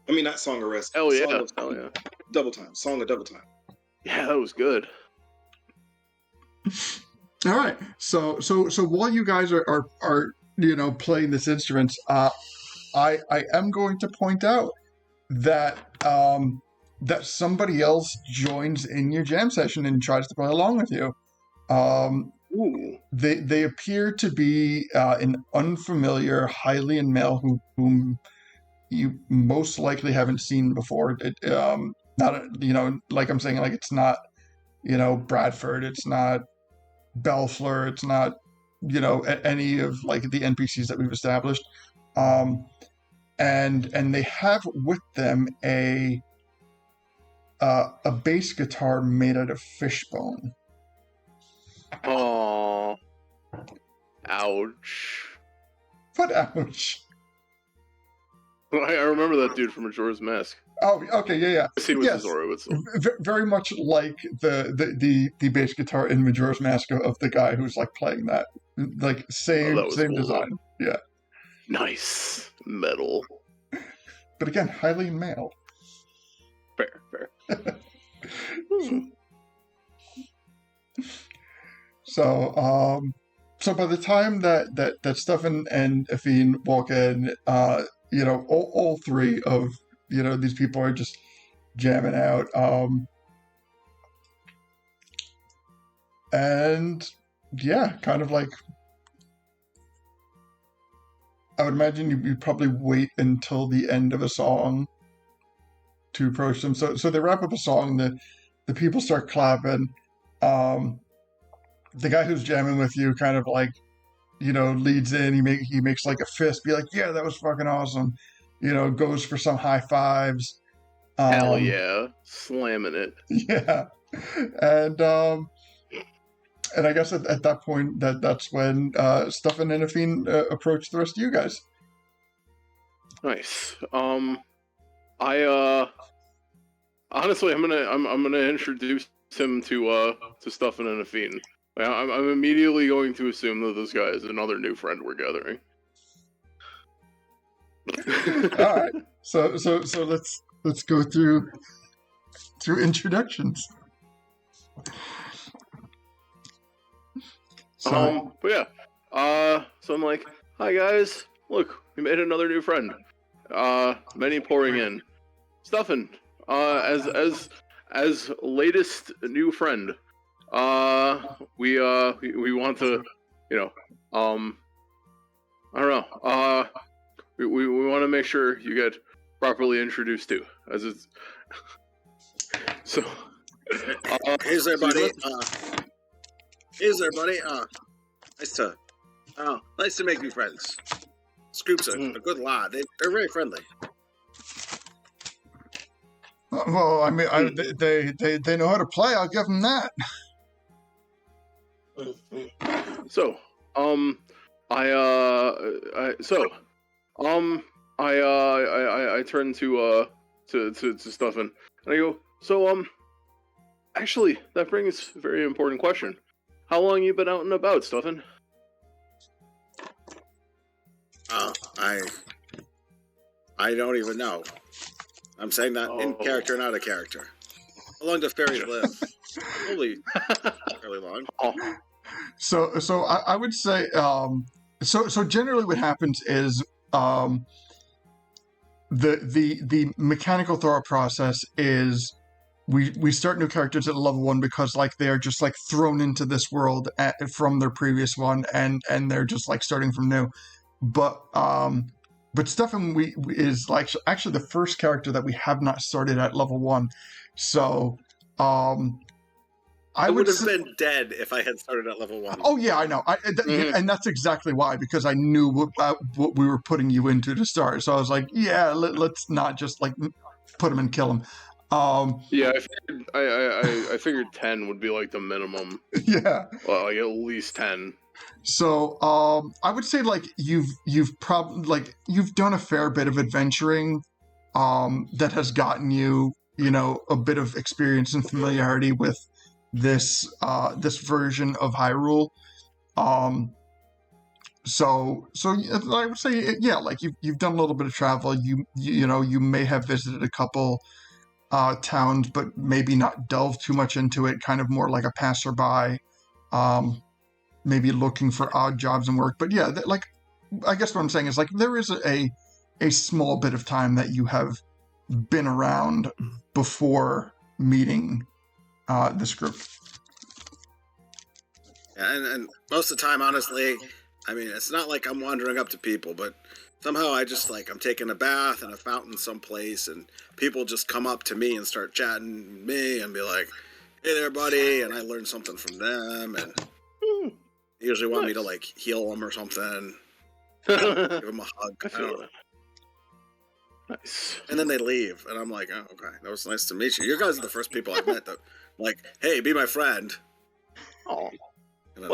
I mean, not Song of Rest. Hell yeah. Song of Hell yeah. Double Time. Song of Double Time. Yeah, that was good. All right. So while you guys are playing this instrument, I am going to point out that that somebody else joins in your jam session and tries to play along with you. Ooh. They appear to be an unfamiliar Hylian male whom you most likely haven't seen before. Not like I'm saying, like it's not Bradford, it's not Belfleur, it's not any of like the NPCs that we've established, and they have with them a bass guitar made out of fishbone. Oh. Ouch. What ouch? I remember that dude from Majora's Mask. Oh, okay, yeah. I've seen with Yes. Zoro, but still. Very much like the bass guitar in Majora's Mask of the guy who's like playing that, like same that was cool. design. Yeah. Nice. Metal. But again, highly male. Fair. So by the time that Stefan and Athene walk in, all three of these people are just jamming out, and yeah, kind of like I would imagine you'd probably wait until the end of a song to approach them. So they wrap up a song, the people start clapping. The guy who's jamming with you kind of like, leads in. He makes like a fist, be like, yeah, that was fucking awesome. Goes for some high fives. Hell yeah. Slamming it. Yeah. And I guess at that point, that's when Stefan and Athene approach the rest of you guys. Nice. I honestly, I'm gonna introduce him to Stefan and Athene. I'm immediately going to assume that this guy is another new friend we're gathering. All right. So let's go through introductions. But yeah. So I'm like, hi guys, look, we made another new friend. Many pouring in. Stefan, as latest new friend, we want to, I don't know, we want to make sure you get properly introduced to, as it's, so, Here's there, buddy. Nice to make new friends. Scoops are a good lot. They're very friendly. Well, I mean, they know how to play. I'll give them that. So, I turn to Stefan and I go, so, actually, that brings a very important question. How long you been out and about, Stefan? I don't even know. I'm saying that in character, not a character. How long do fairies live? Probably fairly long. So I would say, so generally what happens is, the mechanical thought process is we start new characters at level 1 because like they are just like thrown into this world from their previous one and they're just like starting from new. But Stefan is like actually the first character that we have not started at level 1. So I would have been dead if I had started at level 1. Oh yeah, I know. And that's exactly why, because I knew what we were putting you into to start. So I was like, yeah, let's not just like put him and kill him. Yeah, I figured 10 would be like the minimum. Yeah. Well, like at least 10. So, I would say like you've probably like you've done a fair bit of adventuring, that has gotten you, a bit of experience and familiarity with this version of Hyrule. So I would say, yeah, like you've done a little bit of travel. You may have visited a couple towns, but maybe not delved too much into it. Kind of more like a passerby, maybe looking for odd jobs and work. But yeah, like I guess what I'm saying is like there is a small bit of time that you have been around before meeting this group. Yeah, and most of the time, honestly, I mean, it's not like I'm wandering up to people, but somehow I just like I'm taking a bath in a fountain someplace, and people just come up to me and start chatting with me and be like, "Hey there, buddy," and I learn something from them, and they usually want me to like heal them or something, give them a hug. I feel that. Nice. And then they leave, and I'm like, "Oh, okay, that was nice to meet you. You guys are the first people I've met that, like, hey, be my friend." Oh. And then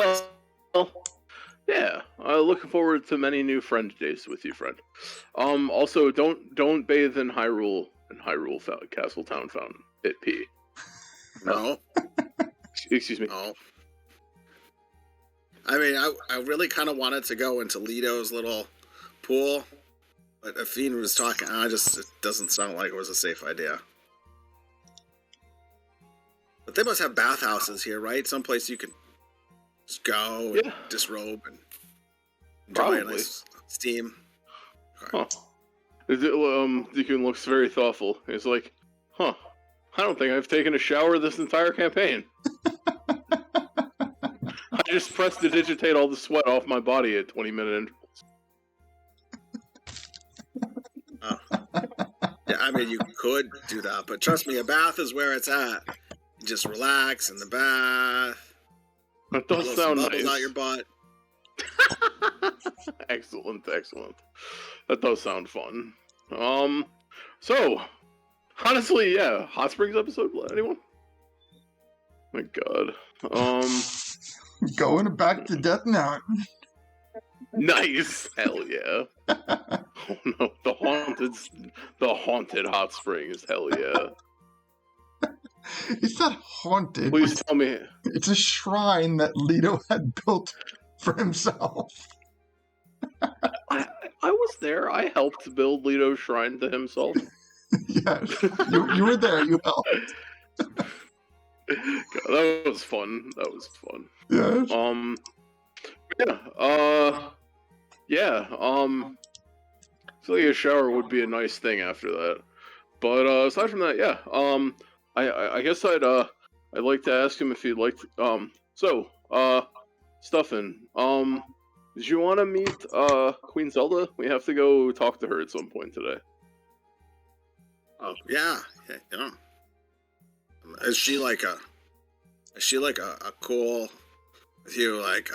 Well, yeah. Looking forward to many new friend days with you, friend. Also, don't bathe in Hyrule Castletown Fountain. It pee. no, Excuse me. no. I mean, I really kind of wanted to go into Lito's little pool, but Afine was talking. It doesn't sound like it was a safe idea. But they must have bathhouses here, right? Someplace you can just go and disrobe and enjoy a nice steam. Huh. Deacon looks very thoughtful. He's like, I don't think I've taken a shower this entire campaign. I just pressed to digitate all the sweat off my body at 20-minute intervals. Yeah, I mean, you could do that, but trust me, a bath is where it's at. You just relax in the bath. That does sound bubbles nice. out your butt. Excellent. That does sound fun. So, honestly, yeah, Hot Springs episode, anyone? My God. Going back to Death Note. Nice. Hell yeah. Oh no, the haunted hot springs. Hell yeah. It's not haunted. Please tell me. It's a shrine that Leto had built for himself. I was there. I helped build Leto's shrine to himself. Yes, you were there. You helped. God, that was fun. Yes. So like a shower would be a nice thing after that. But aside from that, yeah. I guess I'd like to ask him if he'd like to, Stuffin, did you want to meet Queen Zelda? We have to go talk to her at some point today. Oh yeah. Is she like a cool with you? Like,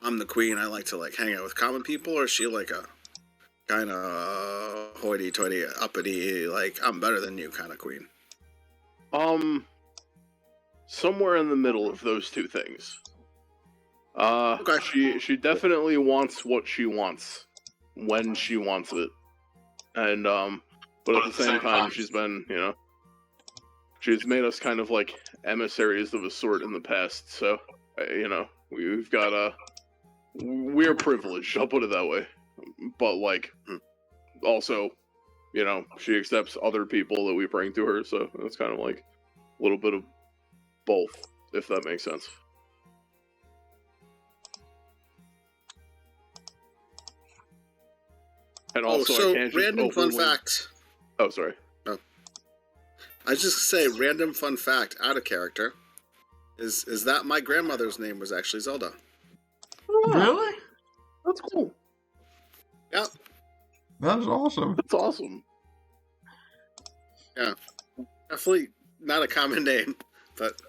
I'm the queen. I like to like hang out with common people, or is she like a kind of hoity-toity, uppity, like I'm better than you kind of queen? Somewhere in the middle of those two things. Okay. She definitely wants what she wants when she wants it, and but at the same time, she's been, she's made us kind of like emissaries of a sort in the past. So, we've got we're privileged. I'll put it that way. But like, also, she accepts other people that we bring to her. So it's kind of like a little bit of both, if that makes sense. And also, so I can't just random fun openly... fact. Oh, sorry. Oh. I was just gonna say, random fun fact, out of character, is that my grandmother's name was actually Zelda. Oh, Really? That's cool. Yep. That's awesome. That's awesome. Yeah. Definitely not a common name, but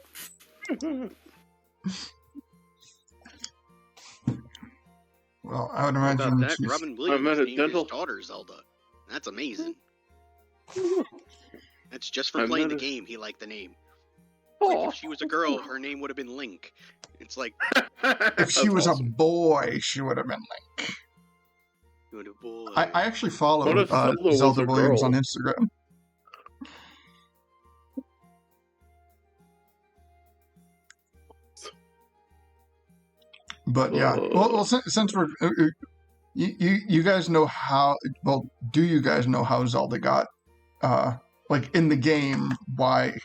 Well, I would How imagine about that? she's... Robin Williams met a named dental- his daughter Zelda. That's amazing. That's just for playing the game. He liked the name. Like if she was a girl, her name would have been Link. It's like if she was awesome. A boy, she would have been Link. Boy. I actually follow Zelda Williams on Instagram. But yeah, well, since we're you guys know how? Well, do you guys know how Zelda got like in the game? Why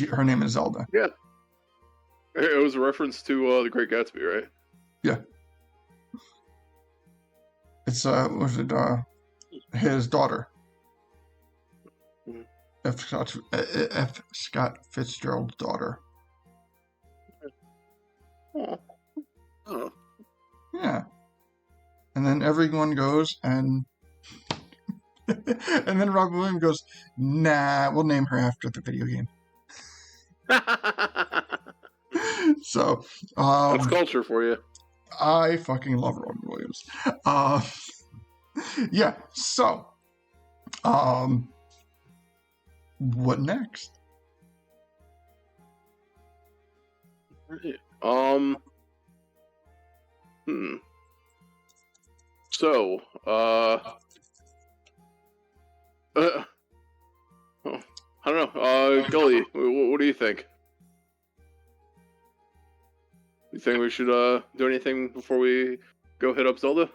her name is Zelda? Yeah, it was a reference to The Great Gatsby, right? Yeah, it's was it his daughter, F. Scott Fitzgerald's daughter. Oh. Yeah. And then everyone goes and and then Robin Williams goes, nah, we'll name her after the video game. So that's culture for you. I fucking love Robin Williams. Yeah, so what next? So, I don't know. Gully, what do you think? You think we should do anything before we go hit up Zelda?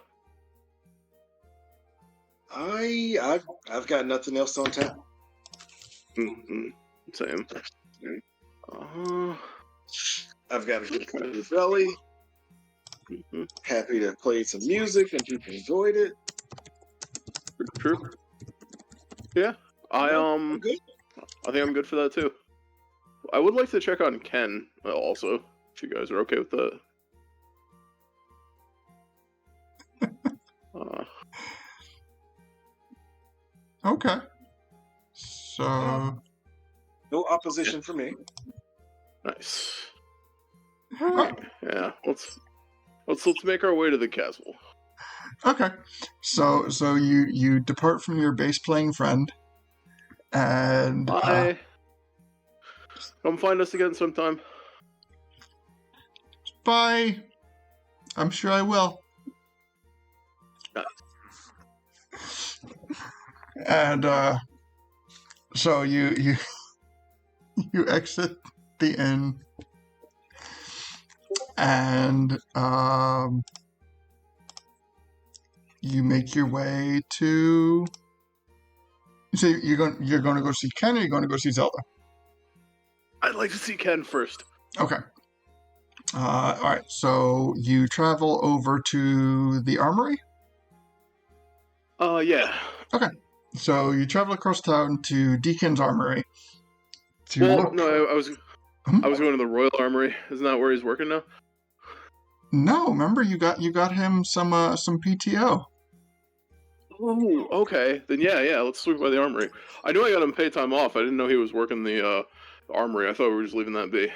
I've got nothing else on tap. Same. I've got a good kind of belly. Happy to play some music and people enjoyed it. True. Yeah, I'm good. I think I'm good for that too. I would like to check on Ken also, if you guys are okay with that. Okay. So no opposition for me. Nice. Yeah, let's make our way to the castle. Okay. So you depart from your bass playing friend and bye. Come find us again sometime. Bye. I'm sure I will. And so you exit the inn and you make your way to. So you're going to go see Ken, or you're going to go see Zelda? I'd like to see Ken first. Okay. All right. So you travel over to the armory. Yeah. Okay. So you travel across town to Deacon's armory. No, I was going to the Royal Armory. Isn't that where he's working now? No, remember you got him some PTO. Oh, okay. Then yeah, let's swing by the armory. I knew I got him paid time off. I didn't know he was working the armory. I thought we were just leaving that be.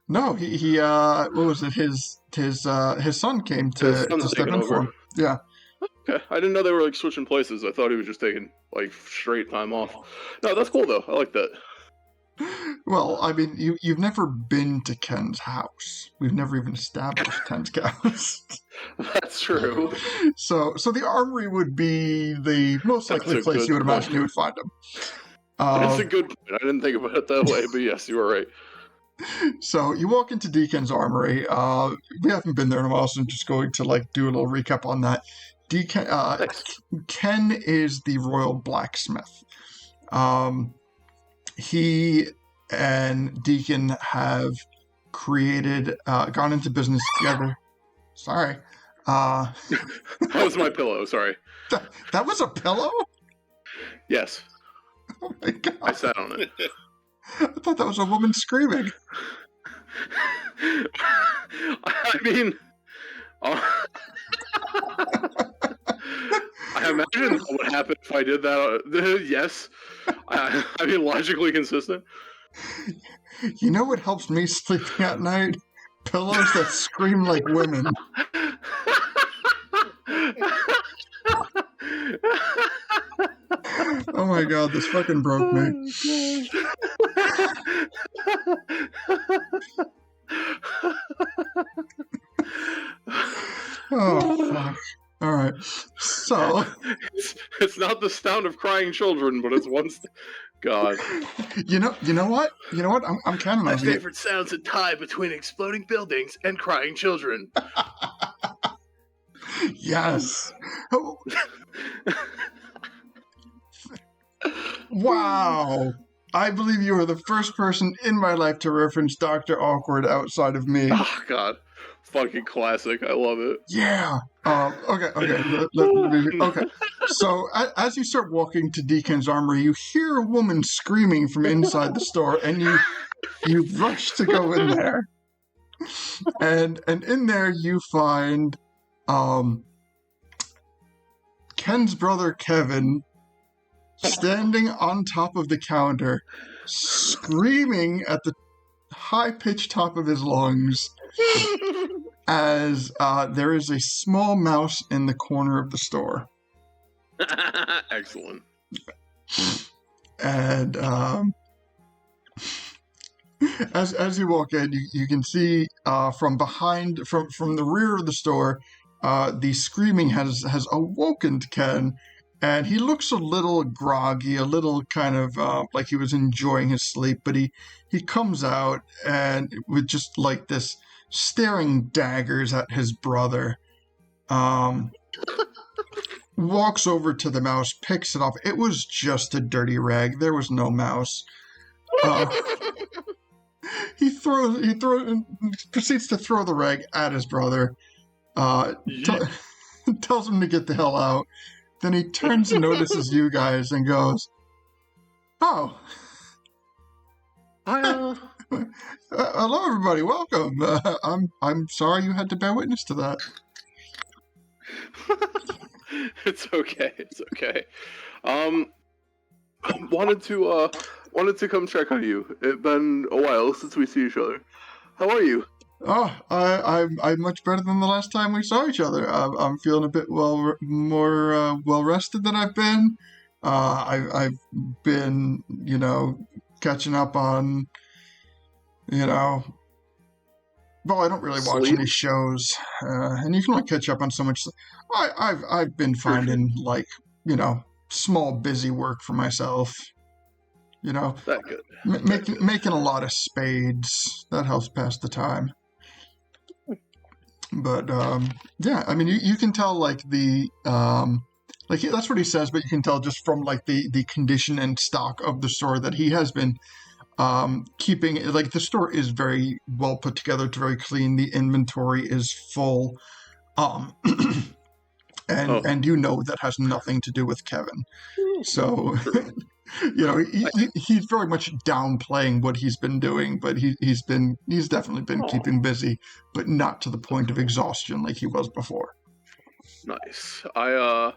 No, he what was it? His son came to step in for him. Yeah. Okay, I didn't know they were like switching places. I thought he was just taking like straight time off. No, that's cool though. I like that. Well, I mean, you've never been to Ken's house. We've never even established Ken's house. That's true. So the armory would be the most likely place you would imagine you would find him. That's a good point. I didn't think about it that way, but yes, you were right. So you walk into Deacon's armory. We haven't been there in a while, so I'm just going to do a little recap on that. Ken is the royal blacksmith. He and Deacon have gone into business together. Sorry. That was my pillow, sorry. That was a pillow? Yes. Oh my god. I sat on it. I thought that was a woman screaming. I mean... I imagine that would happen if I did that. Yes. I mean, logically consistent. You know what helps me sleeping at night? Pillows that scream like women. Oh my god, this fucking broke me. Oh fuck. All right. So it's not the sound of crying children, but it's God. You know what? I'm counting My on you. favorite sound's a tie between exploding buildings and crying children. Yes. Oh. Wow. I believe you are the first person in my life to reference Dr. Awkward outside of me. Oh, God. Fucking classic. I love it. Yeah. Okay. Okay. So as you start walking to Deacon's Armory, you hear a woman screaming from inside the store, and you rush to go in there. And in there you find Ken's brother Kevin standing on top of the counter, screaming at the high-pitched top of his lungs as there is a small mouse in the corner of the store. Excellent. And as you walk in, you can see from behind, from the rear of the store, the screaming has awoken Ken, and he looks a little groggy, a little kind of like he was enjoying his sleep, but he comes out and with just like this staring daggers at his brother, walks over to the mouse, picks it up. It was just a dirty rag. There was no mouse. He proceeds to throw the rag at his brother, tells him to get the hell out. Then he turns and notices you guys and goes, "Oh, Hi. hello everybody, welcome. I'm sorry you had to bear witness to that." It's okay. It's okay. Wanted to come check on you. It's been a while since we see each other. How are you? Oh, I'm much better than the last time we saw each other. I'm feeling a bit more well rested than I've been. I've been, catching up on, well, I don't really watch Sleep? any shows, and you can only catch up on so much. I've been finding small busy work for myself. That good. Making a lot of spades. That helps pass the time. But yeah, I mean, you can tell like the that's what he says, but you can tell just from like the condition and stock of the store that he has been keeping. Like the store is very well put together, it's very clean. The inventory is full, and that has nothing to do with Kevin. So. He's very much downplaying what he's been doing, but he's definitely been keeping busy, but not to the point of exhaustion like he was before. Nice. I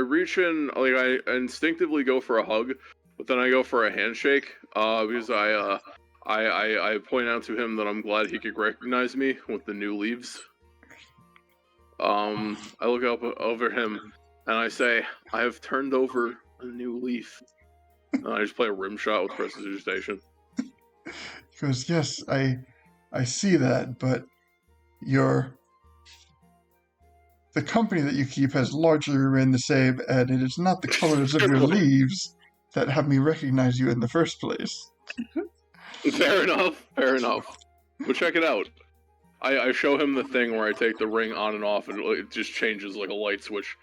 reach in, like I instinctively go for a hug, but then I go for a handshake because I point out to him that I'm glad he could recognize me with the new leaves. I look up over him and I say, I have turned over a new leaf. And I just play a rim shot with prestidigitation. He goes, yes, I see that, but the company that you keep has largely remained the same, and it is not the colors of your leaves that have me recognize you in the first place. Fair enough. But check it out. I show him the thing where I take the ring on and off, and it just changes like a light switch.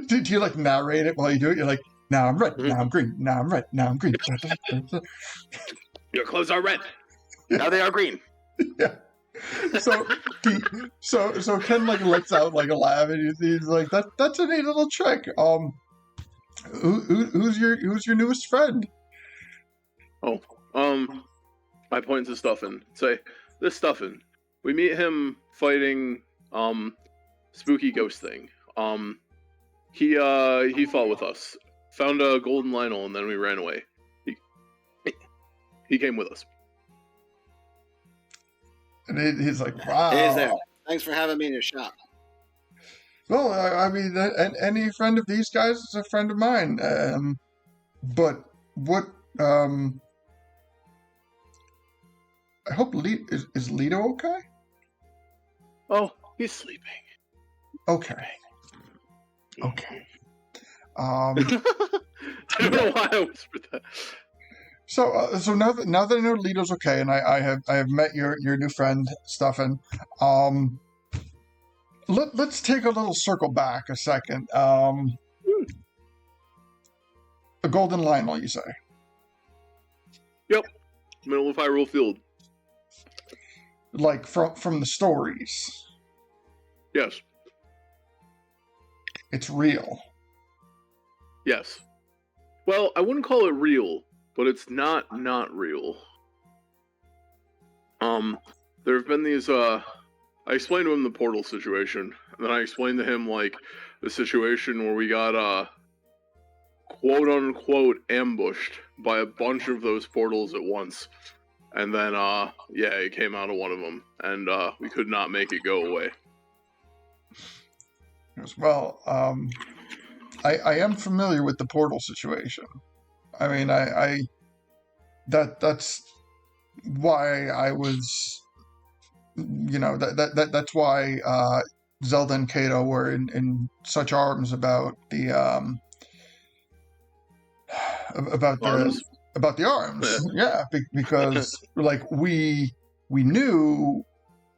Do you like narrate it while you do it? You're like, now I'm red, now I'm green, now I'm red, now I'm green. Your clothes are red. Now they are green. Yeah. So Ken like lets out like a laugh, and he's like, "That's a neat little trick." Who's your newest friend? Oh, I point to Stuffin. Say, this Stuffin. We meet him fighting spooky ghost thing. He fought with us, found a golden Lionel, and then we ran away. He came with us. And he's like, wow. Hey there. Thanks for having me in your shop. Well, I mean, any friend of these guys is a friend of mine. But what? I hope is Leto okay? Oh, he's sleeping. Okay. Okay. I don't know why I whispered that. So now that I know Leto's okay, and I have met your new friend Stefan, let's take a little circle back a second. A golden Lionel, you say? Yep, middle of Hyrule Field. Like from the stories. Yes. It's real. Yes. Well, I wouldn't call it real, but it's not real. There have been these, I explained to him the portal situation, and then I explained to him, like, the situation where we got, quote-unquote ambushed by a bunch of those portals at once. And then, yeah, it came out of one of them, and, we could not make it go away. Well, I am familiar with the portal situation. I mean, that's why I was, that's why Zelda and Kato were in such arms about the arms. Yeah, because like we knew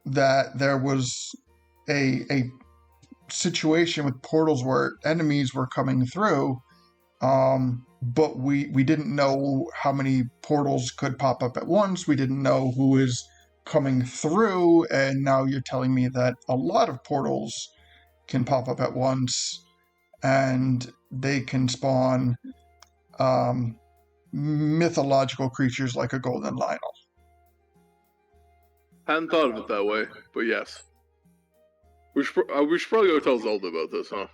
that there was a situation with portals where enemies were coming through, but we didn't know how many portals could pop up at once. We didn't know who was coming through, and now you're telling me that a lot of portals can pop up at once, and they can spawn mythological creatures like a golden Lionel. Hadn't thought of it that way, but yes. We should probably go tell Zelda about this, huh?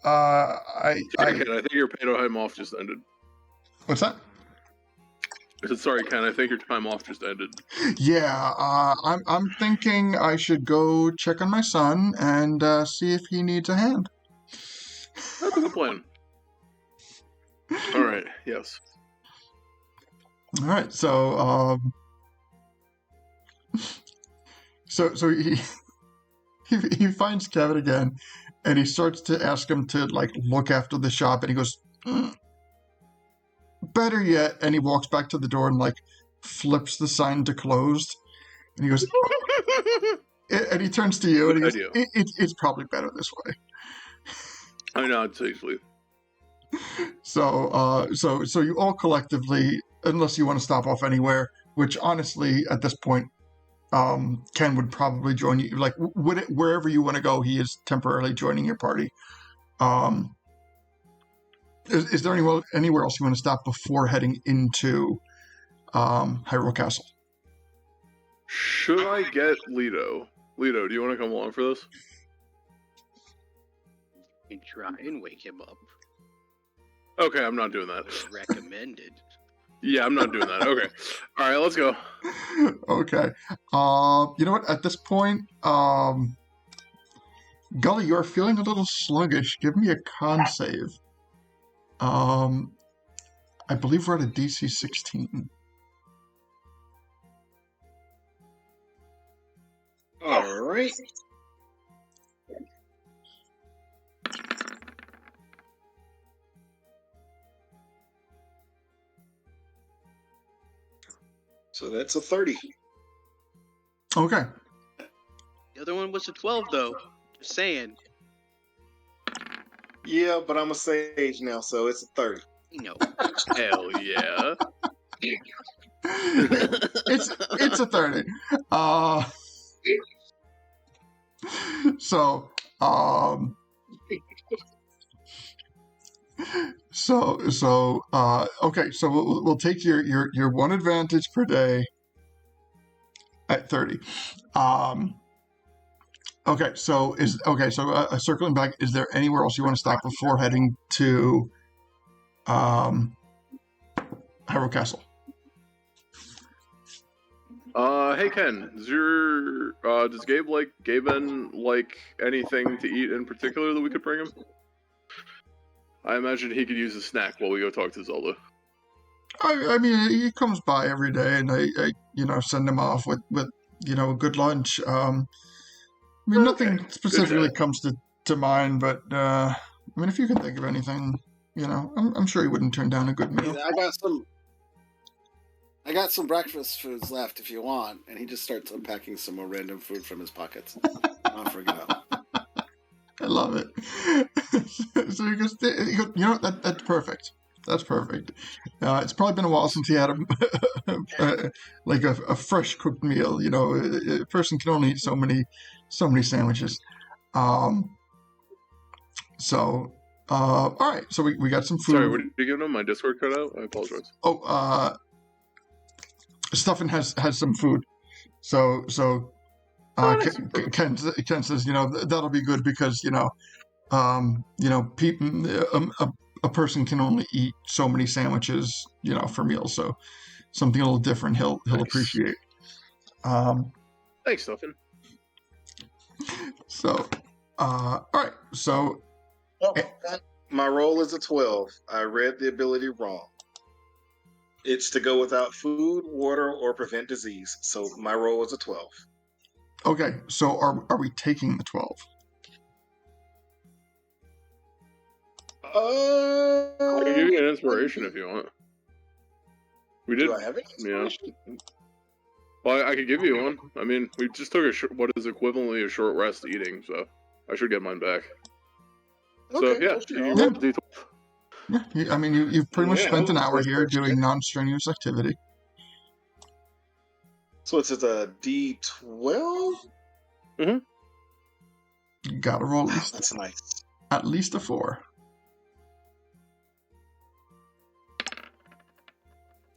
I think your time off just ended. What's that? I said, sorry, Ken, I think your time off just ended. Yeah, I'm thinking I should go check on my son and see if he needs a hand. That's a good plan. All right, yes. All right, so So he finds Kevin again, and he starts to ask him to like look after the shop, and he goes, better yet, and he walks back to the door and like flips the sign to closed, and he goes, and he turns to you and he goes, it's probably better this way. I know, it's actually. So you all collectively, unless you want to stop off anywhere, which honestly at this point, Ken would probably join you. Like wherever you want to go, he is temporarily joining your party. Is there anywhere else you want to stop before heading into Hyrule Castle? Should I get Leto? Leto, do you want to come along for this? You can try and wake him up. Okay, I'm not doing that. Recommended. Yeah, I'm not doing that. Okay. All right, let's go. Okay. You know what? At this point, Gully, you're feeling a little sluggish. Give me a con save. I believe we're at a DC 16. All right. So that's a 30. Okay. The other one was a 12, though. Just saying. Yeah, but I'm a sage now, so it's a 30. You know. Hell yeah. it's a 30. Okay, so we'll take your one advantage per day at 30. Okay, so circling back, is there anywhere else you want to stop before heading to Hyrule Castle? Hey Ken, does Gaben like anything to eat in particular that we could bring him? I imagine he could use a snack while we go talk to Zelda. I mean, he comes by every day, and I send him off with a good lunch. I mean, nothing specifically comes to mind, but I mean, if you can think of anything, I'm sure he wouldn't turn down a good meal. I got some breakfast foods left if you want, and he just starts unpacking some more random food from his pockets. Offering it up. I love it. So he goes, that's perfect. That's perfect. It's probably been a while since he had a fresh cooked meal. A person can only eat so many sandwiches. All right. So we got some food. Sorry, what did you give him? My Discord cut out? I apologize. Stuffin has some food. So Ken says, that'll be good because, a person can only eat so many sandwiches, for meals. So something a little different, he'll appreciate. Thanks, Stuffin. So, all right. So, my roll is a 12. I read the ability wrong. It's to go without food, water, or prevent disease. So my roll is a 12. Okay, so are we taking the 12? I can give you an inspiration if you want. We did. Do I have an inspiration? Yeah. Well, I could give you one. I mean, we just took what is equivalently a short rest eating, so I should get mine back. Okay, so yeah, you roll the D12. Yeah, I mean, you've pretty much spent an hour here doing non-strenuous activity. So it's a D12? You gotta roll That's nice. At least a 4.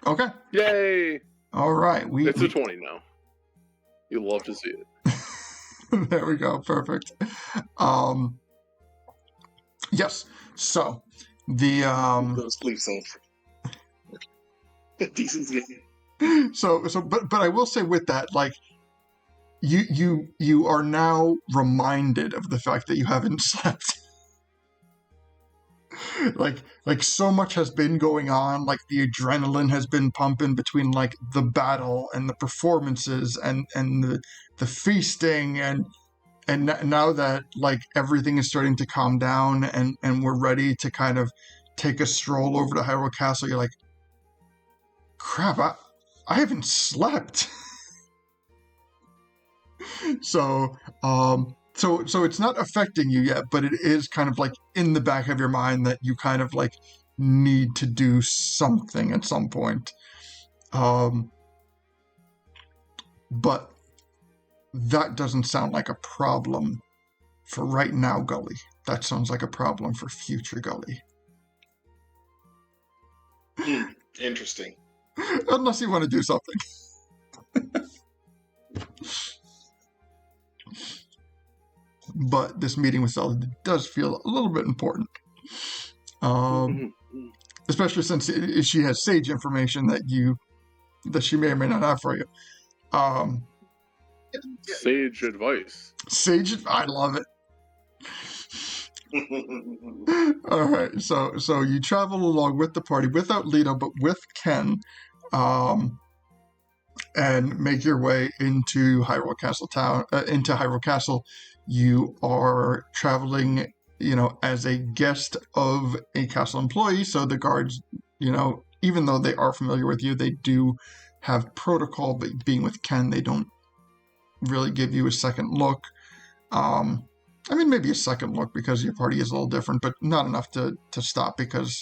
Okay. Yay! All right. It's a 20 now. You'll love to see it. There we go. Perfect. Yes. So the Go to sleep, son. Decent game. But I will say with that, like, you are now reminded of the fact that you haven't slept. like so much has been going on. Like the adrenaline has been pumping between like the battle and the performances and the feasting and now that like everything is starting to calm down and we're ready to kind of take a stroll over to Hyrule Castle, you're like, crap, I haven't slept. So it's not affecting you yet, but it is kind of like in the back of your mind that you kind of like need to do something at some point. But that doesn't sound like a problem for right now, Gully. That sounds like a problem for future Gully. Interesting. Unless you want to do something. But this meeting with Zelda does feel a little bit important. Especially since she has sage information that she may or may not have for you. Sage advice. I love it. All right, so you travel along with the party without Leto, but with Ken, and make your way into Hyrule Castle. You are traveling, as a guest of a castle employee, so the guards, even though they are familiar with you, they do have protocol, but being with Ken, they don't really give you a second look. I mean, maybe a second look because your party is a little different, but not enough to stop because,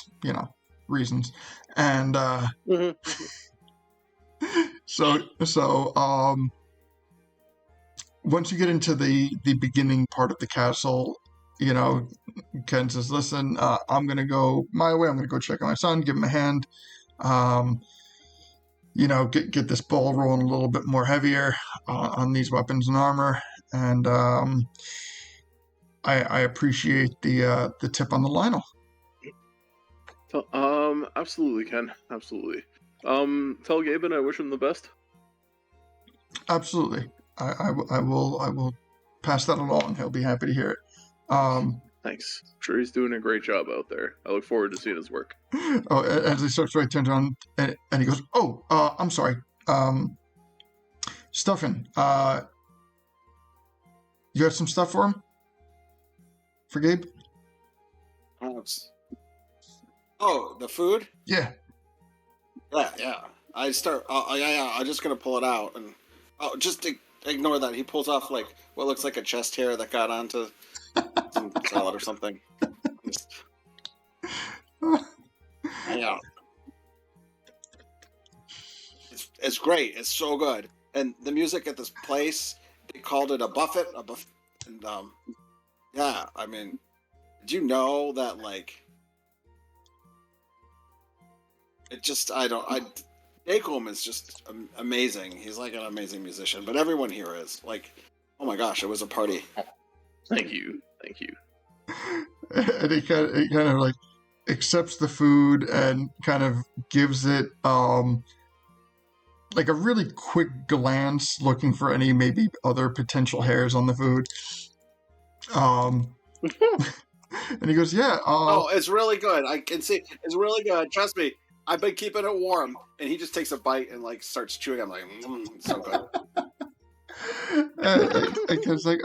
reasons. And so once you get into the beginning part of the castle, Ken says, listen, I'm going to go my way. I'm going to go check on my son, give him a hand, get this ball rolling a little bit more heavier on these weapons and armor. And I appreciate the tip on the Lionel. Absolutely, Ken. Absolutely. Tell Gaben I wish him the best. Absolutely. I will pass that along. He'll be happy to hear it. Thanks. I'm sure he's doing a great job out there. I look forward to seeing his work. Oh, as he starts right, turns around and he goes, "Oh, I'm sorry. Stuffin, you got some stuff for him? For Gabe? Oh, the food? Yeah. Yeah. I start. Yeah. I'm just gonna pull it out and just ignore that. He pulls off like what looks like a chest hair that got onto some salad or something. Yeah. It's great. It's so good. And the music at this place, they called it a buffet. And yeah. I mean, did you know that like? It just Dacom is just amazing. He's like an amazing musician, but everyone here is like, oh my gosh, it was a party. Thank you. And he kind of like accepts the food and kind of gives it like a really quick glance, looking for any maybe other potential hairs on the food. And he goes, "Yeah. Oh, it's really good. I can see it's really good. Trust me." I've been keeping it warm, and he just takes a bite and like starts chewing. I'm like, it's so good. And Ken's like,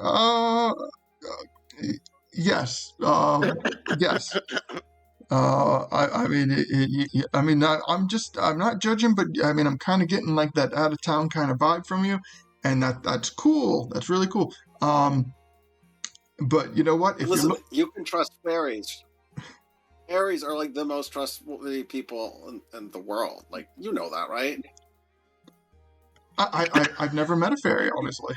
yes, yes. I mean, I'm not judging, but I mean, I'm kind of getting like that out of town kind of vibe from you, and that's cool. That's really cool. But you know what? If Listen, you can trust fairies. Fairies are like the most trustworthy people in the world. Like, you know that, right? I've never met a fairy, honestly.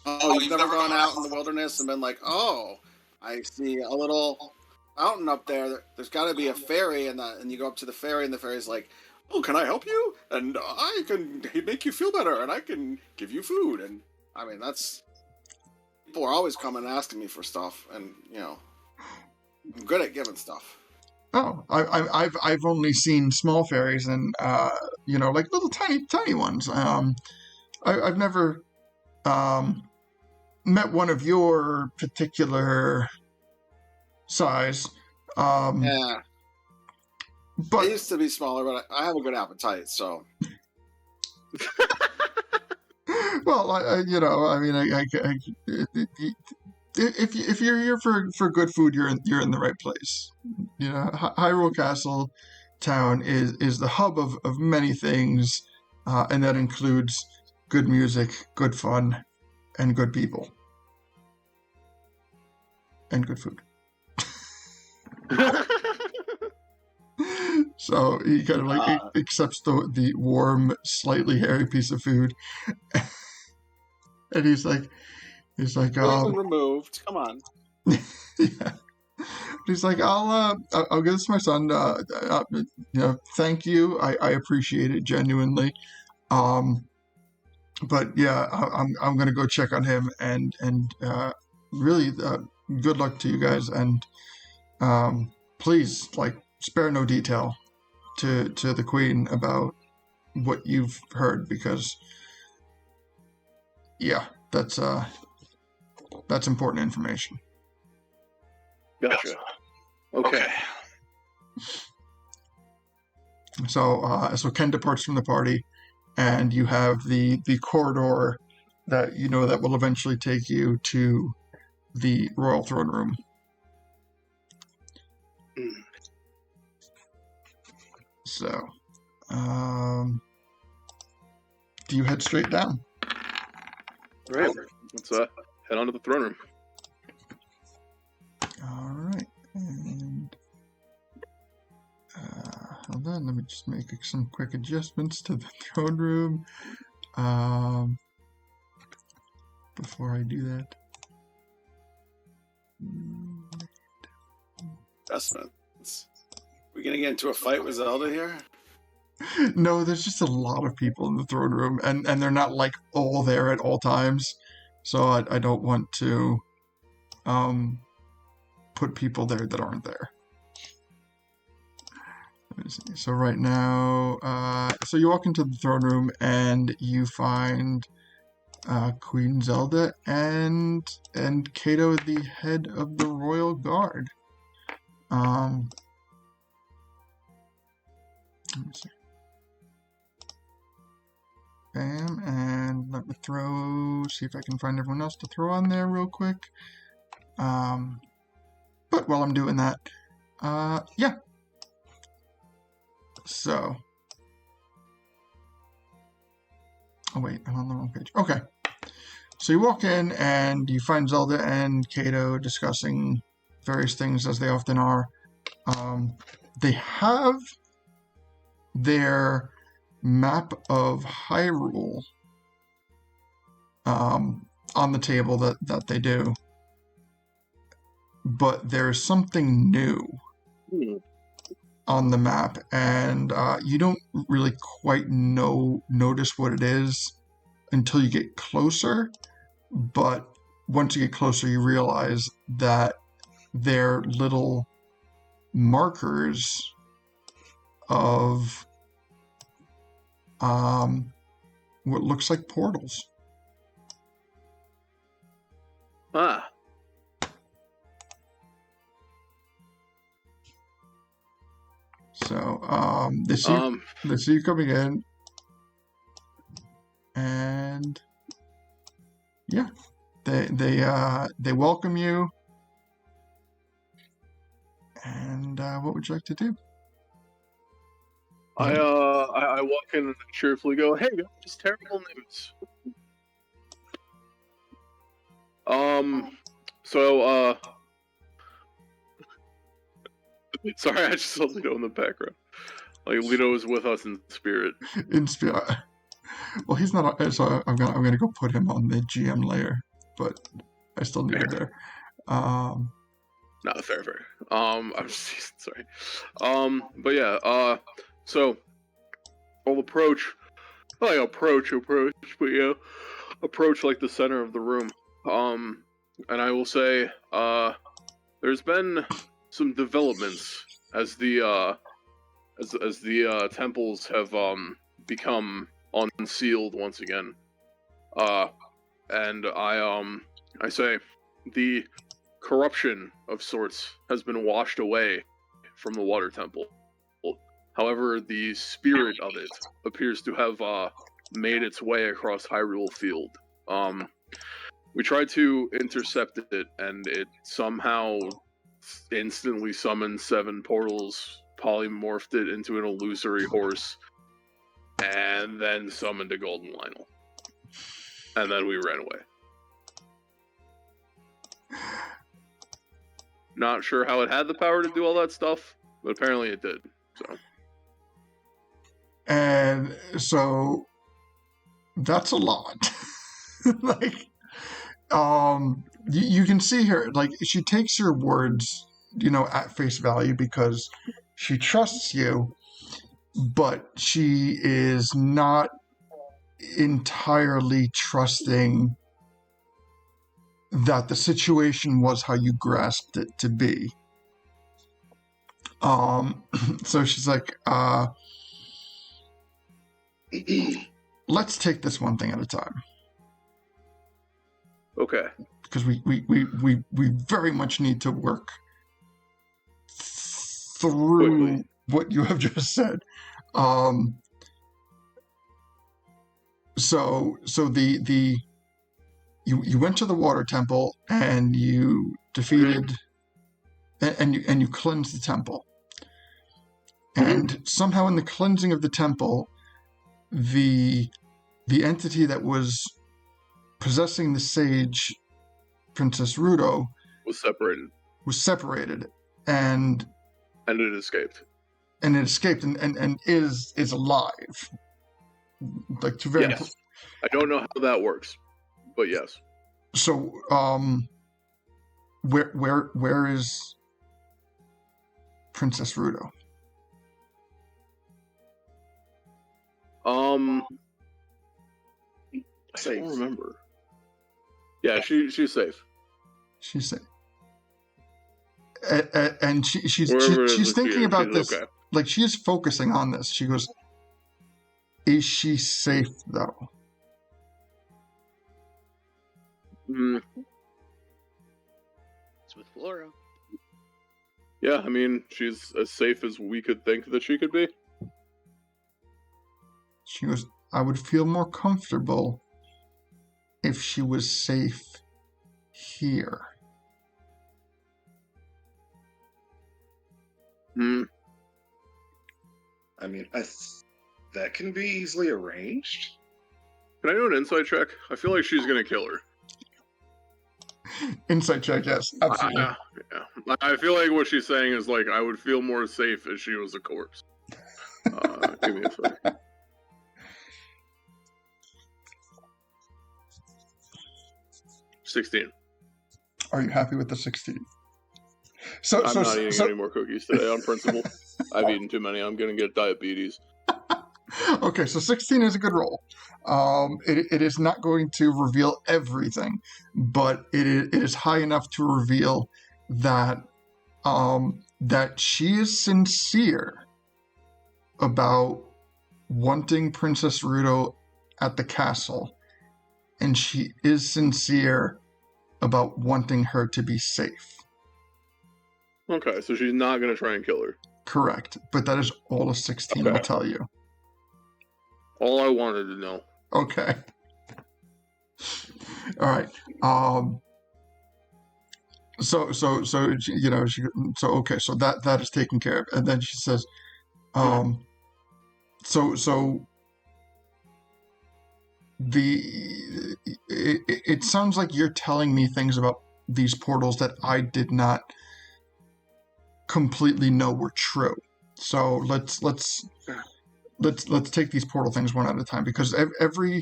Oh, you've never gone out in the wilderness and been like, oh, I see a little fountain up there. There's got to be a fairy, and you go up to the fairy, and the fairy's like, oh, can I help you? And I can make you feel better, and I can give you food. And I mean, people are always coming and asking me for stuff, and I'm good at giving stuff. Oh, I've only seen small fairies, and like little tiny ones. I've never met one of your particular size. Yeah, but I used to be smaller, but I have a good appetite, so. Well, if you're here for good food, you're in the right place. Hyrule Castle Town is the hub of many things, and that includes good music, good fun, and good people, and good food. So he kind of like accepts the warm, slightly hairy piece of food, and he's like, removed. Come on. Yeah. He's like, I'll give this to my son. Thank you. I appreciate it genuinely. But yeah, I'm gonna go check on him, and really good luck to you guys, and please spare no detail to the Queen about what you've heard, because yeah, that's important information. Gotcha. Okay. So Ken departs from the party, and you have the corridor that that will eventually take you to the royal throne room. So, do you head straight down? All right. Let's head on to the throne room. All right. And hold on, let me just make some quick adjustments to the throne room before I do that. Adjustments. We gonna get into a fight with Zelda here? No, there's just a lot of people in the throne room, and they're not all there at all times. So I don't want to put people there that aren't there. Let me see. So right now, so you walk into the throne room and you find Queen Zelda and Kato, the head of the royal guard. Let me see. Bam, and let me see if I can find everyone else to throw on there real quick. But while I'm doing that, yeah. So, oh wait, I'm on the wrong page. Okay. So you walk in and you find Zelda and Kato discussing various things, as they often are. They have their map of Hyrule on the table that they do. But there's something new on the map, and you don't really quite notice what it is until you get closer. But once you get closer, you realize that they're little markers of what looks like portals. Ah. So they see you coming in, and yeah, they welcome you. And what would you like to do? I walk in and cheerfully go, "Hey guys, terrible news." So sorry, I just saw Lito in the background. Like Lito is with us in spirit. In spirit. Well, he's not. So I'm gonna go put him on the GM layer, but I still need him there. No, fair. I'm just sorry. But yeah. So I'll approach, but yeah, approach like the center of the room. And I will say, there's been some developments as the temples have become unsealed once again. And I say the corruption of sorts has been washed away from the water temple. However, the spirit of it appears to have made its way across Hyrule Field. We tried to intercept it, and it somehow instantly summoned 7 portals, polymorphed it into an illusory horse, and then summoned a golden Lionel. And then we ran away. Not sure how it had the power to do all that stuff, but apparently it did. So. And so that's a lot. Like, you can see her, like, she takes your words, at face value because she trusts you, but she is not entirely trusting that the situation was how you grasped it to be. So she's like, let's take this one thing at a time. Okay. Because we very much need to work through Quickly what you have just said. So you went to the water temple and you defeated and you cleansed the temple. And somehow in the cleansing of the temple, the entity that was possessing the sage Princess Rudo was separated. And it escaped. And it escaped and is alive. Like, to very yes. I don't know how that works, but yes. So where is Princess Rudo? I don't remember. Yeah, she's safe. She's safe. And she's thinking about this. Okay. like she is focusing on this. She goes, "Is she safe though?" Mm, It's with Flora. yeah, I mean, she's as safe as we could think that she could be. She goes, "I would feel more comfortable if she was safe here." Hmm. I mean, that can be easily arranged. Can I do an insight check? I feel like she's gonna kill her. Insight check, yes, absolutely. Yeah. I feel like what she's saying is like, I would feel more safe if she was a corpse. Give me a sec. $16. Are you happy with the 16? I'm not eating any more cookies today on principle. I've eaten too many. I'm gonna get diabetes. Okay, so 16 is a good roll. It is not going to reveal everything, but it is high enough to reveal that that she is sincere about wanting Princess Ruto at the castle, and she is sincere about wanting her to be safe. Okay, so she's not gonna try and kill her. Correct, but that is all a 16 will tell you. All I wanted to know. Okay. All right. So you know, okay, so that is taken care of, and then she says, it sounds like you're telling me things about these portals that I did not completely know were true. So let's take these portal things one at a time, because every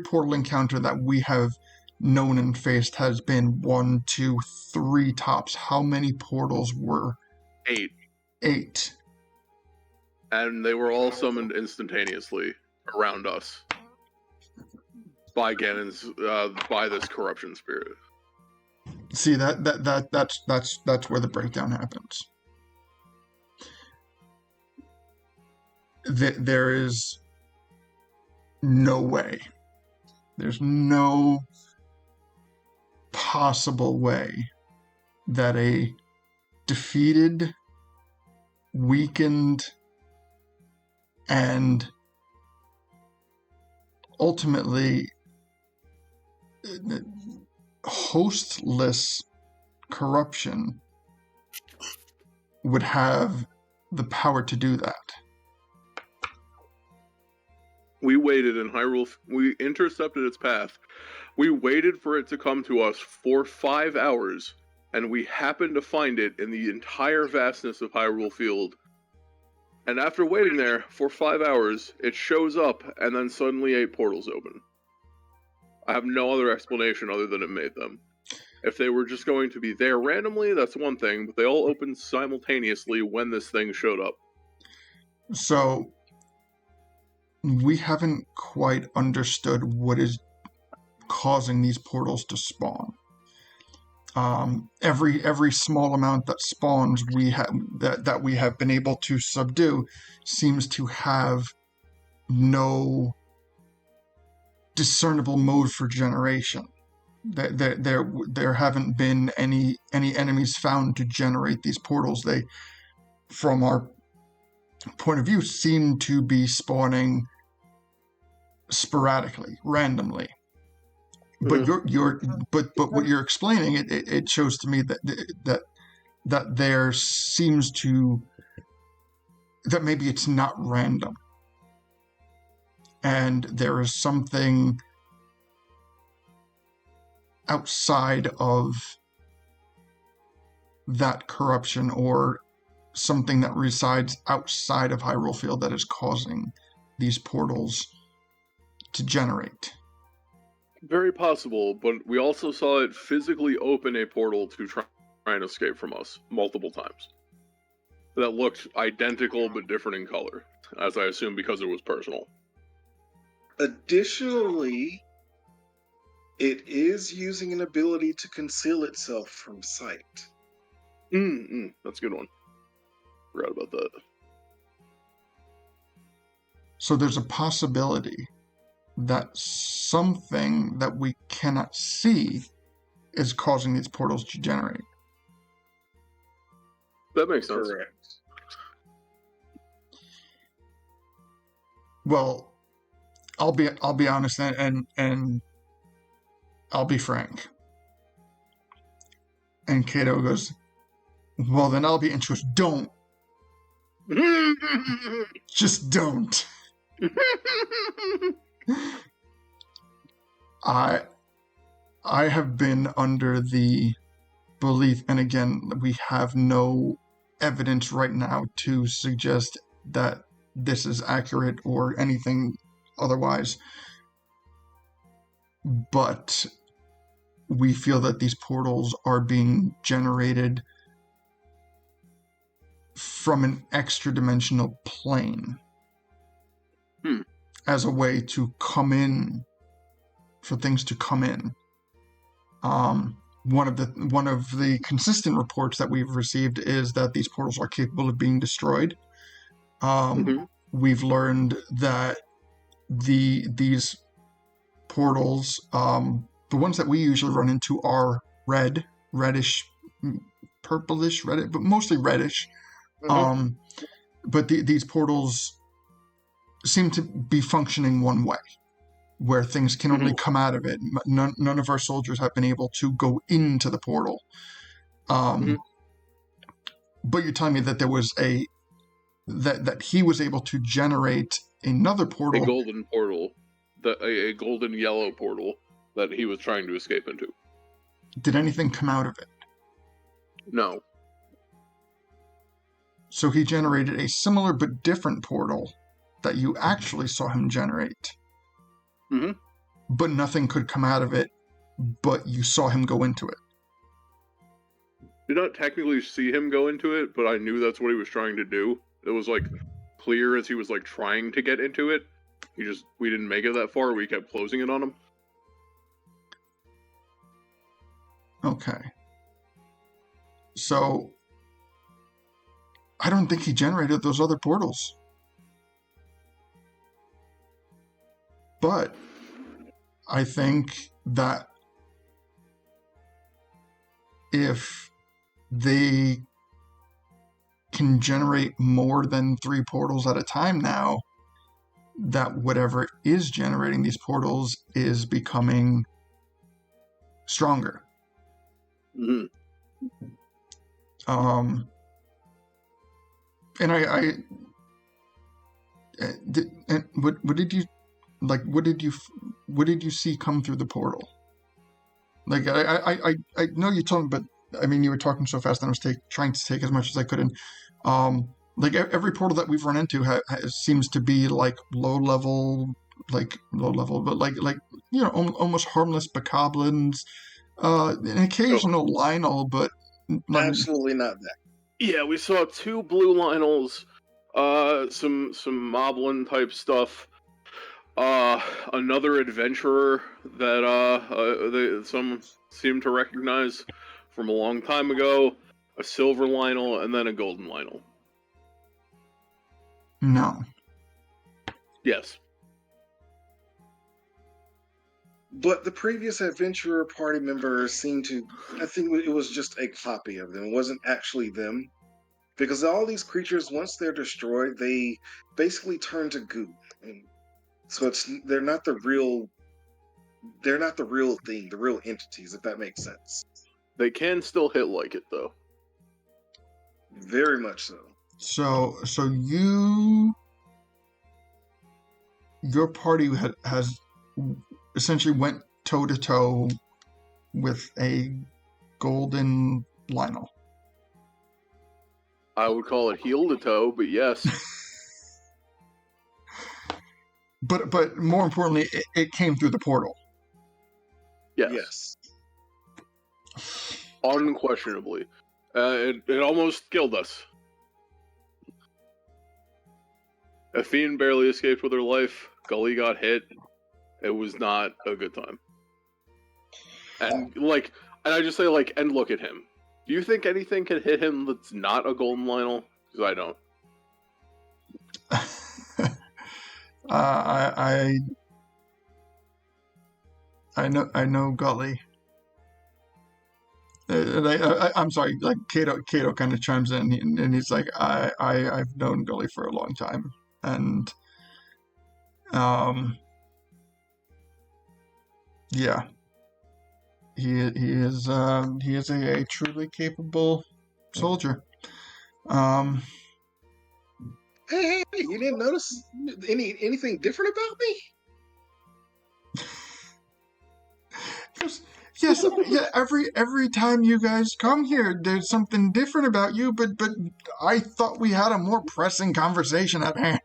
portal encounter that we have known and faced has been 1, 2, 3 tops. How many portals were? 8. 8. And they were all summoned instantaneously around us by Ganon's by this corruption spirit. See, that's where the breakdown happens. There is no way. There's no possible way that a defeated, weakened, and ultimately hostless corruption would have the power to do that. We waited in Hyrule. We intercepted its path. We waited for it to come to us for 5 hours, and we happened to find it in the entire vastness of Hyrule Field. And after waiting there for 5 hours, it shows up, and then suddenly 8 portals open. I have no other explanation other than it made them. If they were just going to be there randomly, that's one thing, but they all opened simultaneously when this thing showed up. So we haven't quite understood what is causing these portals to spawn. Every small amount that spawns that we have been able to subdue seems to have no discernible mode for generation. There haven't been any enemies found to generate these portals. They, from our point of view, seem to be spawning sporadically, randomly. But but what you're explaining, it shows to me that there seems to, that maybe it's not random, and there is something outside of that corruption, or something that resides outside of Hyrule Field that is causing these portals to generate. Very possible, but we also saw it physically open a portal to try and escape from us multiple times. That looked identical but different in color, as I assume because it was personal. Additionally, it is using an ability to conceal itself from sight. That's a good one. Forgot about that. So there's a possibility that something that we cannot see is causing these portals to generate. That makes sense. Correct. Well, I'll be honest and I'll be frank. And Kato goes, well, then I'll be interested. Don't. Just don't. I have been under the belief, and again, we have no evidence right now to suggest that this is accurate or anything otherwise, but we feel that these portals are being generated from an extra-dimensional plane as a way to come in, for things to come in. One of the consistent reports that we've received is that these portals are capable of being destroyed. We've learned that these portals, the ones that we usually run into, are reddish, purplish, red, but mostly reddish. But these portals seem to be functioning one way, where things can only come out of it. None of our soldiers have been able to go into the portal. But you're telling me that there was that he was able to generate another portal. A golden portal. A golden yellow portal that he was trying to escape into. Did anything come out of it? No. So he generated a similar but different portal that you actually saw him generate. But nothing could come out of it, but you saw him go into it. Did not technically see him go into it, but I knew that's what he was trying to do. It was like clear as he was like trying to get into it. We didn't make it that far. We kept closing it on him. Okay. So I don't think he generated those other portals. But I think that if they can generate more than 3 portals at a time now, that whatever is generating these portals is becoming stronger. And what did you see come through the portal? Like I know you told me, but I mean you were talking so fast and I was trying to take as much as I could in. Like every portal that we've run into seems to be like low level, but like you know, almost harmless bokoblins, an occasional Lionel, but absolutely not that. Yeah, we saw 2 blue Lionels, some Moblin type stuff, another adventurer that some seem to recognize from a long time ago, a silver Lionel, and then a golden Lionel. No. Yes. But the previous adventurer party members seemed to, I think it was just a copy of them. It wasn't actually them. Because all these creatures, once they're destroyed, they basically turn to goo. So they're not the real thing, the real entities, if that makes sense. They can still hit like it, though. Very much so. So your party has essentially went toe to toe with a golden Lionel. I would call it heel to toe, but yes. But more importantly, it came through the portal. Yes. Unquestionably. It almost killed us. Athene barely escaped with her life. Gully got hit. It was not a good time. And I just say and look at him. Do you think anything can hit him that's not a golden Lionel? Because I don't. I know Gully. I'm sorry. Like Cato kind of chimes in, and he's like, I've known Gully for a long time, and yeah, he is a truly capable soldier. Hey, you didn't notice anything different about me? Yes, yeah. Every time you guys come here, there's something different about you. But I thought we had a more pressing conversation at hand.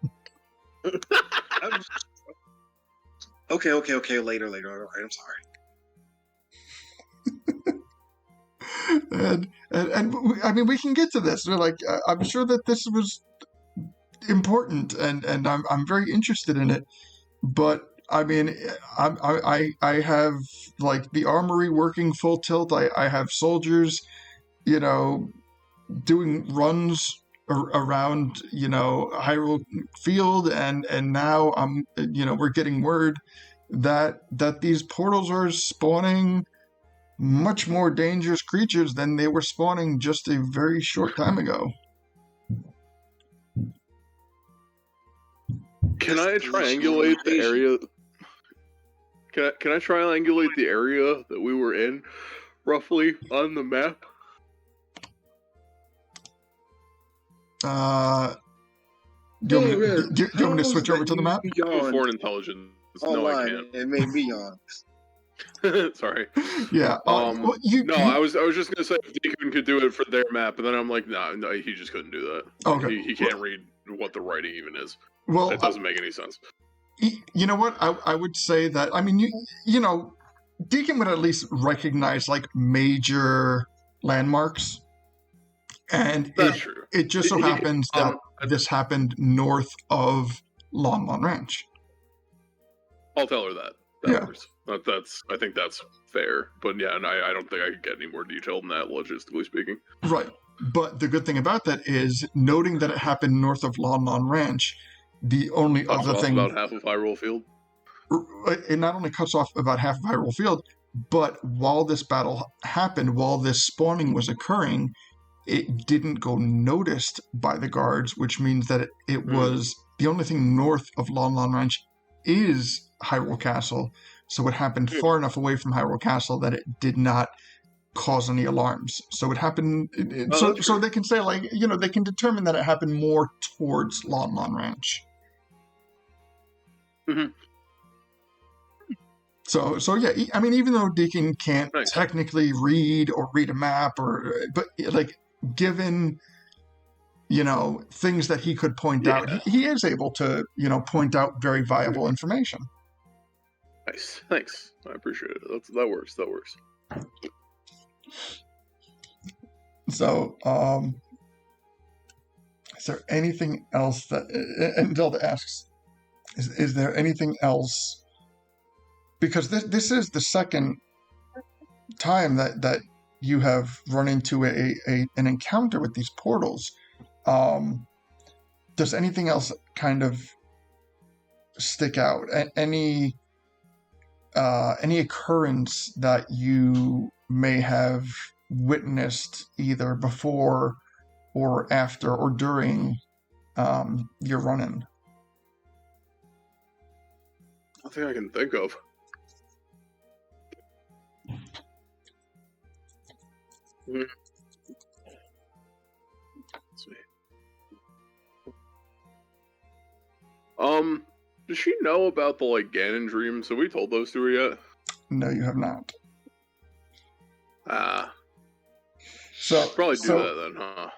Okay. Later. All right, I'm sorry. and I mean, we can get to this. We're like, I'm sure that this was important, and I'm very interested in it. But I mean, I have like the armory working full tilt. I have soldiers, doing runs around, Hyrule Field, and now we're getting word that these portals are spawning much more dangerous creatures than they were spawning just a very short time ago. Can I triangulate the area? Can I triangulate the area that we were in, roughly, on the map? Do you want me to switch over to the map? Foreign intelligence. No, I can't. It made me yawn. Sorry. Yeah. No, I was just gonna say if Deacon could do it for their map, but then I'm like, no, he just couldn't do that. Okay. He can't read what the writing even is. Well, it doesn't make any sense. You know what? I would say that, I mean, Deacon would at least recognize like major landmarks, and it just so happens that this happened north of Lon Lon Ranch. I'll tell her that. Works. I think that's fair. But yeah, and I don't think I could get any more detailed than that, logistically speaking. Right. But the good thing about that is, noting that it happened north of Lon Lon Ranch, the only other thing... about half of Hyrule Field? It not only cuts off about half of Hyrule Field, but while this battle happened, while this spawning was occurring, it didn't go noticed by the guards, which means that it was... The only thing north of Lon Lon Ranch is Hyrule Castle, so it happened far enough away from Hyrule Castle that it did not cause any alarms. So it happened, so they can say, like, they can determine that it happened more towards Lon Lon Ranch. Mm-hmm. So yeah, I mean, even though Deacon can't technically read a map, but like, given things that he could point out, he is able to point out very viable information. Nice, thanks. I appreciate it. That works. So, is there anything else that? And Zelda asks, "Is there anything else?" Because this is the second time that you have run into an encounter with these portals. Does anything else kind of stick out? Any occurrence that you may have witnessed either before or after or during your run-in? Nothing I can think of. Let's see. Does she know about the Ganon dreams? Have we told those to her yet? No, you have not. So probably do that then, huh?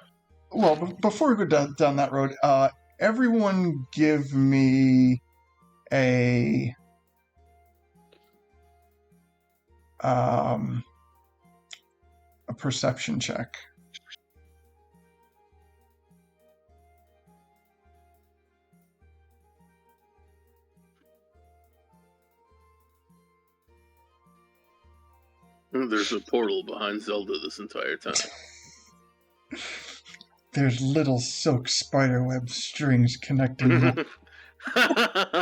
Well, before we go down that road, everyone give me a perception check. There's a portal behind Zelda this entire time. There's little silk spiderweb strings connecting them. $17.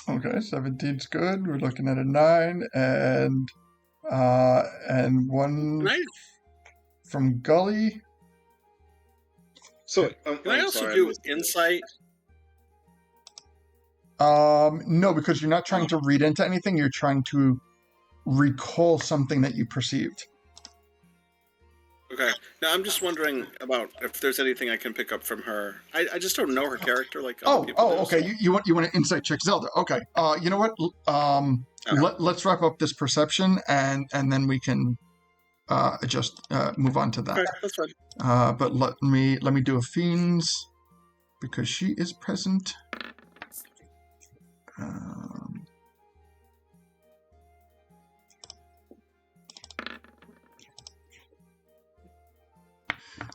Okay, 17's good. We're looking at a 9 and one Can I, from Gully. So can I also do insight? No, because you're not trying to read into anything. You're trying to recall something that you perceived. Okay. Now I'm just wondering about if there's anything I can pick up from her. I just don't know her character like other people do, Okay. so- You want to insight check Zelda? Okay. You know what? Let's wrap up this perception and then we can just move on to that. Okay, that's fine. But let me do a fiends because she is present.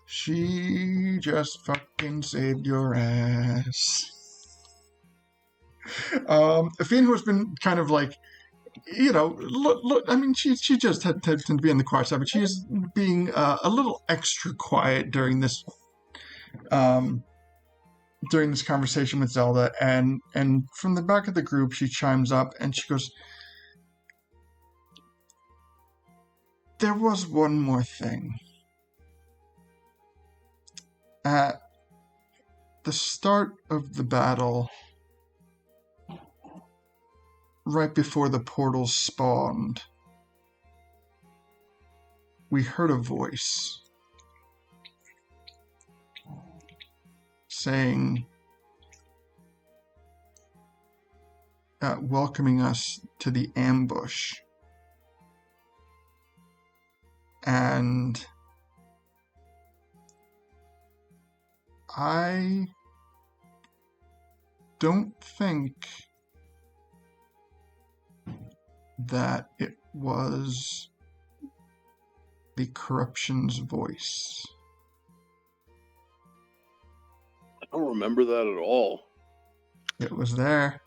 She just fucking saved your ass. A fiend who has been kind of like, look. I mean, she just had to be in the quiet side, but she is being a little extra quiet during this conversation with Zelda, and from the back of the group, she chimes up and she goes, "There was one more thing. At the start of the battle, right before the portals spawned, we heard a voice saying, welcoming us to the ambush. And I don't think that it was the corruption's voice." I don't remember that at all. It was there.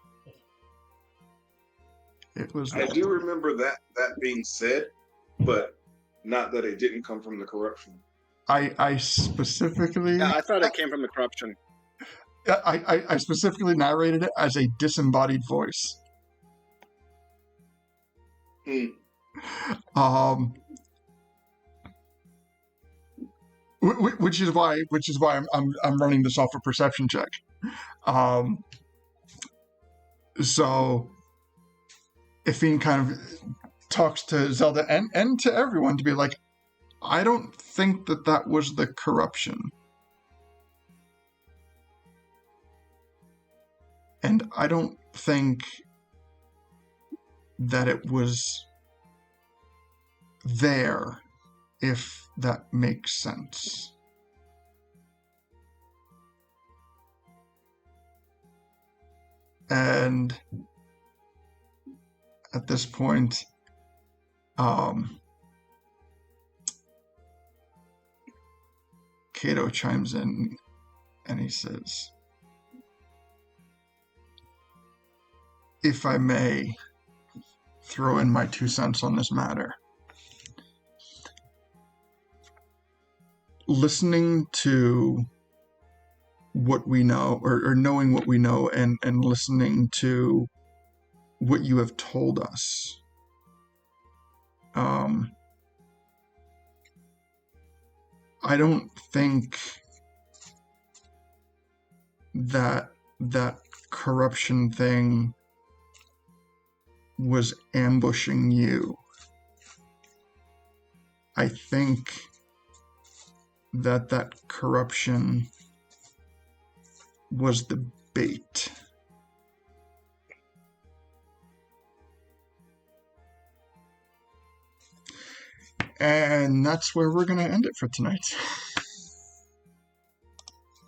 It was I there. do remember that being said, but not that it didn't come from the corruption. I specifically... Yeah, I thought it came from the corruption. I specifically narrated it as a disembodied voice. Which is why I'm running this off a perception check. So Ifine kind of talks to Zelda and to everyone to be like, I don't think that was the corruption. And I don't think that it was there, if that makes sense. And at this point, Kato chimes in and he says, if I may throw in my 2 cents on this matter. Listening to what we know, or knowing what we know, and listening to what you have told us, I don't think that corruption thing was ambushing you. I think that corruption was the bait. And that's where we're going to end it for tonight.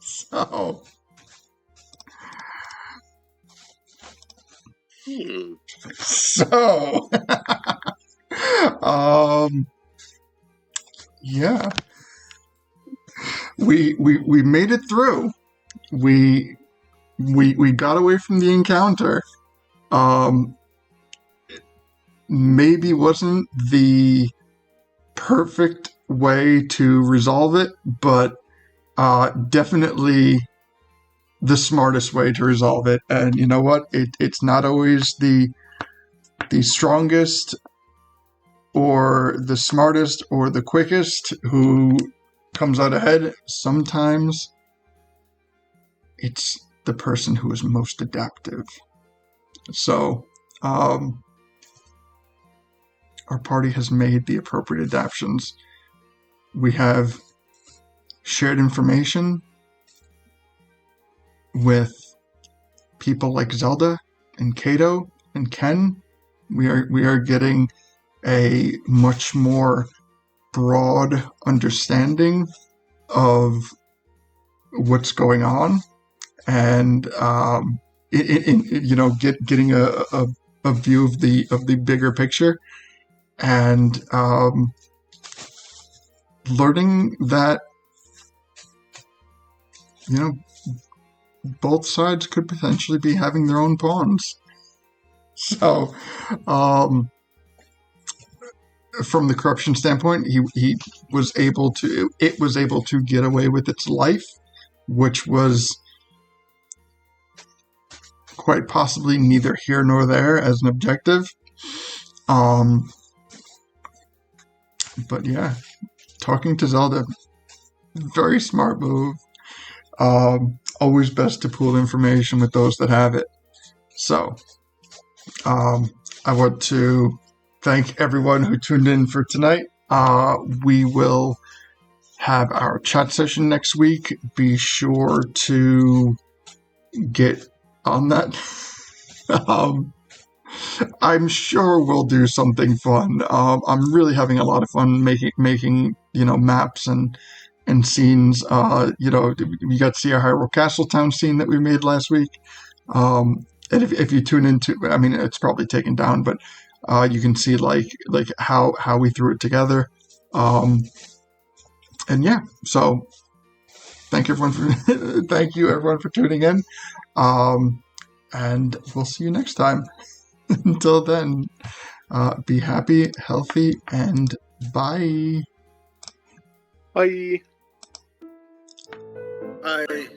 So... So... yeah. We made it through. We got away from the encounter. Maybe wasn't the perfect way to resolve it, but definitely the smartest way to resolve it. And you know what? It's not always the strongest or the smartest or the quickest who comes out ahead. Sometimes it's the person who is most adaptive. So, our party has made the appropriate adaptations. We have shared information with people like Zelda and Kato and Ken. We are getting a much more broad understanding of what's going on, and getting a view of the bigger picture, and learning that both sides could potentially be having their own pawns. So, from the corruption standpoint, he was able to get away with its life, which was quite possibly neither here nor there as an objective. But yeah, talking to Zelda, very smart move. Always best to pool information with those that have it. So, I want to thank everyone who tuned in for tonight. We will have our chat session next week. Be sure to get on that. I'm sure we'll do something fun. I'm really having a lot of fun making maps and scenes. You got to see our Hyrule Castle Town scene that we made last week. And if you tune into, I mean, it's probably taken down, but you can see like how we threw it together. And yeah, so thank you everyone for tuning in. And we'll see you next time. Until then, be happy, healthy, and bye. Bye. Bye.